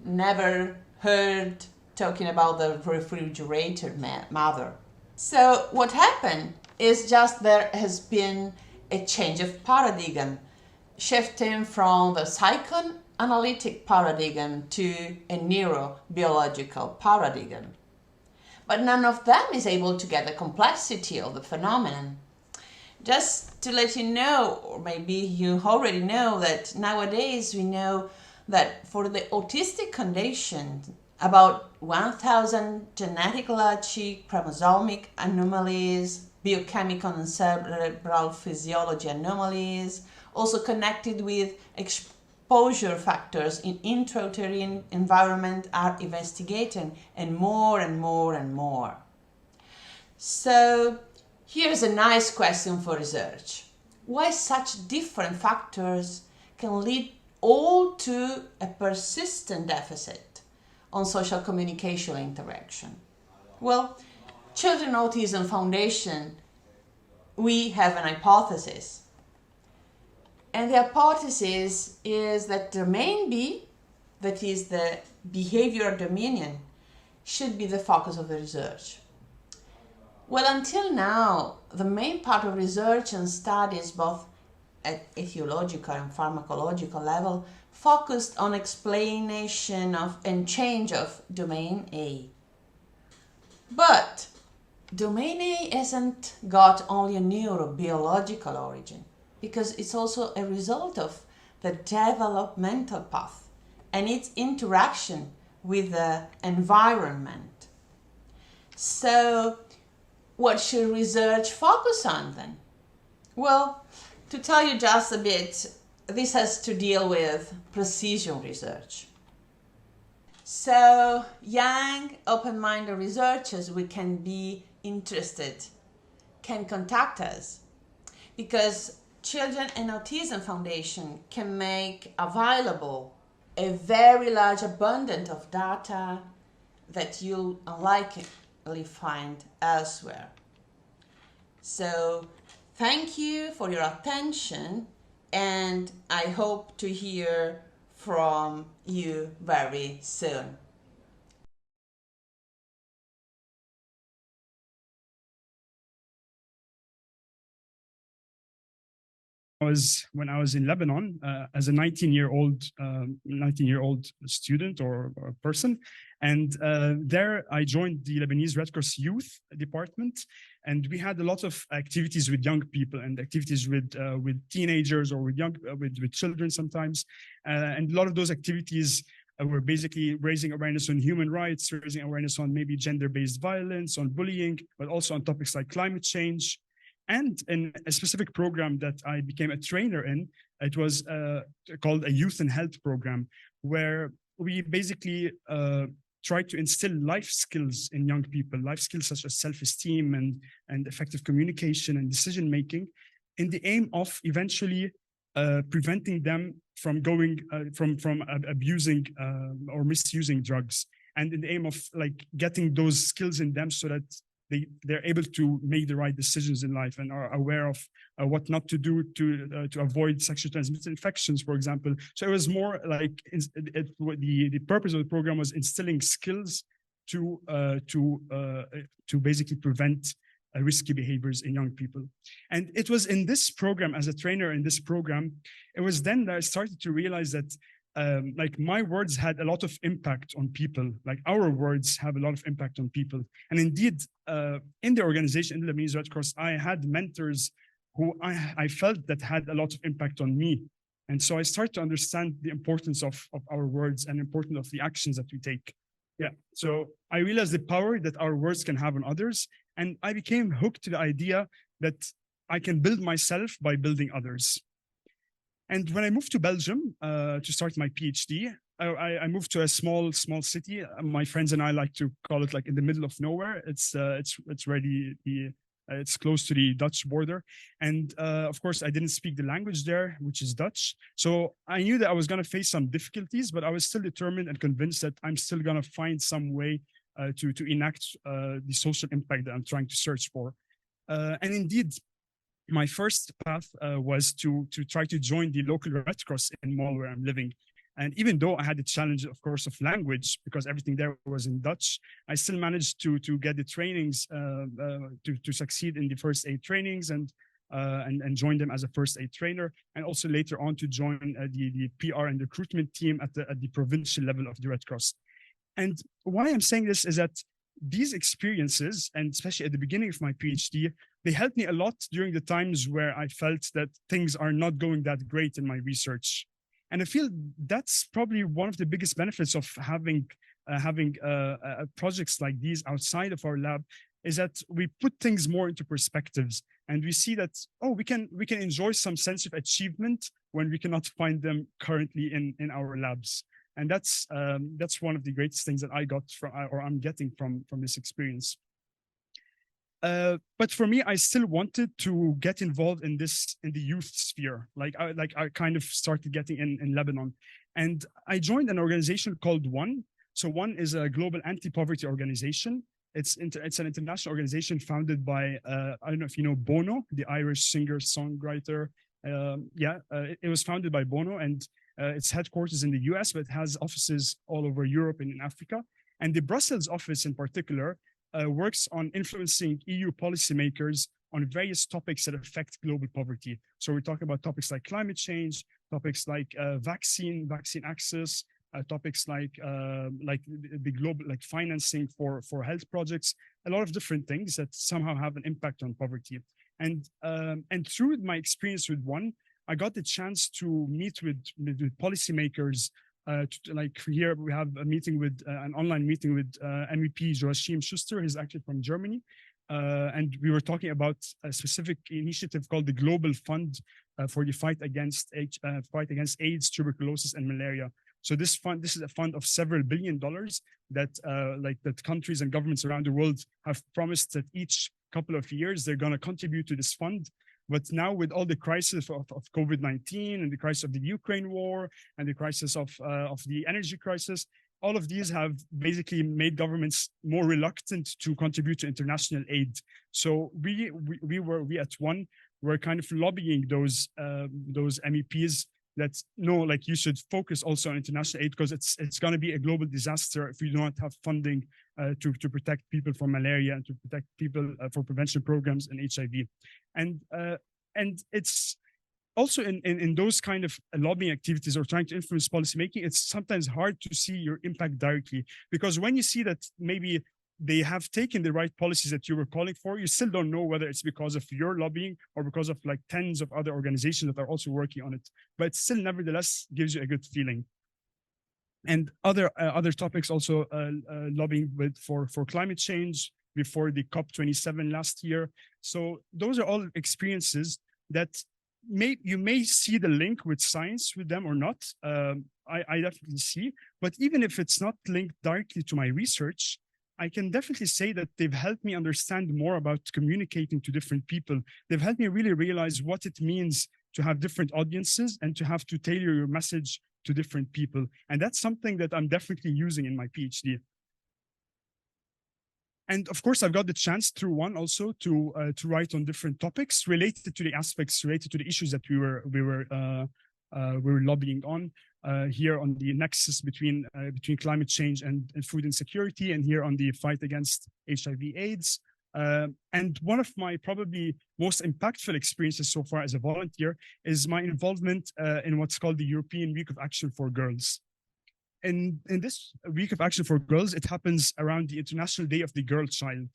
never heard talking about the refrigerator mother. So what happened is just there has been a change of paradigm, shifting from the psychoanalytic paradigm to a neurobiological paradigm. But none of them is able to get the complexity of the phenomenon. Just to let you know, or maybe you already know, that nowadays we know that for the autistic condition, about 1,000 genetic-logic, chromosomic anomalies, biochemical and cerebral physiology anomalies, also connected with exposure factors in intrauterine environment are investigated, and more and more and more. So here's a nice question for research. Why such different factors can lead all to a persistent deficit on social communication interaction? Well, Children Autism Foundation, we have an hypothesis. And the hypothesis is that domain B, that is the behavioral dominion, should be the focus of the research. Well, until now, the main part of research and studies, both at etiological and pharmacological level, focused on explanation of and change of domain A. But domain A hasn't got only a neurobiological origin, because it's also a result of the developmental path and its interaction with the environment. So what should research focus on then? Well, to tell you just a bit, this has to deal with precision research. So young, open-minded researchers we can be interested can contact us, because Children and Autism Foundation can make available a very large abundance of data that you'll unlikely find elsewhere. So thank you for your attention, and I hope to hear from you very soon. When I was in Lebanon as a 19-year-old student or person, and there I joined the Lebanese Red Cross Youth Department, and we had a lot of activities with young people and activities with teenagers or with children sometimes, and a lot of those activities were basically raising awareness on human rights, raising awareness on maybe gender-based violence, on bullying, but also on topics like climate change. And in a specific program that I became a trainer in, it was called a Youth and Health program, where we basically tried to instill life skills in young people, life skills such as self-esteem and effective communication and decision-making, in the aim of eventually preventing them from going from abusing or misusing drugs, and in the aim of like getting those skills in them so that they're able to make the right decisions in life and are aware of what not to do to avoid sexually transmitted infections, for example. So it was more like the purpose of the program was instilling skills to basically prevent risky behaviors in young people. And it was in this program, as a trainer in this program, it was then that I started to realize that like my words had a lot of impact on people, like our words have a lot of impact on people. And indeed, in the organization, in the Lebanese Red Cross, I had mentors who I felt that had a lot of impact on me. And so I started to understand the importance of our words and importance of the actions that we take. Yeah, so I realized the power that our words can have on others. And I became hooked to the idea that I can build myself by building others. And when I moved to Belgium to start my PhD, I moved to a small city. My friends and I like to call it like in the middle of nowhere. It's close to the Dutch border. And of course, I didn't speak the language there, which is Dutch. So I knew that I was going to face some difficulties, but I was still determined and convinced that I'm still going to find some way to enact the social impact that I'm trying to search for. And indeed, my first path was to try to join the local Red Cross in Mol, where I'm living. And even though I had the challenge, of course, of language, because everything there was in Dutch, I still managed to get the trainings to succeed in the first aid trainings and join them as a first aid trainer, and also later on to join the PR and recruitment team at the provincial level of the Red Cross. And why I'm saying this is that these experiences, and especially at the beginning of my PhD, they helped me a lot during the times where I felt that things are not going that great in my research. And I feel that's probably one of the biggest benefits of having projects like these outside of our lab, is that we put things more into perspectives, and we see that, oh, we can enjoy some sense of achievement when we cannot find them currently in our labs. And that's one of the greatest things that I got from, or I'm getting from this experience. But for me, I still wanted to get involved in the youth sphere. Like I kind of started getting in Lebanon, and I joined an organization called One. So One is a global anti-poverty organization. It's an international organization founded by I don't know if you know Bono, the Irish singer-songwriter. It was founded by Bono, and its headquarters in the US, but it has offices all over Europe and in Africa. And the Brussels office in particular works on influencing EU policymakers on various topics that affect global poverty. So we're talking about topics like climate change, topics like vaccine access, topics like the global, like financing for health projects, a lot of different things that somehow have an impact on poverty. And through my experience with One, I got the chance to meet with policymakers. Like here, we have a meeting with an online meeting with MEP Joachim Schuster. He's actually from Germany. And we were talking about a specific initiative called the Global Fund for the fight against AIDS, tuberculosis, and malaria. So this is a fund of several $1 billion that countries and governments around the world have promised that each couple of years they're going to contribute to this fund. But now with all the crisis of COVID-19 and the crisis of the Ukraine war and the crisis of the energy crisis, all of these have basically made governments more reluctant to contribute to international aid. So we at One were kind of lobbying those MEPs that no, like you should focus also on international aid, because it's going to be a global disaster if we do not have funding to protect people from malaria and to protect people for prevention programs and HIV. And it's also in those kind of lobbying activities or trying to influence policymaking, it's sometimes hard to see your impact directly, because when you see that maybe they have taken the right policies that you were calling for, you still don't know whether it's because of your lobbying or because of like tens of other organizations that are also working on it. But it still nevertheless gives you a good feeling. And other topics also lobbying for climate change before the COP27 last year. So those are all experiences that you may see the link with science with them or not. I definitely see, but even if it's not linked directly to my research, I can definitely say that they've helped me understand more about communicating to different people. They've helped me really realize what it means to have different audiences and to have to tailor your message to different people. And that's something that I'm definitely using in my PhD. And of course, I've got the chance through one also to write on different topics related to the aspects related to the issues that we were lobbying on. Here on the nexus between climate change and food insecurity, and here on the fight against HIV/AIDS. And one of my probably most impactful experiences so far as a volunteer is my involvement in what's called the European Week of Action for Girls. In this Week of Action for Girls, it happens around the International Day of the Girl Child.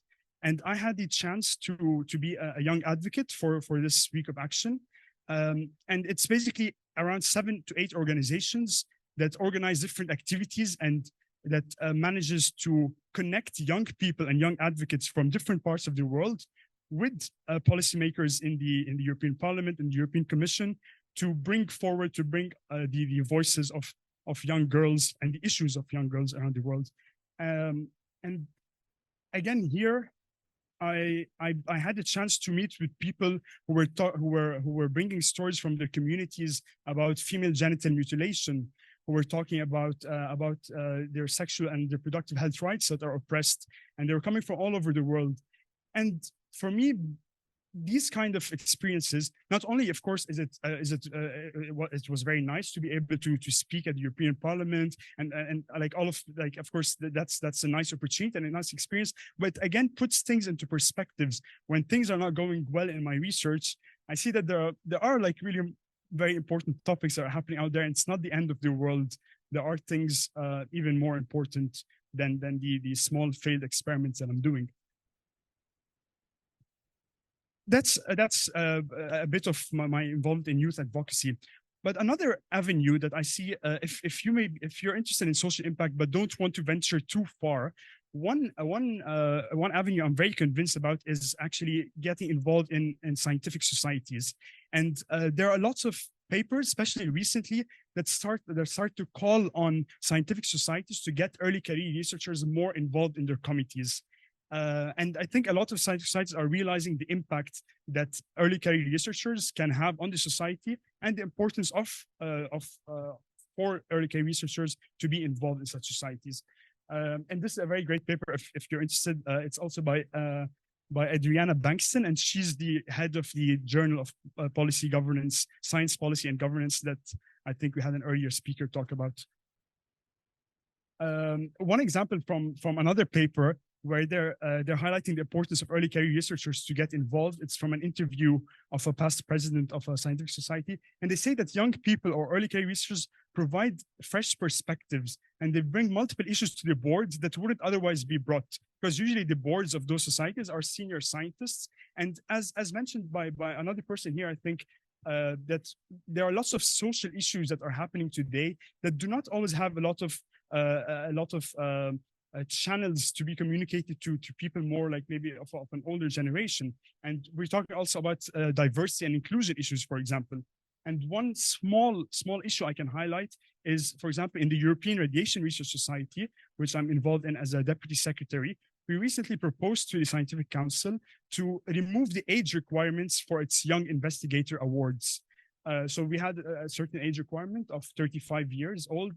And I had the chance to be a young advocate for this Week of Action. And it's basically around 7 to 8 organizations that organize different activities and that manages to connect young people and young advocates from different parts of the world with policymakers in the European Parliament and the European Commission to bring the voices of young girls and the issues of young girls around the world. And again, here, I had a chance to meet with people who were bringing stories from their communities about female genital mutilation, who were talking about their sexual and reproductive health rights that are oppressed, and they were coming from all over the world. And for me, these kind of experiences, not only, of course, it was very nice to be able to speak at the European Parliament and of course that's a nice opportunity and a nice experience, but again puts things into perspectives. When things are not going well in my research, I see that there are like really very important topics that are happening out there, and it's not the end of the world. There are things even more important than the small failed experiments that I'm doing. That's a bit of my involvement in youth advocacy. But another avenue that I see, if you're interested in social impact but don't want to venture too far, one avenue I'm very convinced about is actually getting involved in scientific societies. And there are lots of papers, especially recently, that start to call on scientific societies to get early career researchers more involved in their committees. And I think a lot of scientific societies are realizing the impact that early career researchers can have on the society, and the importance for early career researchers to be involved in such societies. And this is a very great paper if you're interested. It's also by Adriana Bankston, and she's the head of the Journal of Policy Governance, Science Policy and Governance that I think we had an earlier speaker talk about. One example from another paper where they're highlighting the importance of early career researchers to get involved. It's from an interview of a past president of a scientific society. And they say that young people or early career researchers provide fresh perspectives, and they bring multiple issues to the boards that wouldn't otherwise be brought, because usually the boards of those societies are senior scientists. And as mentioned by another person here, I think that there are lots of social issues that are happening today that do not always have a lot of channels to be communicated to people more like maybe of an older generation. And we're talking also about diversity and inclusion issues, for example. And one small issue I can highlight is, for example, in the European Radiation Research Society, which I'm involved in as a deputy secretary, we recently proposed to the Scientific Council to remove the age requirements for its Young Investigator Awards. So we had a certain age requirement of 35 years old.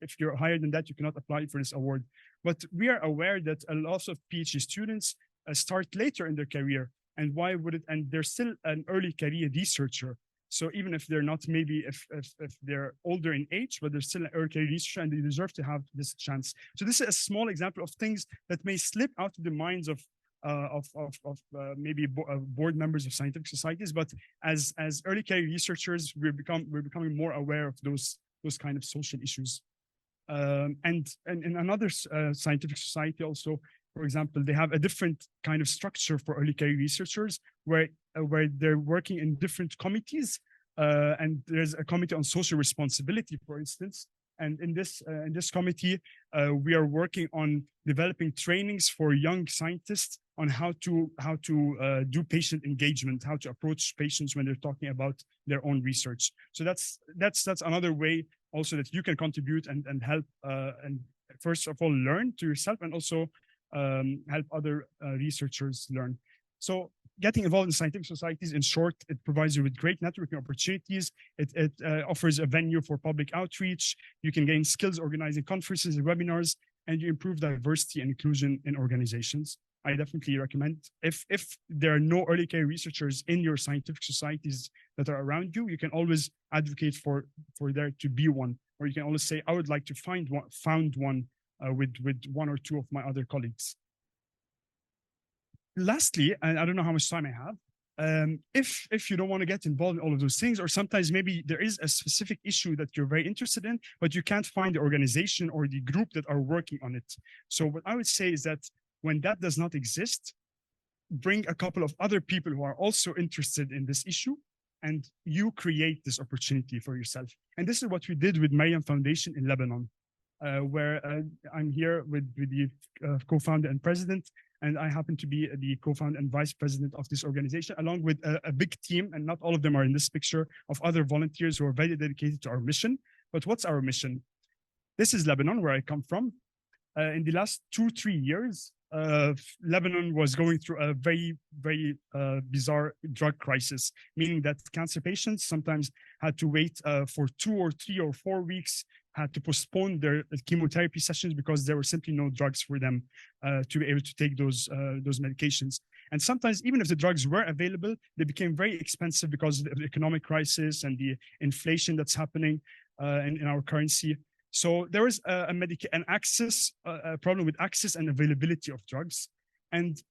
If you're higher than that, you cannot apply for this award. But we are aware that a lot of PhD students start later in their career. And why would it? And they're still an early career researcher. So even if they're not, maybe if they're older in age, but they're still an early career researcher, and they deserve to have this chance. So this is a small example of things that may slip out of the minds of maybe board members of scientific societies, but as early career researchers, we're becoming more aware of those kind of social issues. And in another scientific society also, for example, they have a different kind of structure for early career researchers where they're working in different committees, and there's a committee on social responsibility, for instance. And in this committee, we are working on developing trainings for young scientists on how to do patient engagement, how to approach patients when they're talking about their own research. So that's another way also that you can contribute and help, and first of all learn to yourself, and also help other researchers learn. So getting involved in scientific societies, in short, it provides you with great networking opportunities. It offers a venue for public outreach. You can gain skills organizing conferences and webinars, and you improve diversity and inclusion in organizations. I definitely recommend, if there are no early care researchers in your scientific societies that are around you, you can always advocate for there to be one, or you can always say, I would like to found one with one or two of my other colleagues. Lastly, and I don't know how much time I have, if you don't want to get involved in all of those things, or sometimes maybe there is a specific issue that you're very interested in, but you can't find the organization or the group that are working on it. So what I would say is that when that does not exist, bring a couple of other people who are also interested in this issue, and you create this opportunity for yourself. And this is what we did with Mariam Foundation in Lebanon, where I'm here with the co-founder and president, and I happen to be the co-founder and vice president of this organization, along with a big team, and not all of them are in this picture, of other volunteers who are very dedicated to our mission. But what's our mission? This is Lebanon, where I come from. In the last 2-3 years, Lebanon was going through a very bizarre drug crisis, meaning that cancer patients sometimes had to wait for 2 or 3 or 4 weeks, had to postpone their chemotherapy sessions because there were simply no drugs for them to be able to take those medications. And sometimes, even if the drugs were available, they became very expensive because of the economic crisis and the inflation that's happening in our currency. So there was a problem with access and availability of drugs. And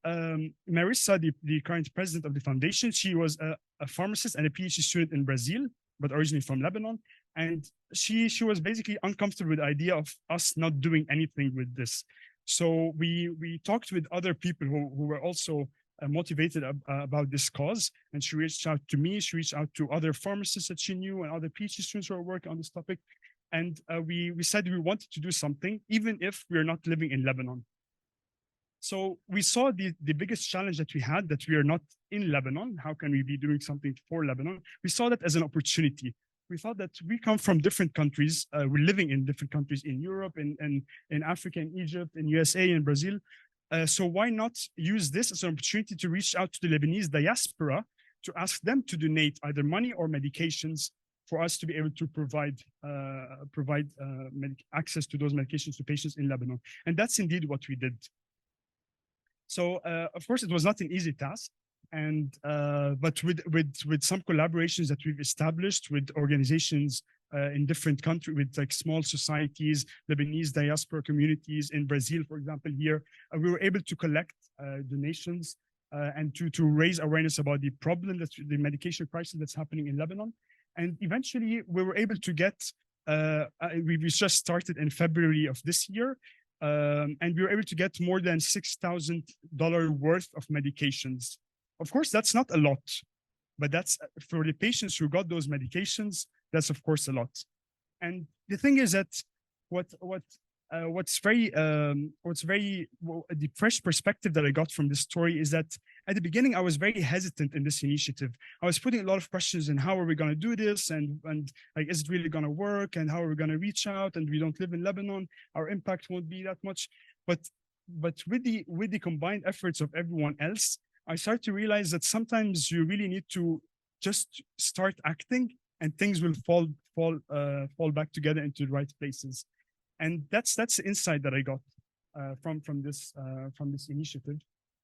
Marissa, the current president of the foundation, she was a pharmacist and a PhD student in Brazil, but originally from Lebanon. And she was basically uncomfortable with the idea of us not doing anything with this. So we talked with other people who were also motivated about this cause. And she reached out to me, she reached out to other pharmacists that she knew and other PhD students who were working on this topic. And we said we wanted to do something, even if we're not living in Lebanon. So we saw the biggest challenge that we had, that we are not in Lebanon. How can we be doing something for Lebanon? We saw that as an opportunity. We thought that we come from different countries. We're living in different countries in Europe, in Africa, in Egypt, in USA, in Brazil. So why not use this as an opportunity to reach out to the Lebanese diaspora to ask them to donate either money or medications for us to be able to provide access to those medications to patients in Lebanon. And that's indeed what we did. So of course, it was not an easy task. And but with some collaborations that we've established with organizations in different countries, with like small societies, Lebanese diaspora communities in Brazil, for example, here, we were able to collect donations and to raise awareness about the problem, that the medication crisis that's happening in Lebanon. And eventually we were able to get, we just started in February of this year, and we were able to get more than $6,000 worth of medications. Of course, that's not a lot, but that's for the patients who got those medications, that's of course a lot. And the thing is that the fresh perspective that I got from this story is that at the beginning, I was very hesitant in this initiative. I was putting a lot of questions in how are we going to do this, and like, is it really going to work, and how are we going to reach out, and we don't live in Lebanon, our impact won't be that much. But with the combined efforts of everyone else, I started to realize that sometimes you really need to just start acting, and things will fall back together into the right places. And that's the insight that I got from this initiative.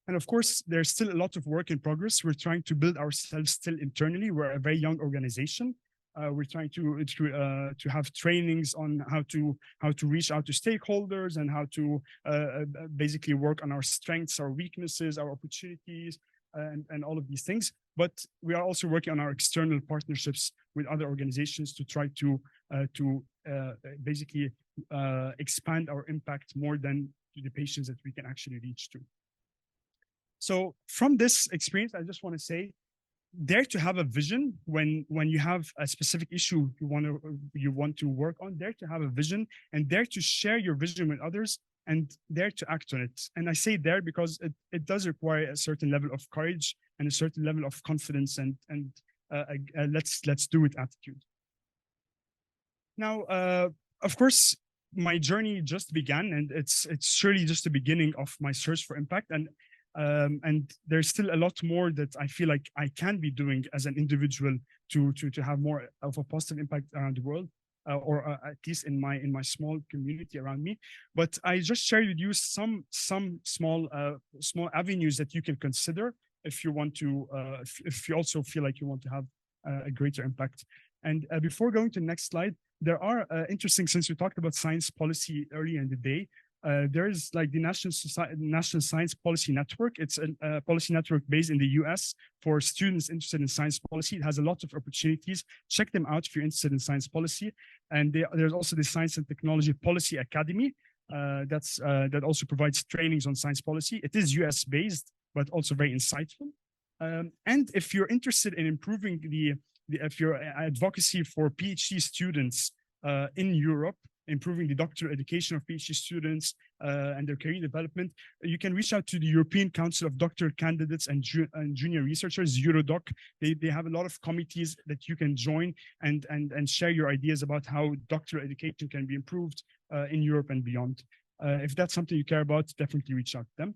And of course, there's still a lot of work in progress. We're trying to build ourselves still internally. We're a very young organization. We're trying to have trainings on how to reach out to stakeholders, and how to basically work on our strengths, our weaknesses, our opportunities, and all of these things. But we are also working on our external partnerships with other organizations to try to basically expand our impact more than to the patients that we can actually reach to. So from this experience, I just want to say, dare to have a vision when you have a specific issue you want to work on. Dare to have a vision, and dare to share your vision with others, and dare to act on it. And I say dare because it does require a certain level of courage and a certain level of confidence and let's do it attitude. Now, of course, my journey just began, and it's surely just the beginning of my search for impact. And there's still a lot more that I feel like I can be doing as an individual to have more of a positive impact around the world. or at least in my small community around me. But I just shared with you some small avenues that you can consider if you want to, if you also feel like you want to have a greater impact. And before going to the next slide, there are interesting, since we talked about science policy earlier in the day, there is like the National Science Policy Network. It's a policy network based in the US for students interested in science policy. It has a lot of opportunities. Check them out if you're interested in science policy. And there's also the Science and Technology Policy Academy that also provides trainings on science policy. It is US based, but also very insightful. And if you're interested in improving if your advocacy for PhD students in Europe, improving the doctoral education of PhD students and their career development, you can reach out to the European Council of Doctoral Candidates and Junior Researchers, Eurodoc. They have a lot of committees that you can join and share your ideas about how doctoral education can be improved in Europe and beyond. If that's something you care about, definitely reach out to them.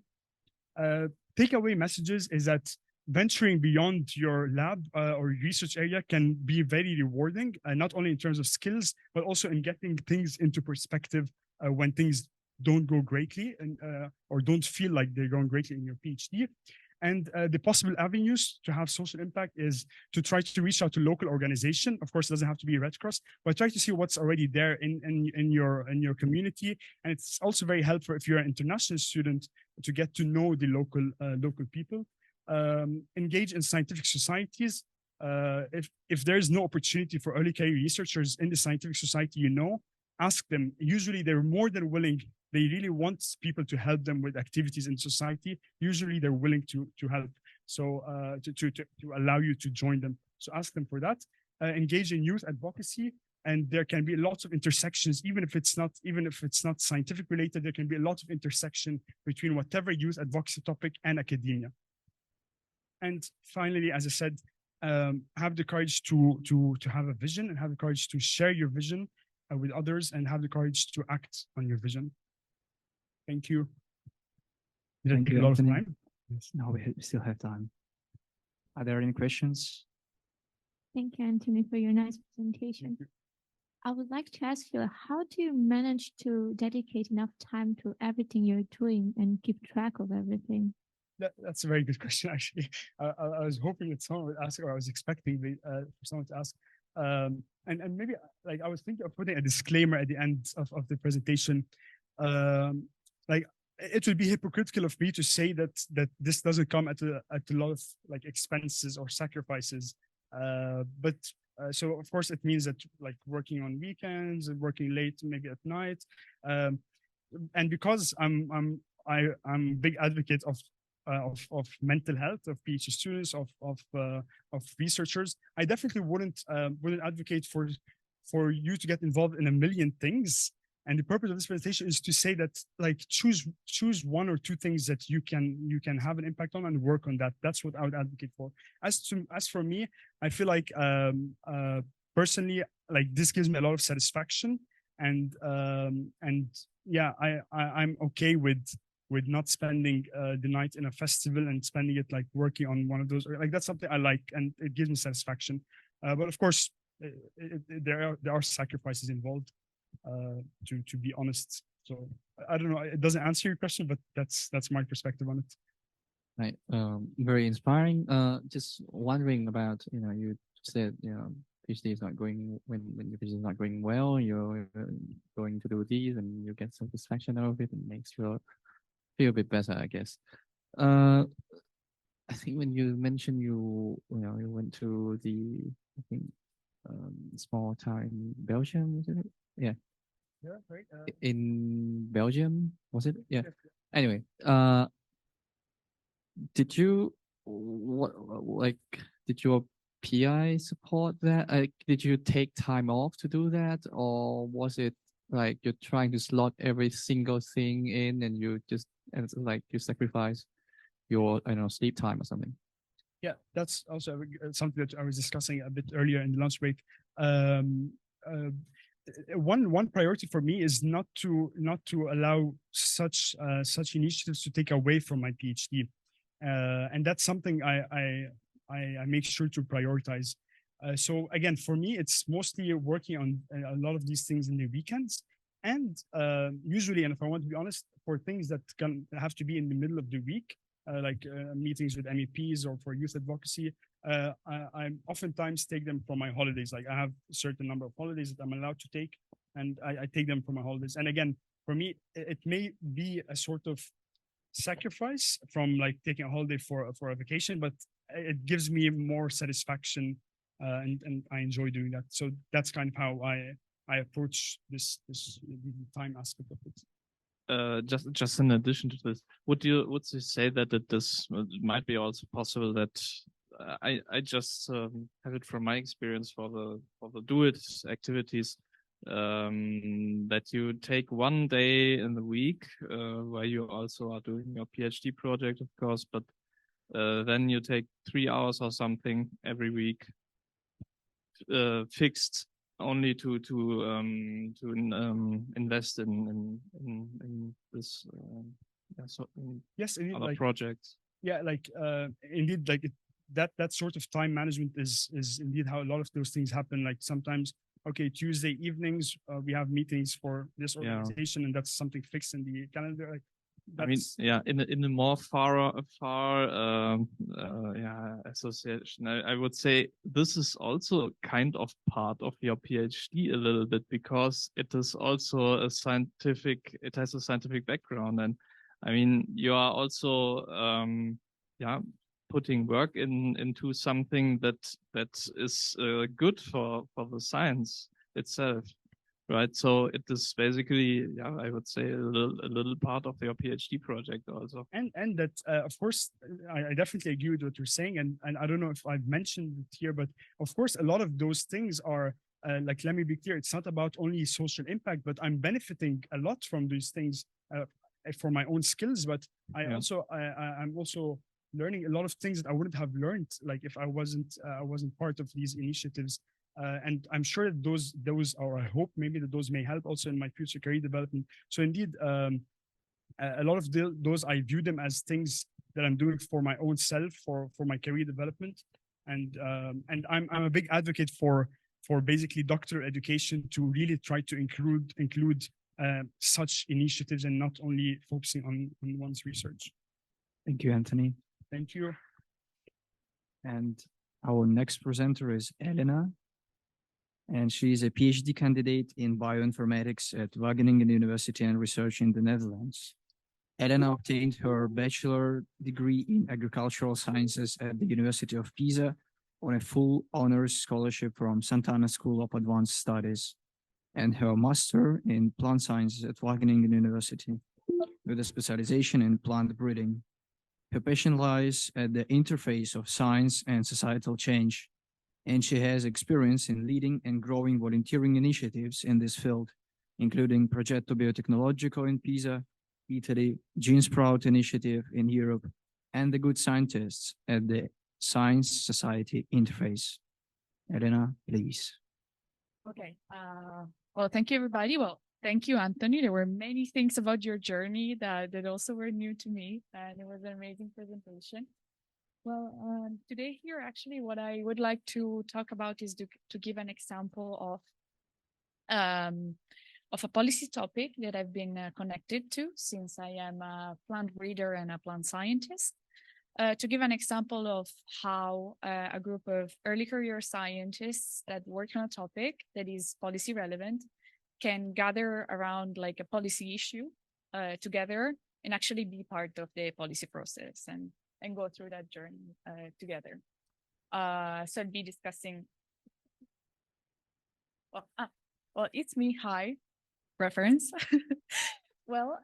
Takeaway messages is that venturing beyond your lab or research area can be very rewarding, not only in terms of skills, but also in getting things into perspective when things don't go greatly or don't feel like they're going greatly in your PhD. And the possible avenues to have social impact is to try to reach out to local organization. Of course, it doesn't have to be Red Cross, but try to see what's already there in your community. And it's also very helpful if you're an international student to get to know the local people. Engage in scientific societies. If there is no opportunity for early career researchers in the scientific society, ask them. Usually they're more than willing. They really want people to help them with activities in society. Usually they're willing to help. So to allow you to join them. So ask them for that. Engage in youth advocacy. And there can be lots of intersections, even if it's not scientific related, there can be a lot of intersection between whatever youth advocacy topic and academia. And finally, as I said, have the courage to have a vision and have the courage to share your vision with others and have the courage to act on your vision. Thank you. Did I take a lot of time? No, we still have time. Are there any questions? Thank you, Anthony, for your nice presentation. I would like to ask you, how do you manage to dedicate enough time to everything you're doing and keep track of everything? That's a very good question, actually. I was hoping that someone would ask, or I was expecting for someone to ask. And maybe like I was thinking of putting a disclaimer at the end of the presentation. Like it would be hypocritical of me to say that this doesn't come at a lot of like expenses or sacrifices. But so of course it means that like working on weekends and working late, maybe at night. And because I'm a big advocate of mental health of PhD students, of researchers, I definitely wouldn't advocate for you to get involved in a million things. And the purpose of this presentation is to say that like choose one or two things that you can have an impact on and work on that. That's what I would advocate for. As for me, I feel like personally, like this gives me a lot of satisfaction, and yeah, I'm okay with not spending the night in a festival and spending it like working on one of those. Like that's something I like, and it gives me satisfaction. But of course, there are sacrifices involved. To be honest, so I don't know. It doesn't answer your question, but that's my perspective on it. Right. Very inspiring. Just wondering about, you said, PhD is not going when your PhD is not going well. You're going to do these, and you get satisfaction out of it, and makes you feel a bit better, I guess. I think when you mentioned you went to the, I think, small town in Belgium, isn't it? Yeah. Yeah, right. In Belgium, was it? Yeah. Anyway, did you did your PI support that? Did you take time off to do that, or was it like you're trying to slot every single thing in, and you sacrifice your sleep time or something? Yeah, that's also something that I was discussing a bit earlier in the lunch break. One priority for me is not to allow such initiatives to take away from my PhD, and that's something I make sure to prioritize. So again, for me, it's mostly working on a lot of these things in the weekends. And usually, and if I want to be honest, for things that can have to be in the middle of the week, like meetings with MEPs or for youth advocacy, I oftentimes take them for my holidays. Like I have a certain number of holidays that I'm allowed to take, and I take them for my holidays. And again, for me, it may be a sort of sacrifice from like taking a holiday for a vacation, but it gives me more satisfaction, and I enjoy doing that. So that's kind of how I approach this time aspect of it. Just in addition to this, would you say that this might be also possible that I just have it from my experience for the DoIts activities, that you take one day in the week where you also are doing your PhD project, of course, but then you take 3 hours or something every week, fixed only to invest in this yes, indeed, other like, projects. Yeah, like indeed, like that sort of time management is indeed how a lot of those things happen. Like sometimes, okay, Tuesday evenings we have meetings for this organization, and that's something fixed in the calendar. Like, I mean, yeah, in the more far association, I would say this is also kind of part of your PhD a little bit, because it is also it has a scientific background. And I mean, you are also putting work into something that is good for the science itself. Right, so it is basically, I would say a little part of your PhD project also. And that, of course, I definitely agree with what you're saying, and I don't know if I've mentioned it here, but of course, a lot of those things are like, let me be clear, it's not about only social impact, but I'm benefiting a lot from these things for my own skills, but I'm also learning a lot of things that I wouldn't have learned, like if I wasn't part of these initiatives. And I'm sure that those, or I hope maybe that those may help also in my future career development. So indeed, a lot of those, I view them as things that I'm doing for my own self, for my career development. And I'm a big advocate for basically doctoral education to really try to include such initiatives and not only focusing on one's research. Thank you, Anthony. Thank you. And our next presenter is Elena. And she is a PhD candidate in bioinformatics at Wageningen University and Research in the Netherlands. Elena obtained her bachelor degree in agricultural sciences at the University of Pisa on a full honors scholarship from Sant'Anna School of Advanced Studies, and her master in plant sciences at Wageningen University with a specialization in plant breeding. Her passion lies at the interface of science and societal change, and she has experience in leading and growing volunteering initiatives in this field, including Progetto Biotecnologico in Pisa, Italy, Gene Sprout Initiative in Europe, and the Good Scientists at the Science Society Interface. Elena, please. Okay. Well, thank you, everybody. Well, thank you, Anthony. There were many things about your journey that also were new to me, and it was an amazing presentation. Well, today here, actually, what I would like to talk about is to give an example of a policy topic that I've been connected to since I am a plant breeder and a plant scientist. To give an example of how a group of early career scientists that work on a topic that is policy relevant can gather around like a policy issue together and actually be part of the policy process and go through that journey together. So I'll be discussing, well, it's me, hi, reference. Well,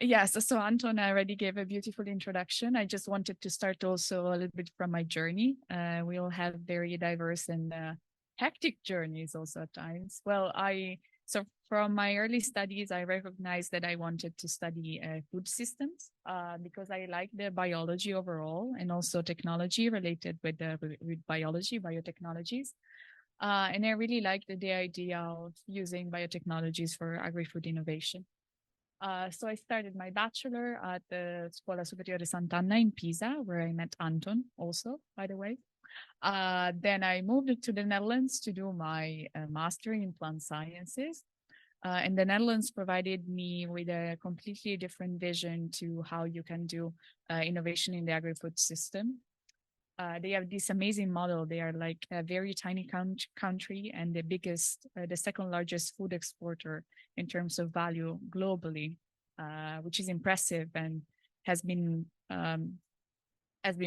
yes, so Anton already gave a beautiful introduction. I just wanted to start also a little bit from my journey. We all have very diverse and hectic journeys also at times. Well, so from my early studies, I recognized that I wanted to study food systems because I like the biology overall and also technology related with biology, biotechnologies. And I really liked the idea of using biotechnologies for agri-food innovation. So I started my bachelor at the Scuola Superiore Sant'Anna in Pisa, where I met Anton also, by the way. Then I moved to the Netherlands to do my master in plant sciences. And the Netherlands provided me with a completely different vision to how you can do innovation in the agri-food system. They have this amazing model. They are like a very tiny country and the second largest food exporter in terms of value globally, which is impressive and has been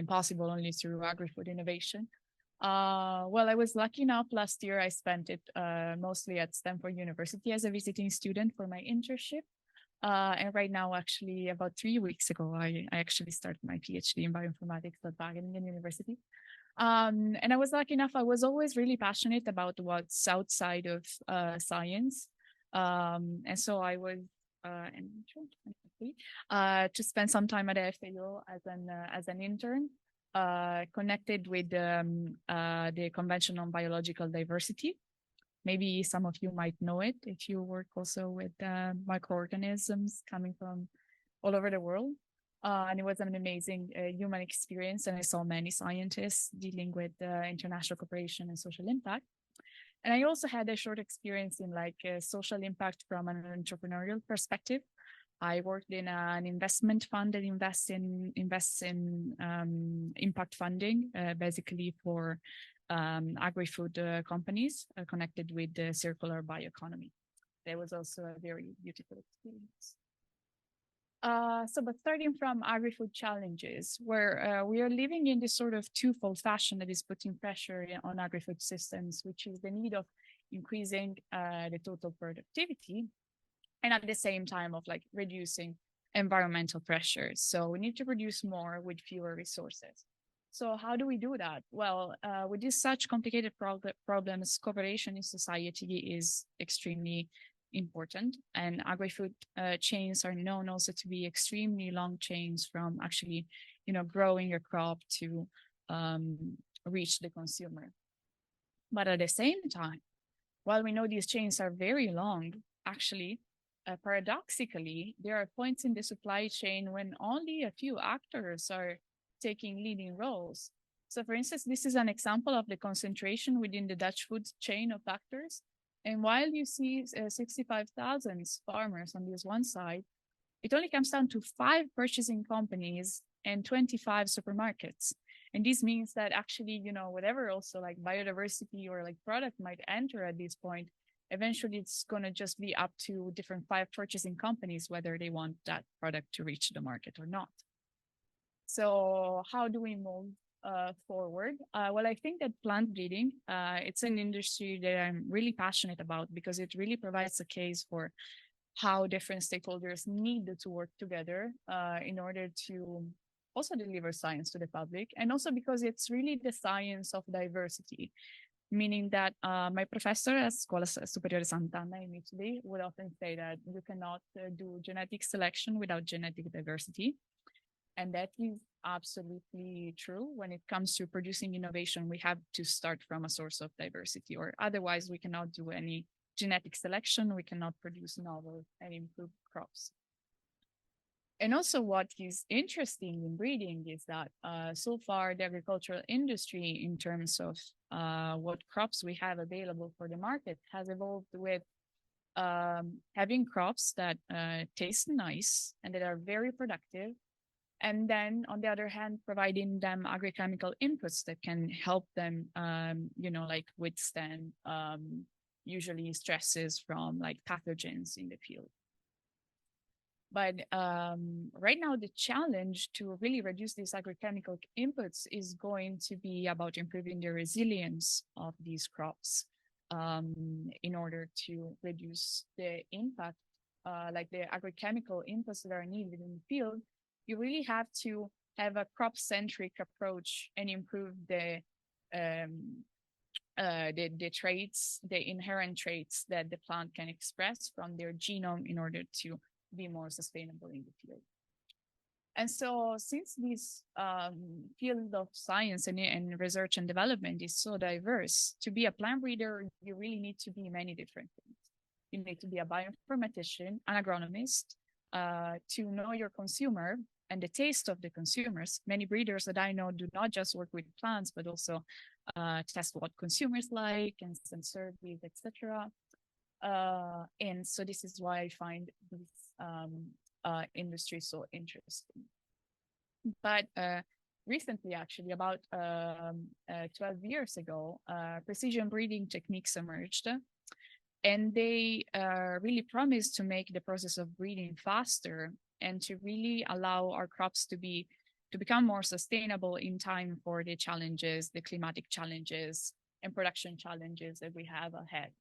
possible only through agri-food innovation. Well, I was lucky enough last year. I spent it mostly at Stanford University as a visiting student for my internship. And right now, actually, about 3 weeks ago, I actually started my PhD in bioinformatics at Wageningen University. And I was lucky enough, I was always really passionate about what's outside of science. And so I was to spend some time at the FAO as an intern. Connected with the Convention on Biological Diversity. Maybe some of you might know it if you work also with microorganisms coming from all over the world. And it was an amazing human experience, and I saw many scientists dealing with international cooperation and social impact. And I also had a short experience in social impact from an entrepreneurial perspective. I worked in an investment fund that invests in impact funding, basically for agri-food companies connected with the circular bioeconomy. That was also a very beautiful experience. But starting from agri-food challenges, where we are living in this sort of twofold fashion that is putting pressure on agri-food systems, which is the need of increasing the total productivity, and at the same time of reducing environmental pressures. So we need to produce more with fewer resources. So how do we do that? Well, with these such complicated problems, cooperation in society is extremely important. And agri-food chains are known also to be extremely long chains from actually, growing a crop to reach the consumer. But at the same time, while we know these chains are very long, actually, paradoxically, there are points in the supply chain when only a few actors are taking leading roles. So for instance, this is an example of the concentration within the Dutch food chain of actors. And while you see 65,000 farmers on this one side, it only comes down to 5 purchasing companies and 25 supermarkets. And this means that actually, whatever also biodiversity or product might enter at this point, eventually it's going to just be up to different 5 purchasing companies whether they want that product to reach the market or not. So how do we move forward? Well, I think that plant breeding, it's an industry that I'm really passionate about because it really provides a case for how different stakeholders need to work together in order to also deliver science to the public, and also because it's really the science of diversity. Meaning that my professor at Scuola Superiore Sant'Anna in Italy would often say that you cannot do genetic selection without genetic diversity. And that is absolutely true. When it comes to producing innovation, we have to start from a source of diversity, or otherwise we cannot do any genetic selection, we cannot produce novel and improved crops. And also what is interesting in breeding is that so far the agricultural industry, in terms of what crops we have available for the market, has evolved with having crops that taste nice and that are very productive. And then on the other hand, providing them agrochemical inputs that can help them, withstand usually stresses from pathogens in the field. But right now, the challenge to really reduce these agrochemical inputs is going to be about improving the resilience of these crops in order to reduce the impact, the agrochemical inputs that are needed in the field. You really have to have a crop-centric approach and improve the traits, the inherent traits that the plant can express from their genome in order to be more sustainable in the field. And so since this field of science and research and development is so diverse, to be a plant breeder, you really need to be many different things. You need to be a bioinformatician, an agronomist, to know your consumer and the taste of the consumers. Many breeders that I know do not just work with plants, but also test what consumers like and send surveys, etc. And so this is why I find this industry so interesting. But recently, actually, about 12 years ago, precision breeding techniques emerged, and they really promised to make the process of breeding faster and to really allow our crops to become more sustainable in time for the challenges, the climatic challenges and production challenges that we have ahead.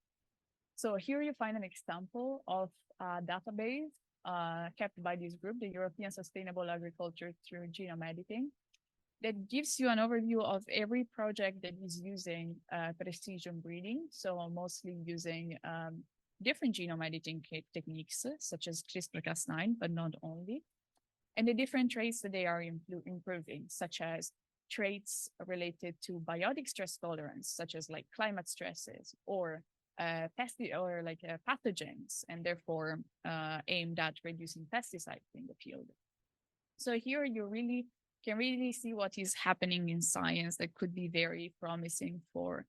So here you find an example of a database kept by this group, the European Sustainable Agriculture through Genome Editing, that gives you an overview of every project that is using precision breeding. So mostly using different genome editing techniques, such as CRISPR-Cas9, but not only. And the different traits that they are improving, such as traits related to biotic stress tolerance, such as like climate stresses or pathogens, and therefore aimed at reducing pesticides in the field. So here you can really see what is happening in science that could be very promising for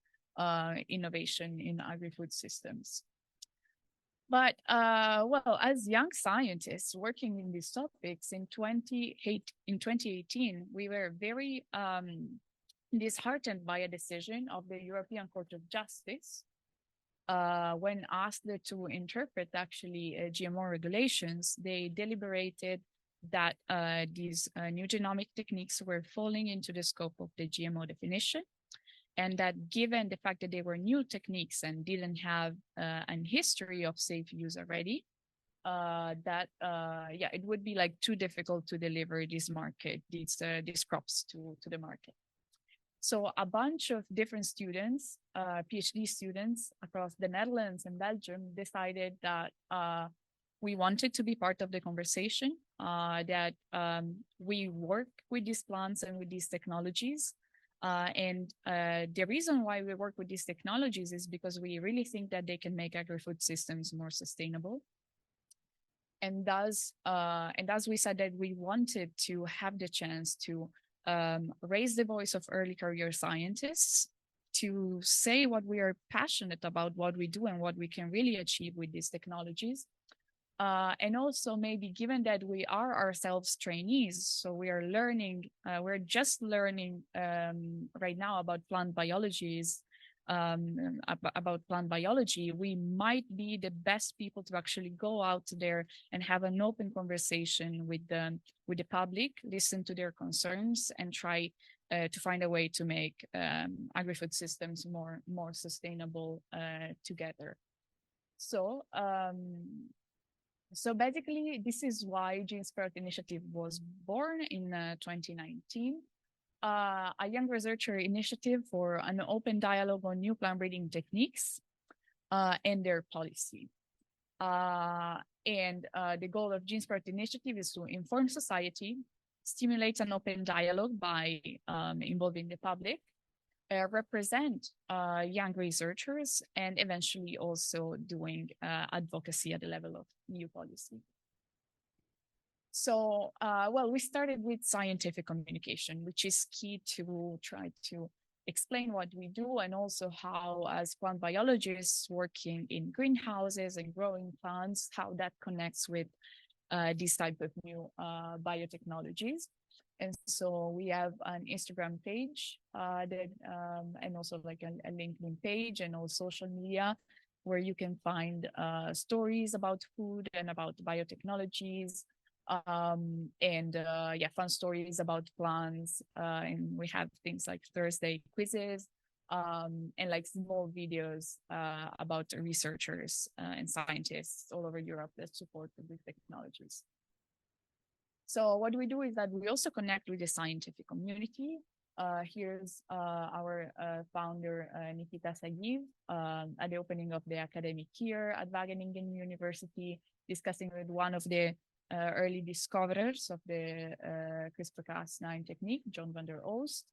innovation in agri-food systems. But well, as young scientists working in these topics in 2018, we were very disheartened by a decision of the European Court of Justice when asked to interpret actually GMO regulations. They deliberated that these new genomic techniques were falling into the scope of the GMO definition, and that given the fact that they were new techniques and didn't have an history of safe use already, it would be like too difficult to deliver these crops to the market. So a bunch of different students, PhD students across the Netherlands and Belgium, decided that we wanted to be part of the conversation, that we work with these plants and with these technologies. And the reason why we work with these technologies is because we really think that they can make agri-food systems more sustainable. And thus we said that we wanted to have the chance to raise the voice of early career scientists, to say what we are passionate about, what we do and what we can really achieve with these technologies. And also maybe given that we are ourselves trainees, so we are learning, we're just learning right now about plant biologies, we might be the best people to actually go out there and have an open conversation with the public, listen to their concerns, and try to find a way to make agri-food systems more sustainable together. So basically, this is why GeneSpirit Initiative was born in 2019. A young researcher initiative for an open dialogue on new plant breeding techniques and their policy. The goal of GeneSpirit Initiative is to inform society, stimulate an open dialogue by involving the public, represent young researchers, and eventually also doing advocacy at the level of EU policy. So, well, we started with scientific communication, which is key to try to explain what we do, and also how, as plant biologists working in greenhouses and growing plants, how that connects with these type of new biotechnologies. And so we have an Instagram page and also like a LinkedIn page and all social media, where you can find stories about food and about biotechnologies, fun stories about plants. And we have things like Thursday quizzes and like small videos about researchers and scientists all over Europe that support these technologies. So what we do is that we also connect with the scientific community. Here's our founder, Nikita Sagiv, at the opening of the academic year at Wageningen University, discussing with one of the early discoverers of the CRISPR-Cas9 technique, John van der Oost.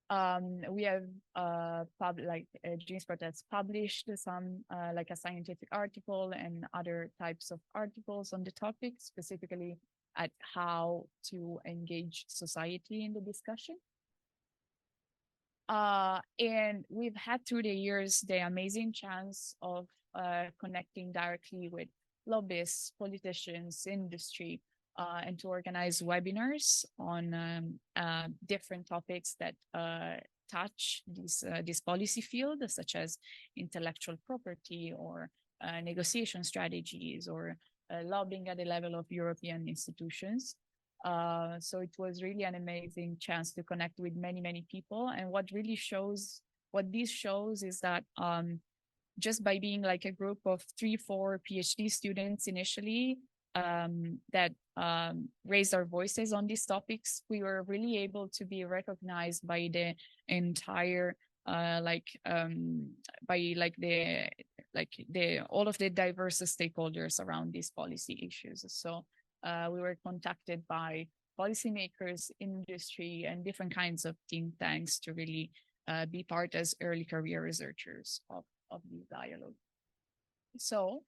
We have Genesport has published some like a scientific article and other types of articles on the topic, specifically at how to engage society in the discussion. And we've had through the years the amazing chance of connecting directly with lobbyists, politicians, industry, and to organize webinars on different topics that touch this policy field, such as intellectual property or negotiation strategies or lobbying at the level of European institutions. So it was really an amazing chance to connect with many, many people. And what this shows is that just by being like a group of 3-4 PhD students initially that raised our voices on these topics, we were really able to be recognized by the entire all of the diverse stakeholders around these policy issues. So we were contacted by policymakers, industry, and different kinds of think tanks to really be part as early career researchers of the dialogue. So,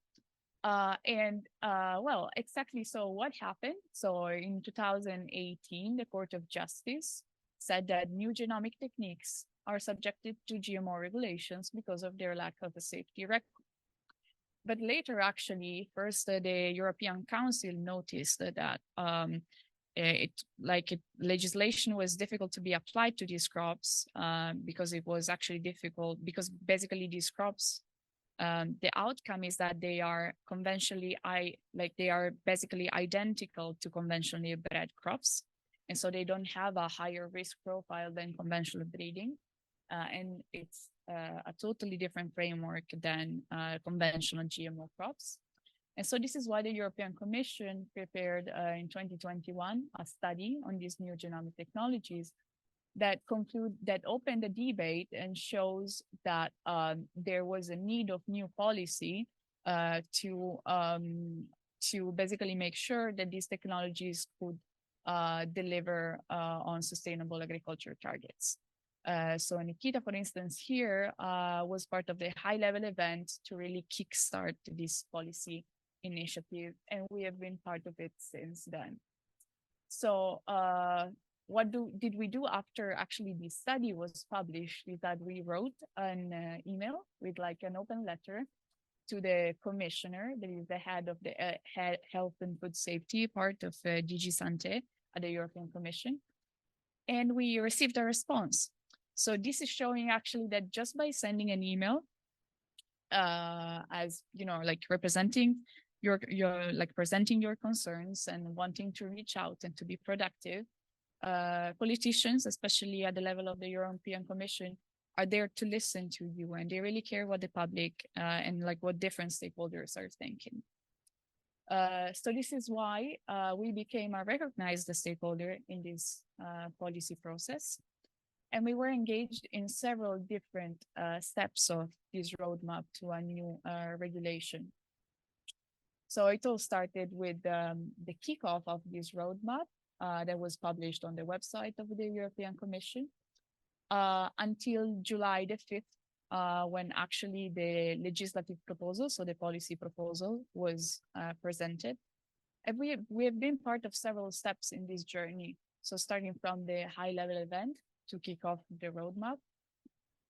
well, exactly. So what happened? So in 2018, the Court of Justice said that new genomic techniques are subjected to GMO regulations because of their lack of a safety record. But later, actually, first the European Council noticed that legislation was difficult to be applied to these crops because it was actually difficult because basically these crops, the outcome is that they are basically identical to conventionally bred crops, and so they don't have a higher risk profile than conventional breeding. And it's a totally different framework than conventional GMO crops. And so this is why the European Commission prepared in 2021 a study on these new genomic technologies that opened the debate and shows that there was a need of new policy to basically make sure that these technologies could deliver on sustainable agriculture targets. So Nikita, for instance, here was part of the high-level event to really kickstart this policy initiative, and we have been part of it since then. So what did we do after actually this study was published is that we wrote an email with like an open letter to the commissioner, that is the head of the health and food safety part of DG Sante at the European Commission, and we received a response. So this is showing actually that just by sending an email, as you know, like representing presenting your concerns and wanting to reach out and to be productive, politicians, especially at the level of the European Commission, are there to listen to you, and they really care what the public and like what different stakeholders are thinking. So this is why we became a recognized stakeholder in this policy process. And we were engaged in several different steps of this roadmap to a new regulation. So it all started with the kickoff of this roadmap that was published on the website of the European Commission until July the 5th, when actually the legislative proposal, so the policy proposal, was presented. And we have been part of several steps in this journey. So starting from the high-level event to kick off the roadmap,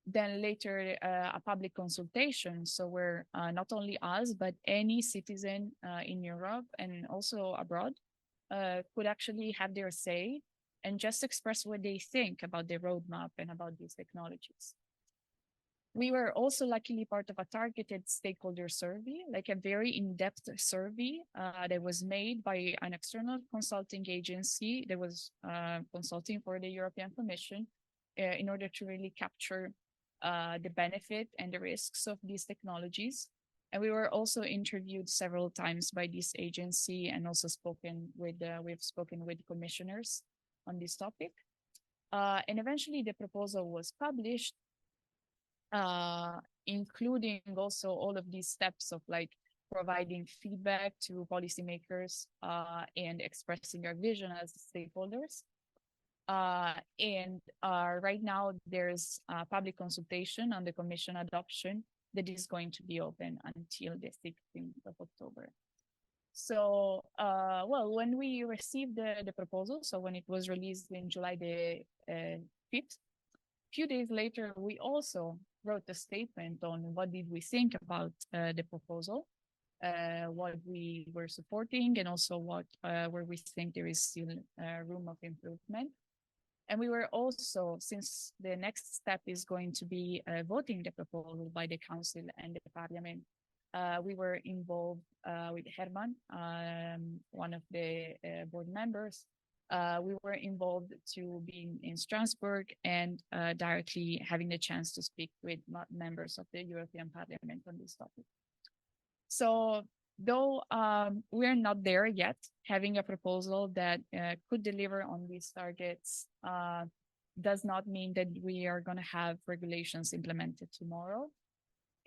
then later a public consultation. So where not only us, but any citizen in Europe and also abroad could actually have their say and just express what they think about the roadmap and about these technologies. We were also luckily part of a targeted stakeholder survey, like a very in-depth survey that was made by an external consulting agency that was consulting for the European Commission in order to really capture the benefit and the risks of these technologies. And we were also interviewed several times by this agency and also we've spoken with commissioners on this topic. And eventually the proposal was published, including also all of these steps of like providing feedback to policymakers and expressing our vision as stakeholders. Right now there's a public consultation on the commission adoption that is going to be open until the 16th of October. So, well, when we received the proposal, so when it was released in July the 5th, a few days later, we also wrote a statement on what did we think about the proposal, what we were supporting, and also what where we think there is still room of improvement. And we were also, since the next step is going to be voting the proposal by the council and the parliament, we were involved with Herman, one of the board members. We were involved to being in Strasbourg and directly having the chance to speak with members of the European Parliament on this topic. So though we're not there yet, having a proposal that could deliver on these targets does not mean that we are going to have regulations implemented tomorrow.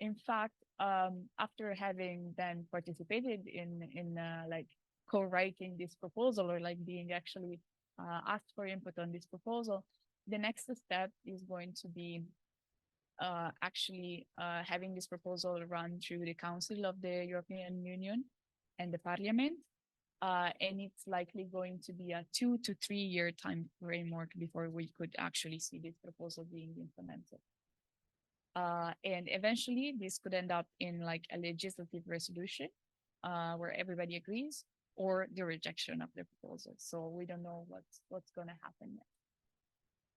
In fact, after having then participated in like co-writing this proposal or like being actually asked for input on this proposal, the next step is going to be actually having this proposal run through the Council of the European Union and the Parliament. And it's likely going to be a 2 to 3 year time framework before we could actually see this proposal being implemented. And eventually this could end up in like a legislative resolution where everybody agrees, or the rejection of the proposal. So we don't know what's going to happen yet.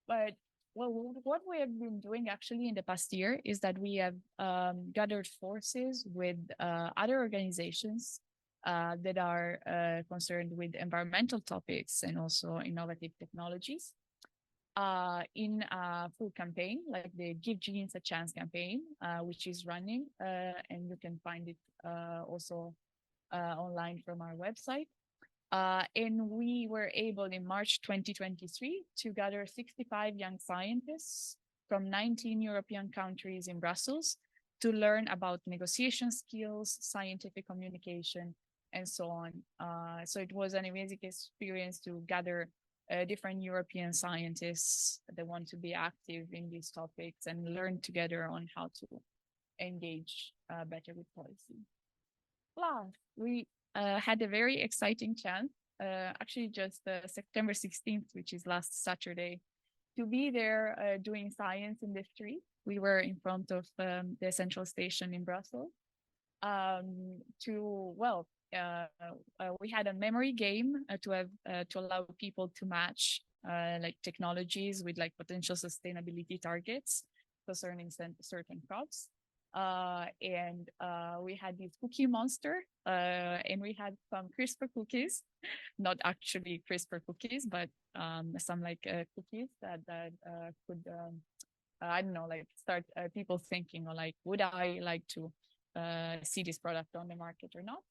But well, what we have been doing actually in the past year is that we have gathered forces with other organizations that are concerned with environmental topics and also innovative technologies in a full campaign, like the Give Genes a Chance campaign, which is running, and you can find it also online from our website. And we were able in March 2023 to gather 65 young scientists from 19 European countries in Brussels to learn about negotiation skills, scientific communication, and so on. So it was an amazing experience to gather different European scientists that want to be active in these topics and learn together on how to engage better with policy. Plus, we had a very exciting chance, actually just September 16th, which is last Saturday, to be there doing science in the street. We were in front of the central station in Brussels we had a memory game to allow people to match like technologies with like potential sustainability targets concerning certain crops. And we had this cookie monster, and we had some CRISPR cookies, not actually CRISPR cookies, but some like cookies that could, I don't know, like start people thinking, or like, would I like to see this product on the market or not?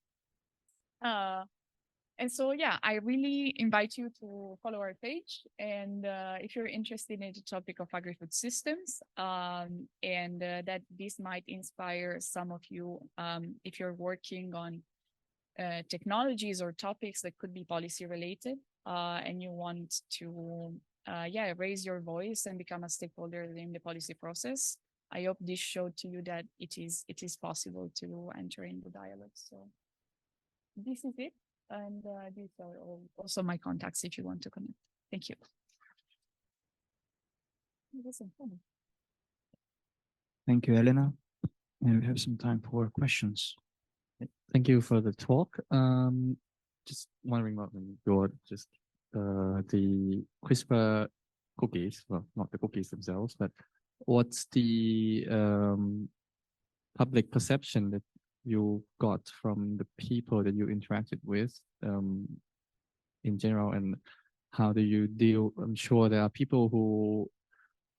And so, yeah, I really invite you to follow our page. And if you're interested in the topic of agri-food systems, and that this might inspire some of you, if you're working on technologies or topics that could be policy related, and you want to, raise your voice and become a stakeholder in the policy process, I hope this showed to you that it is possible to enter in the dialogue. So this is it. And these are also my contacts if you want to connect. Thank you. Thank you, Elena. And we have some time for questions. Thank you for the talk. Just wondering about the CRISPR cookies, well, not the cookies themselves, but what's the public perception that you got from the people that you interacted with in general, and how do you deal? I'm sure there are people who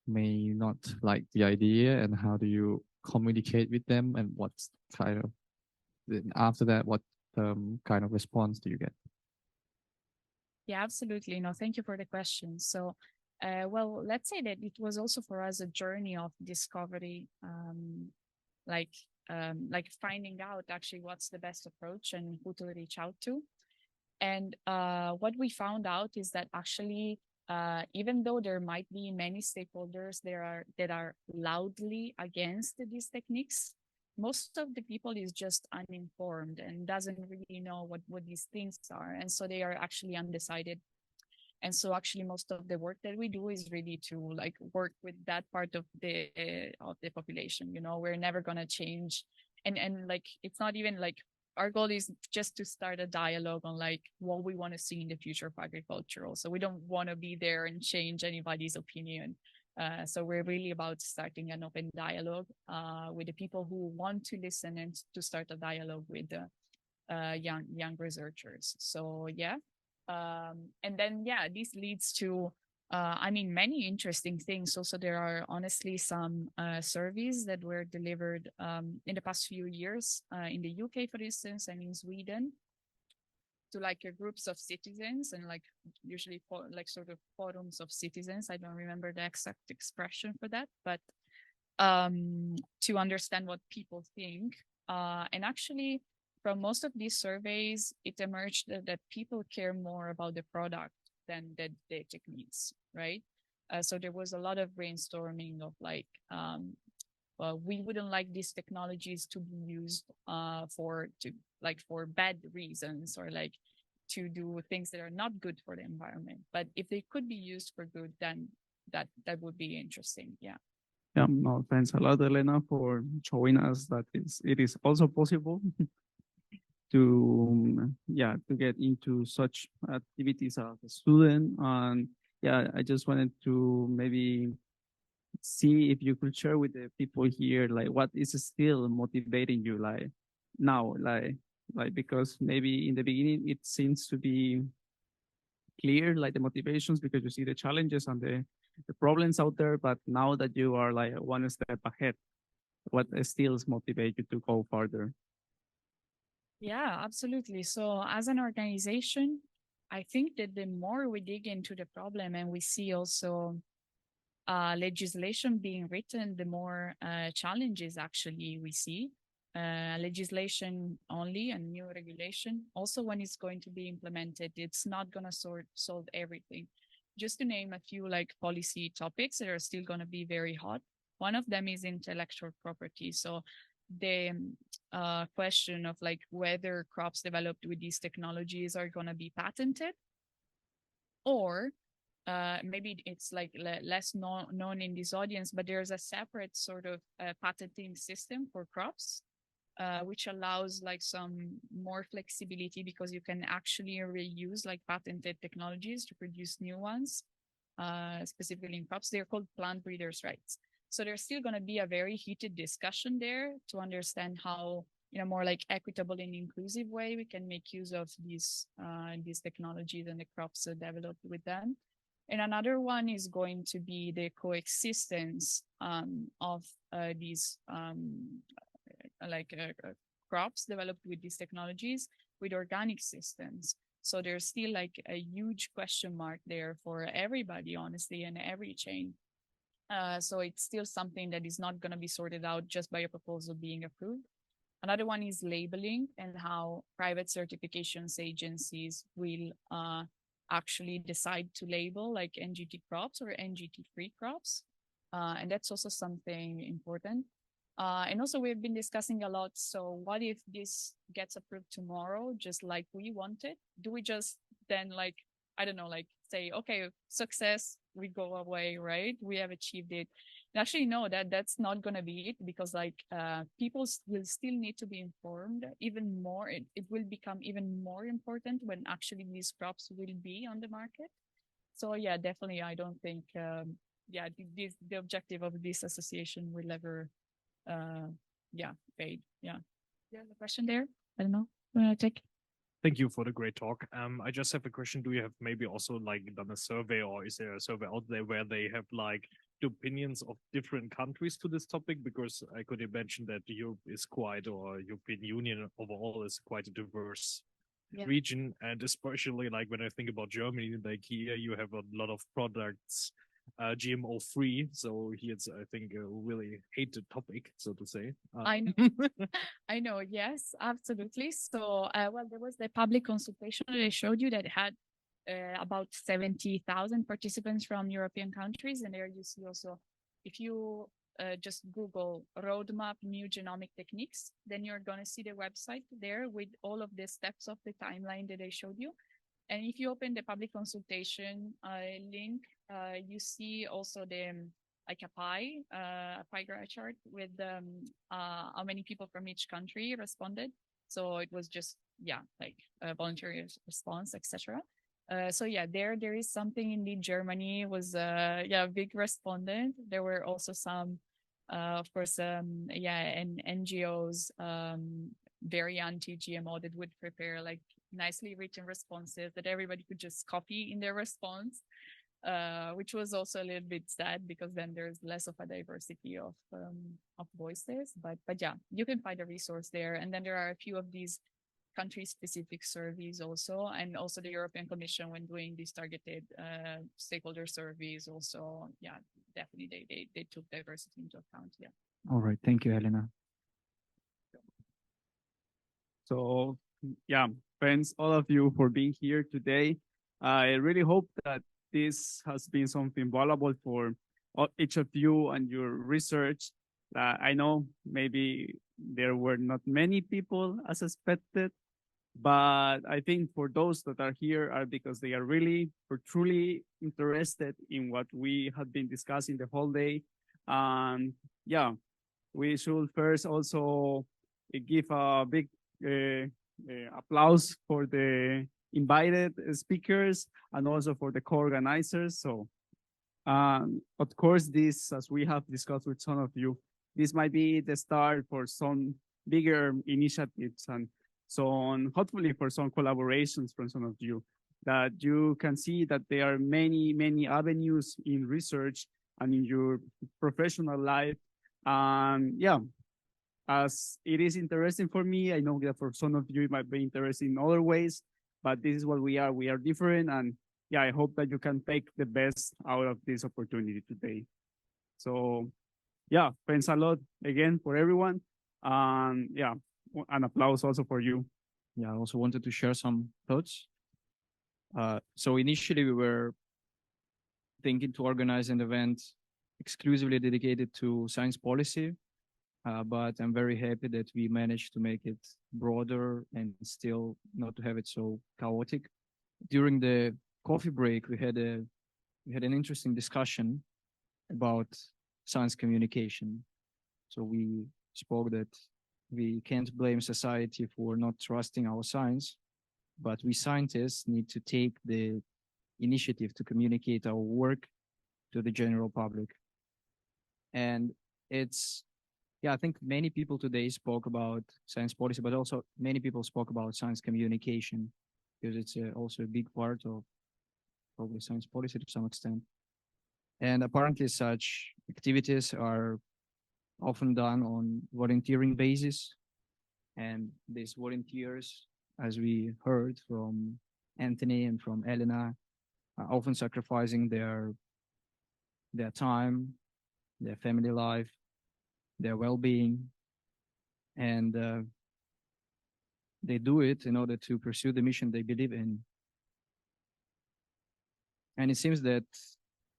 may not like the idea, and how do you communicate with them, and what's kind of, after that, what kind of response do you get? Yeah, absolutely. No, thank you for the question. So, well, let's say that it was also for us a journey of discovery, like finding out actually what's the best approach and who to reach out to. And what we found out is that actually even though there might be many stakeholders that are loudly against these techniques, most of the people is just uninformed and doesn't really know what these things are. And so they are actually undecided. And so actually most of the work that we do is really to like work with that part of the population. You know, we're never going to change. And like, it's not even like, our goal is just to start a dialogue on like what we want to see in the future of agriculture. So we don't want to be there and change anybody's opinion. So we're really about starting an open dialogue with the people who want to listen and to start a dialogue with young researchers. So yeah, and then yeah, this leads to I mean, many interesting things. Also, there are honestly some surveys that were delivered in the past few years in the UK, for instance, and in Sweden, to like groups of citizens and like usually like sort of forums of citizens. I don't remember the exact expression for that, but to understand what people think. And actually, from most of these surveys, it emerged that people care more about the product than the techniques, right? So there was a lot of brainstorming of like, well, we wouldn't like these technologies to be used for bad reasons or like to do things that are not good for the environment. But if they could be used for good, then that would be interesting. Yeah. Yeah, no, thanks a lot, Elena, for showing us that it is also possible to get into such activities as a student. And yeah, I just wanted to maybe see if you could share with the people here like what is still motivating you like now, like because maybe in the beginning it seems to be clear, like the motivations, because you see the challenges and the problems out there, but now that you are like one step ahead, what still motivate you to go further? Yeah, absolutely. So as an organization, I think that the more we dig into the problem and we see also legislation being written, the more challenges actually we see. Legislation only and new regulation. Also, when it's going to be implemented, it's not going to solve everything. Just to name a few like policy topics that are still going to be very hot. One of them is intellectual property. So the question of like whether crops developed with these technologies are going to be patented, or maybe it's like less known in this audience, but there's a separate sort of patenting system for crops, which allows like some more flexibility because you can actually reuse like patented technologies to produce new ones, specifically in crops. They're called plant breeders' rights. So there's still going to be a very heated discussion there to understand how, in a more like equitable and inclusive way, we can make use of these technologies and the crops developed with them. And another one is going to be the coexistence of these crops developed with these technologies with organic systems. So there's still like a huge question mark there for everybody, honestly, and every chain. So it's still something that is not going to be sorted out just by a proposal being approved. Another one is labeling and how private certifications agencies will actually decide to label like NGT crops or NGT-free crops. And that's also something important. And also we've been discussing a lot. So what if this gets approved tomorrow, just like we wanted? Do we just then like, I don't know, like say, okay, success, we go away, right? We have achieved it. And actually, no, that's not going to be it, because like people will still need to be informed even more. It will become even more important when actually these crops will be on the market. So yeah, definitely, I don't think, the objective of this association will ever, fade. Yeah. There's a question there. I don't know. Take. Thank you for the great talk. I just have a question. Do you have maybe also like done a survey, or is there a survey out there where they have like the opinions of different countries to this topic? Because I could imagine that Europe is quite, or European Union overall is quite a diverse region. And especially like when I think about Germany, like here you have a lot of products GMO free. So here it's, I think, a really hated topic, so to say. I know. I know. Yes, absolutely. So, well, there was the public consultation that I showed you that had about 70,000 participants from European countries. And there you see also, if you just Google roadmap new genomic techniques, then you're going to see the website there with all of the steps of the timeline that I showed you. And if you open the public consultation link, you see also the like a pie graph chart with how many people from each country responded. So it was just, yeah, like a voluntary response, etc. So yeah, there is something. Indeed, Germany was a big respondent. There were also some, of course, and NGOs, very anti-GMO, that would prepare like nicely written responses that everybody could just copy in their response, which was also a little bit sad because then there's less of a diversity of voices. But yeah, you can find a resource there, and then there are a few of these country-specific surveys also, and also the European Commission, when doing these targeted stakeholder surveys, also, yeah, definitely they took diversity into account. Yeah. All right, thank you, Elena. So yeah, thanks all of you for being here today. I really hope that this has been something valuable for each of you and your research. I know maybe there were not many people as expected, but I think for those that are here are because they are really or truly interested in what we have been discussing the whole day. Yeah, we should first also give a big applause for the invited speakers and also for the co-organizers. So, of course, this, as we have discussed with some of you, this might be the start for some bigger initiatives and so on, hopefully for some collaborations from some of you, that you can see that there are many, many avenues in research and in your professional life. Yeah, as it is interesting for me, I know that for some of you it might be interesting in other ways, but this is what we are. We are different, and yeah, I hope that you can take the best out of this opportunity today. So yeah, thanks a lot again for everyone. Yeah, an applause also for you. Yeah, I also wanted to share some thoughts. So initially we were thinking to organize an event exclusively dedicated to science policy, but I'm very happy that we managed to make it broader and still not to have it so chaotic. During the coffee break, we had an interesting discussion about science communication. So we spoke that we can't blame society for not trusting our science, but we scientists need to take the initiative to communicate our work to the general public. And it's, yeah, I think many people today spoke about science policy, but also many people spoke about science communication, because it's also a big part of probably science policy to some extent. And apparently such activities are often done on volunteering basis. And these volunteers, as we heard from Anthony and from Elena, are often sacrificing their time, their family life, their well-being, and they do it in order to pursue the mission they believe in. And it seems that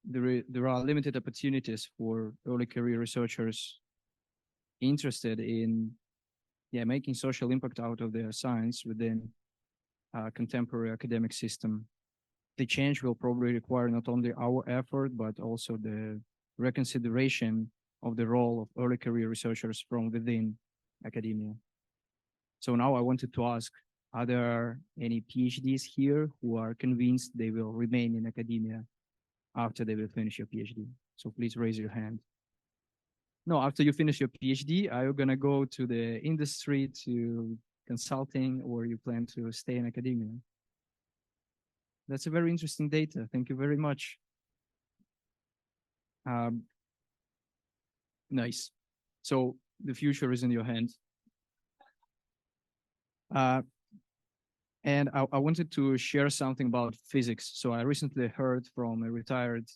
there are limited opportunities for early career researchers interested in making social impact out of their science within a contemporary academic system. The change will probably require not only our effort, but also the reconsideration of the role of early career researchers from within academia. So now I wanted to ask, are there any PhDs here who are convinced they will remain in academia after they will finish your PhD? So please raise your hand. No, after you finish your PhD, are you going to go to the industry, to consulting, or you plan to stay in academia? That's a very interesting data. Thank you very much. Nice. So the future is in your hands. And I wanted to share something about physics. So I recently heard from a retired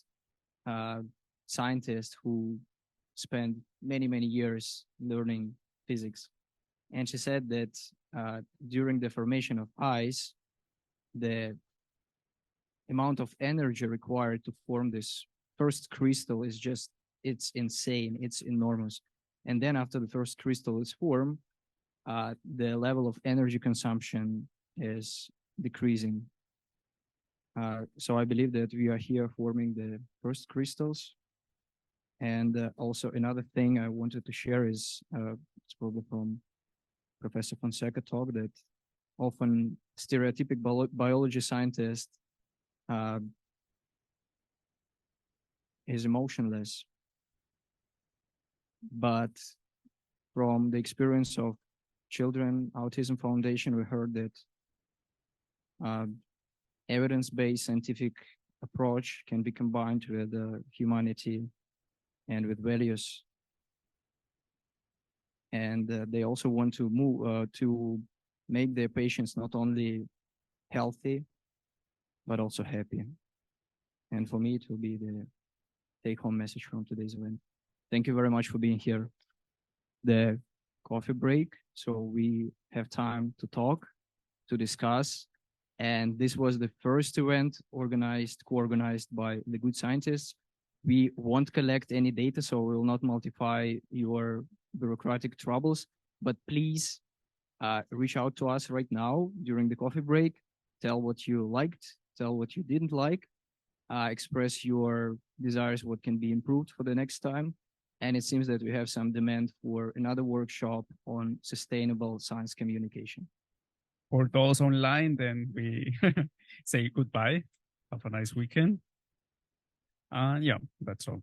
scientist who spent many, many years learning physics. And she said that during the formation of ice, the amount of energy required to form this first crystal is just, it's insane, it's enormous. And then after the first crystal is formed, the level of energy consumption is decreasing. So I believe that we are here forming the first crystals. And also another thing I wanted to share is, it's probably from Professor Fonseca talk, that often stereotypic biology scientist is emotionless. But from the experience of Children Autism Foundation, we heard that evidence-based scientific approach can be combined with humanity and with values. And they also want to move to make their patients not only healthy, but also happy. And for me, it will be the take-home message from today's event. Thank you very much for being here. The coffee break, so we have time to talk, to discuss. And this was the first event co-organized by the Good Scientists. We won't collect any data, so we will not multiply your bureaucratic troubles, but please reach out to us right now during the coffee break. Tell what you liked, tell what you didn't like, express your desires, what can be improved for the next time. And it seems that we have some demand for another workshop on sustainable science communication. For those online, then we say goodbye. Have a nice weekend. Yeah, that's all.